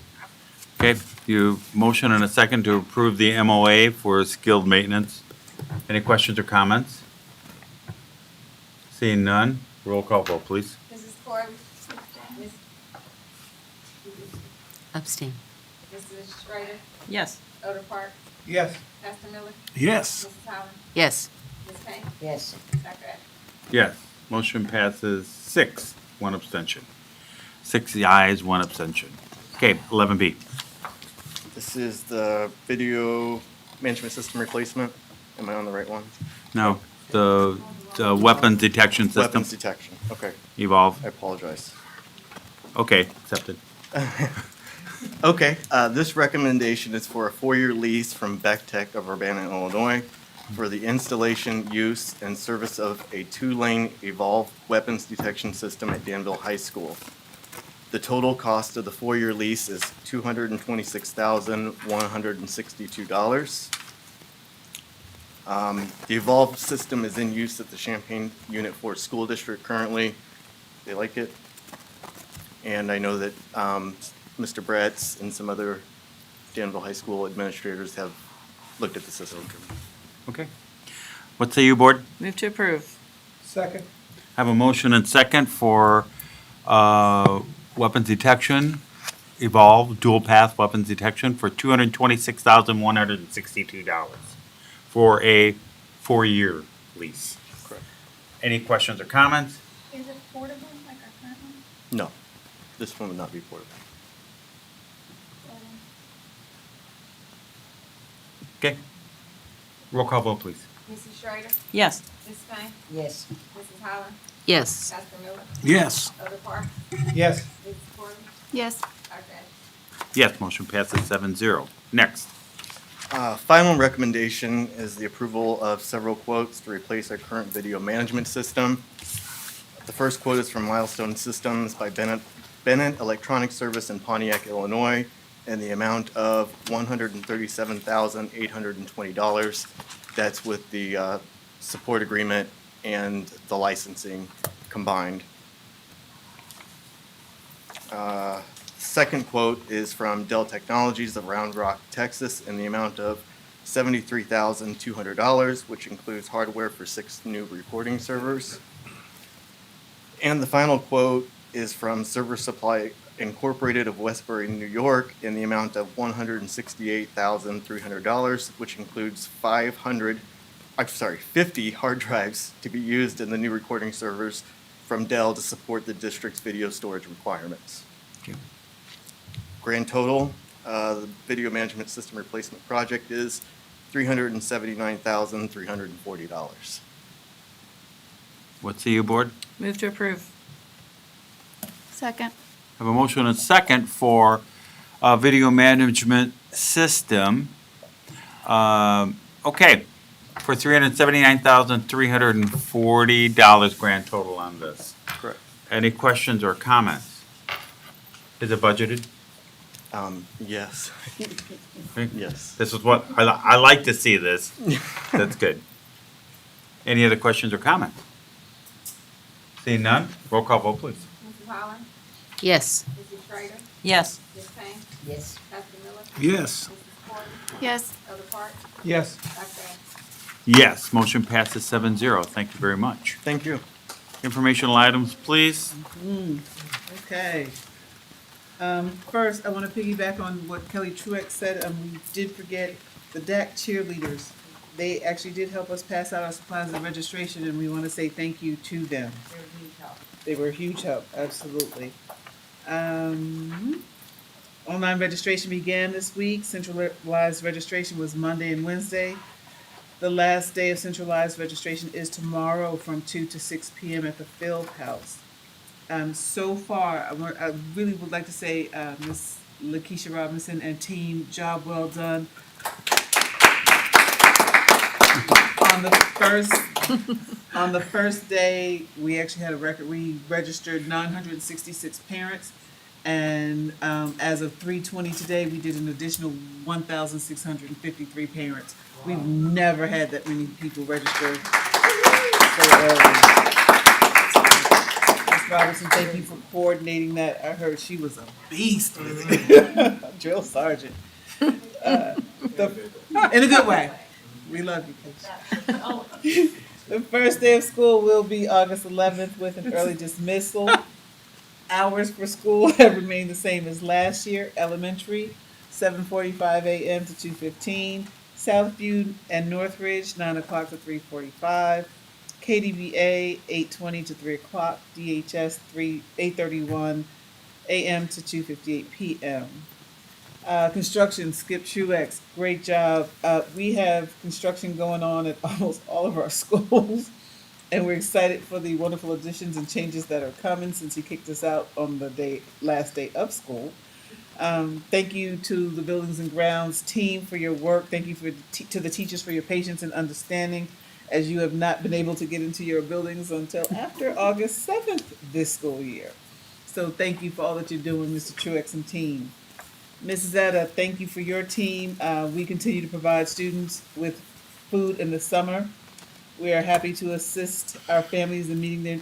Okay, you motion and a second to approve the MOA for skilled maintenance. Any questions or comments? Seeing none, roll call vote, please. Mrs. Corley, Ms. Abstain. Mrs. Schrader, Yes. Elder Park, Yes. Pastor Miller, Yes. Mrs. Howard, Yes. Ms. Banks, Yes. Dr. Ashton. Yes, motion passes 6, 1 abstention. 6 ayes, 1 abstention. Okay, 11B. This is the video management system replacement. Am I on the right one? No, the weapons detection system. Weapons detection, okay. Evolve. I apologize. Okay, accepted. Okay, this recommendation is for a 4-year lease from Beck Tech of Urbana, Illinois. for the installation, use, and service of a two-lane Evolve weapons detection system at Danville High School. The total cost of the 4-year lease is $226,162. The Evolve system is in use at the Champaign Unit 4 School District currently. They like it. And I know that Mr. Bratz and some other Danville High School administrators have looked at the system. Okay. What say you, board? Move to approve. Second. Have a motion and second for weapons detection, Evolve dual path weapons detection for $226,162 for a 4-year lease. Correct. Any questions or comments? Is it portable like our current one? No, this one would not be portable. Okay. Roll call vote, please. Mrs. Schrader? Yes. Ms. Payne? Yes. Mrs. Holland? Yes. Dr. Miller? Yes. Elder Park? Yes. Mrs. Gordon? Yes. Dr. Adams? Yes, motion passes 7-0. Next. Final recommendation is the approval of several quotes to replace our current video management system. The first quote is from Milestone Systems by Bennett Electronic Service in Pontiac, Illinois, in the amount of $137,820. That's with the support agreement and the licensing combined. Second quote is from Dell Technologies of Round Rock, Texas, in the amount of $73,200, which includes hardware for 6 new recording servers. And the final quote is from Server Supply Incorporated of Westbury, New York, in the amount of $168,300, which includes 50 hard drives to be used in the new recording servers from Dell to support the district's video storage requirements. Okay. Grand total, the video management system replacement project is $379,340. What say you, board? Move to approve. Second. Have a motion and second for video management system. Okay, for $379,340 grand total on this. Correct. Any questions or comments? Is it budgeted? Yes. Okay. Yes. This is what, I like to see this. That's good. Any other questions or comments? Seeing none, roll call vote, please. Mrs. Holland? Yes. Mrs. Schrader? Yes. Ms. Payne? Yes. Dr. Miller? Yes. Mrs. Gordon? Yes. Elder Park? Yes. Dr. Adams? Yes, motion passes 7-0. Thank you very much. Thank you. Informational items, please. Okay. First, I want to piggyback on what Kelly Truex said. We did forget the DAC cheerleaders. They actually did help us pass out our supplies and registration, and we want to say thank you to them. They were a huge help, absolutely. Online registration began this week. Centralized registration was Monday and Wednesday. The last day of centralized registration is tomorrow from 2 to 6 p.m. at the Field House. So far, I really would like to say, Ms. Lakeisha Robinson and team, job well done. On the first day, we actually had a record. We registered 966 parents, and as of 3:20 today, we did an additional 1,653 parents. We've never had that many people register so early. Ms. Robinson, thank you for coordinating that. I heard she was a beast with it. Drill sergeant. In a good way. We love you, Coach. The first day of school will be August 11th with an early dismissal. Hours for school have remained the same as last year. Elementary, 7:45 a.m. to 2:15. Southview and Northridge, 9 o'clock to 3:45. KDBA, 8:20 to 3 o'clock. DHS, 8:31 a.m. to 2:58 p.m. Construction, Skip Truex, great job. We have construction going on at almost all of our schools, and we're excited for the wonderful additions and changes that are coming since he kicked us out on the last day of school. Thank you to the Buildings and Grounds team for your work. Thank you to the teachers for your patience and understanding, as you have not been able to get into your buildings until after August 7th this school year. So thank you for all that you're doing, Mr. Truex and team. Mrs. Etta, thank you for your team. We continue to provide students with food in the summer. We are happy to assist our families in meeting their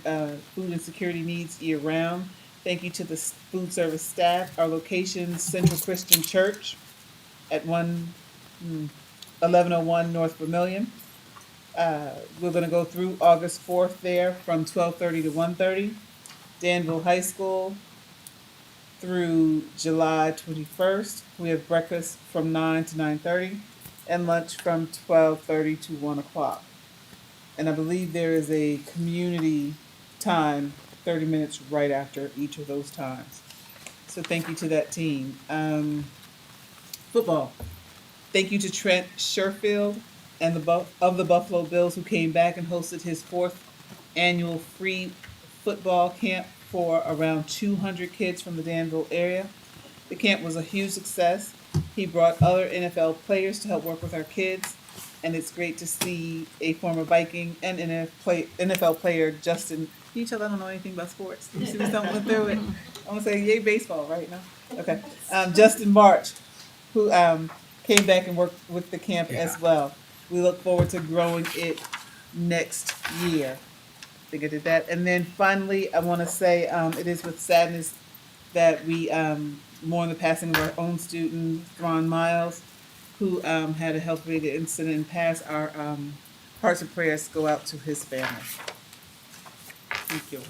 food and security needs year-round. Thank you to the food service staff. Our location, Central Christian Church at 1101 North Vermillion. We're going to go through August 4th there from 12:30 to 1:30. Danville High School through July 21st. We have breakfast from 9 to 9:30 and lunch from 12:30 to 1 o'clock. And I believe there is a community time, 30 minutes right after each of those times. So thank you to that team. Football. Thank you to Trent Sherfield and of the Buffalo Bills, who came back and hosted his 4th annual free football camp for around 200 kids from the Danville area. The camp was a huge success. He brought other NFL players to help work with our kids, and it's great to see a former Viking and NFL player, Justin. Can you tell I don't know anything about sports? You see me stumbling through it? I want to say, yay, baseball, right now? Okay. Justin March, who came back and worked with the camp as well. We look forward to growing it next year. I think I did that. And then finally, I want to say it is with sadness that we mourn the passing of our own student, Thron Miles, who had a health-related incident and passed. Our hearts and prayers go out to his family. Thank you.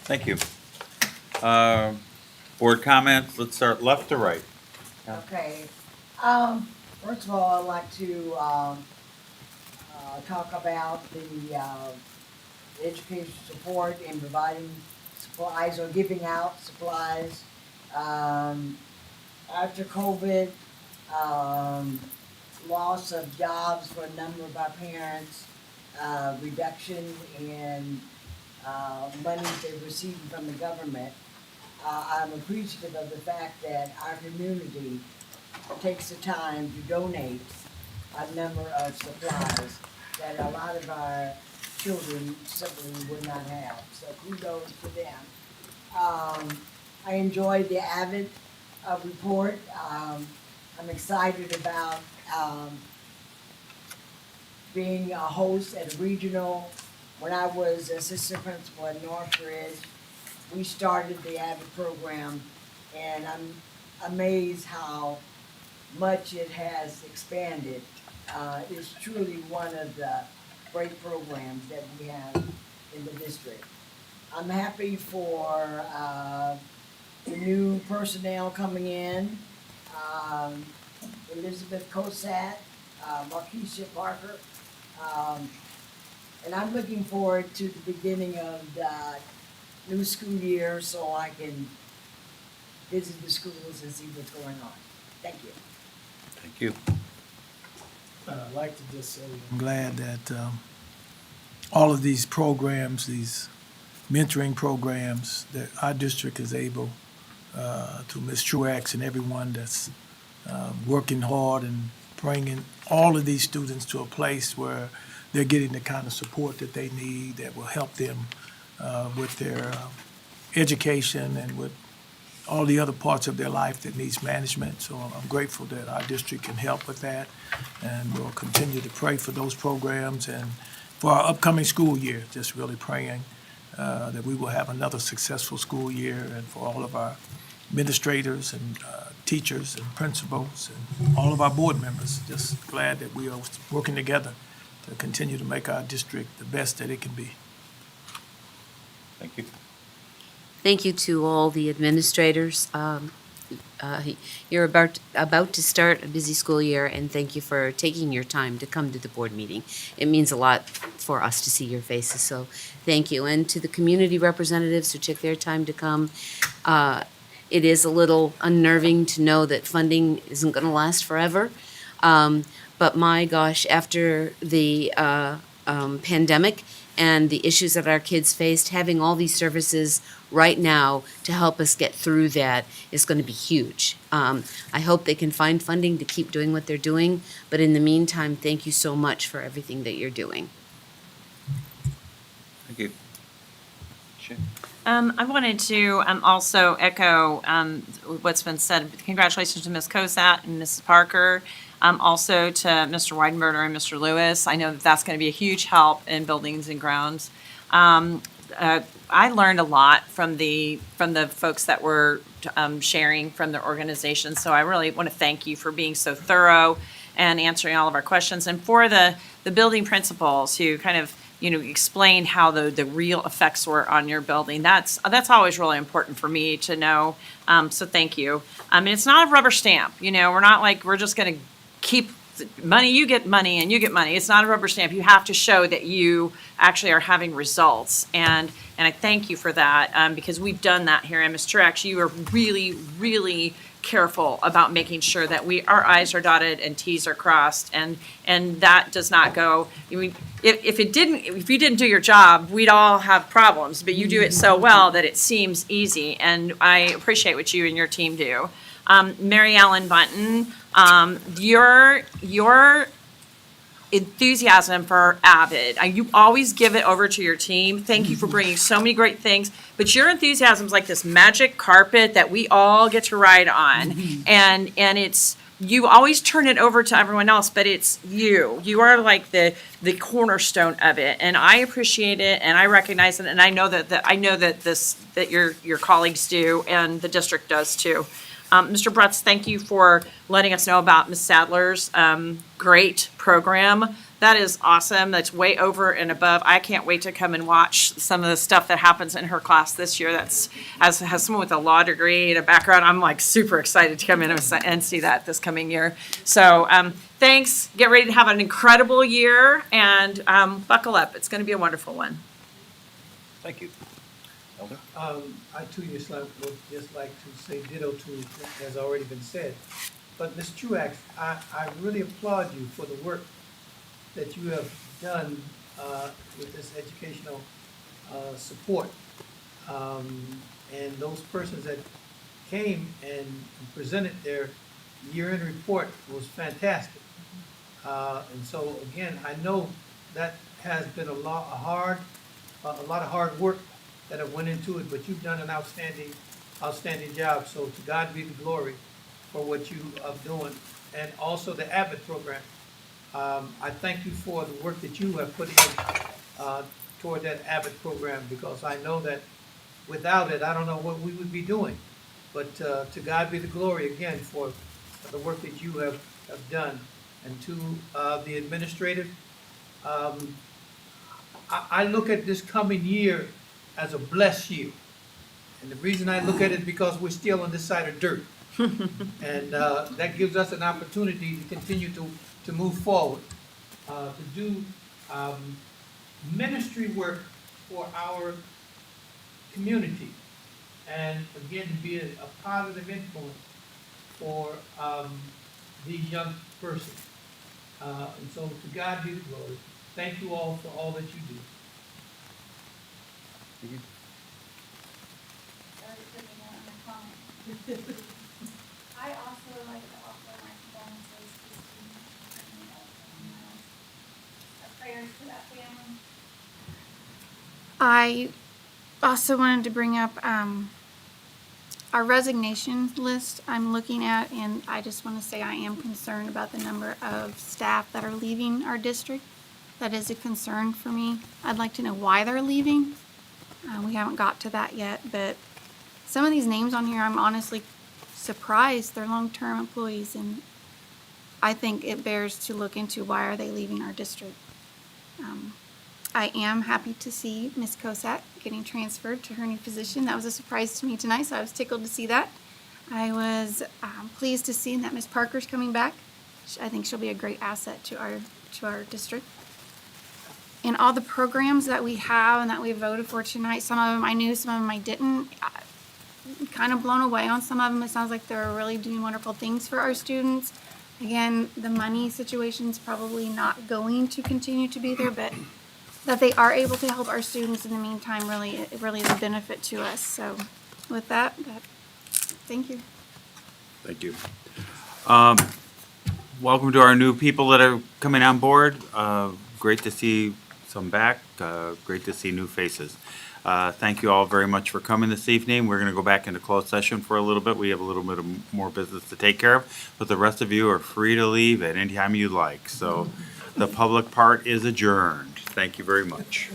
Thank you. Board comments, let's start left to right. Okay. First of all, I'd like to talk about the education support and providing supplies or giving out supplies. After COVID, loss of jobs for a number of our parents, reduction in money they're receiving from the government. I'm appreciative of the fact that our community takes the time to donate a number of supplies that a lot of our children simply would not have. So kudos to them. I enjoyed the Avid report. I'm excited about being a host at a regional. When I was assistant principal at Northridge, we started the Avid program, and I'm amazed how much it has expanded. It's truly one of the great programs that we have in the district. I'm happy for the new personnel coming in, Elizabeth Cosat, Markeisha Parker, and I'm looking forward to the beginning of the new school year so I can visit the schools and see what's going on. Thank you. Thank you. I'd like to just say I'm glad that all of these programs, these mentoring programs, that our district is able to Ms. Truex and everyone that's working hard and bringing all of these students to a place where they're getting the kind of support that they need that will help them with their education and with all the other parts of their life that needs management. So I'm grateful that our district can help with that, and we'll continue to pray for those programs and for our upcoming school year, just really praying that we will have another successful school year, and for all of our administrators and teachers and principals and all of our board members. Just glad that we are working together to continue to make our district the best that it can be. Thank you. Thank you to all the administrators. You're about to start a busy school year, and thank you for taking your time to come to the board meeting. It means a lot for us to see your faces, so thank you. And to the community representatives who took their time to come, it is a little unnerving to know that funding isn't going to last forever. But my gosh, after the pandemic and the issues that our kids faced, having all these services right now to help us get through that is going to be huge. I hope they can find funding to keep doing what they're doing, but in the meantime, thank you so much for everything that you're doing. Thank you. I wanted to also echo what's been said. Congratulations to Ms. Cosat and Mrs. Parker. Also to Mr. Weidenberger and Mr. Lewis. I know that that's going to be a huge help in buildings and grounds. I learned a lot from the folks that were sharing from their organization. So I really want to thank you for being so thorough and answering all of our questions, and for the building principals who kind of explained how the real effects were on your building. That's always really important for me to know. So thank you. I mean, it's not a rubber stamp. We're not like we're just going to keep money. You get money and you get money. It's not a rubber stamp. You have to show that you actually are having results. And I thank you for that because we've done that here at Ms. Truex. You are really, really careful about making sure that our I's are dotted and T's are crossed, and that does not go. I mean, if you didn't do your job, we'd all have problems. But you do it so well that it seems easy, and I appreciate what you and your team do. Mary Ellen Bunton, your enthusiasm for Avid. You always give it over to your team. Thank you for bringing so many great things. But your enthusiasm is like this magic carpet that we all get to ride on. And it's, you always turn it over to everyone else, but it's you. You are like the cornerstone of it. And I appreciate it and I recognize it. And I know that your colleagues do and the district does too. Mr. Brutz, thank you for letting us know about Ms. Sadler's great program. That is awesome. That's way over and above. I can't wait to come and watch some of the stuff that happens in her class this year. As someone with a law degree and a background, I'm like super excited to come in and see that this coming year. So thanks. Get ready to have an incredible year and buckle up. It's going to be a wonderful one. Thank you. Elder? I too just like to say ditto to what has already been said. But Ms. Truax, I really applaud you for the work that you have done with this educational support. And those persons that came and presented their year-end report was fantastic. And so again, I know that has been a lot of hard work that have went into it, but you've done an outstanding job. So to God be the glory for what you are doing. And also the Abbott program. I thank you for the work that you have put in toward that Abbott program, because I know that without it, I don't know what we would be doing. But to God be the glory again for the work that you have done. And to the administrative, I look at this coming year as a blessed year. And the reason I look at it is because we're still on this side of dirt. And that gives us an opportunity to continue to move forward, to do ministry work for our community. And again, to be a positive influence for these young persons. And so to God be the glory. Thank you all for all that you do. Thank you. I also would like to offer my condolences to Steve and our prayers for that family. I also wanted to bring up our resignation list I'm looking at, and I just want to say I am concerned about the number of staff that are leaving our district. That is a concern for me. I'd like to know why they're leaving. We haven't got to that yet, but some of these names on here, I'm honestly surprised they're long-term employees, and I think it bears to look into why are they leaving our district. I am happy to see Ms. Cosat getting transferred to her new position. That was a surprise to me tonight, so I was tickled to see that. I was pleased to see that Ms. Parker's coming back. I think she'll be a great asset to our district. And all the programs that we have and that we voted for tonight, some of them I knew, some of them I didn't. I'm kind of blown away on some of them. It sounds like they're really doing wonderful things for our students. Again, the money situation's probably not going to continue to be there, but that they are able to help our students in the meantime really is a benefit to us. So with that, thank you. Thank you. Welcome to our new people that are coming on board. Great to see some back. Great to see new faces. Thank you all very much for coming this evening. We're going to go back into closed session for a little bit. We have a little bit of more business to take care of, but the rest of you are free to leave at any time you like. So the public part is adjourned. Thank you very much.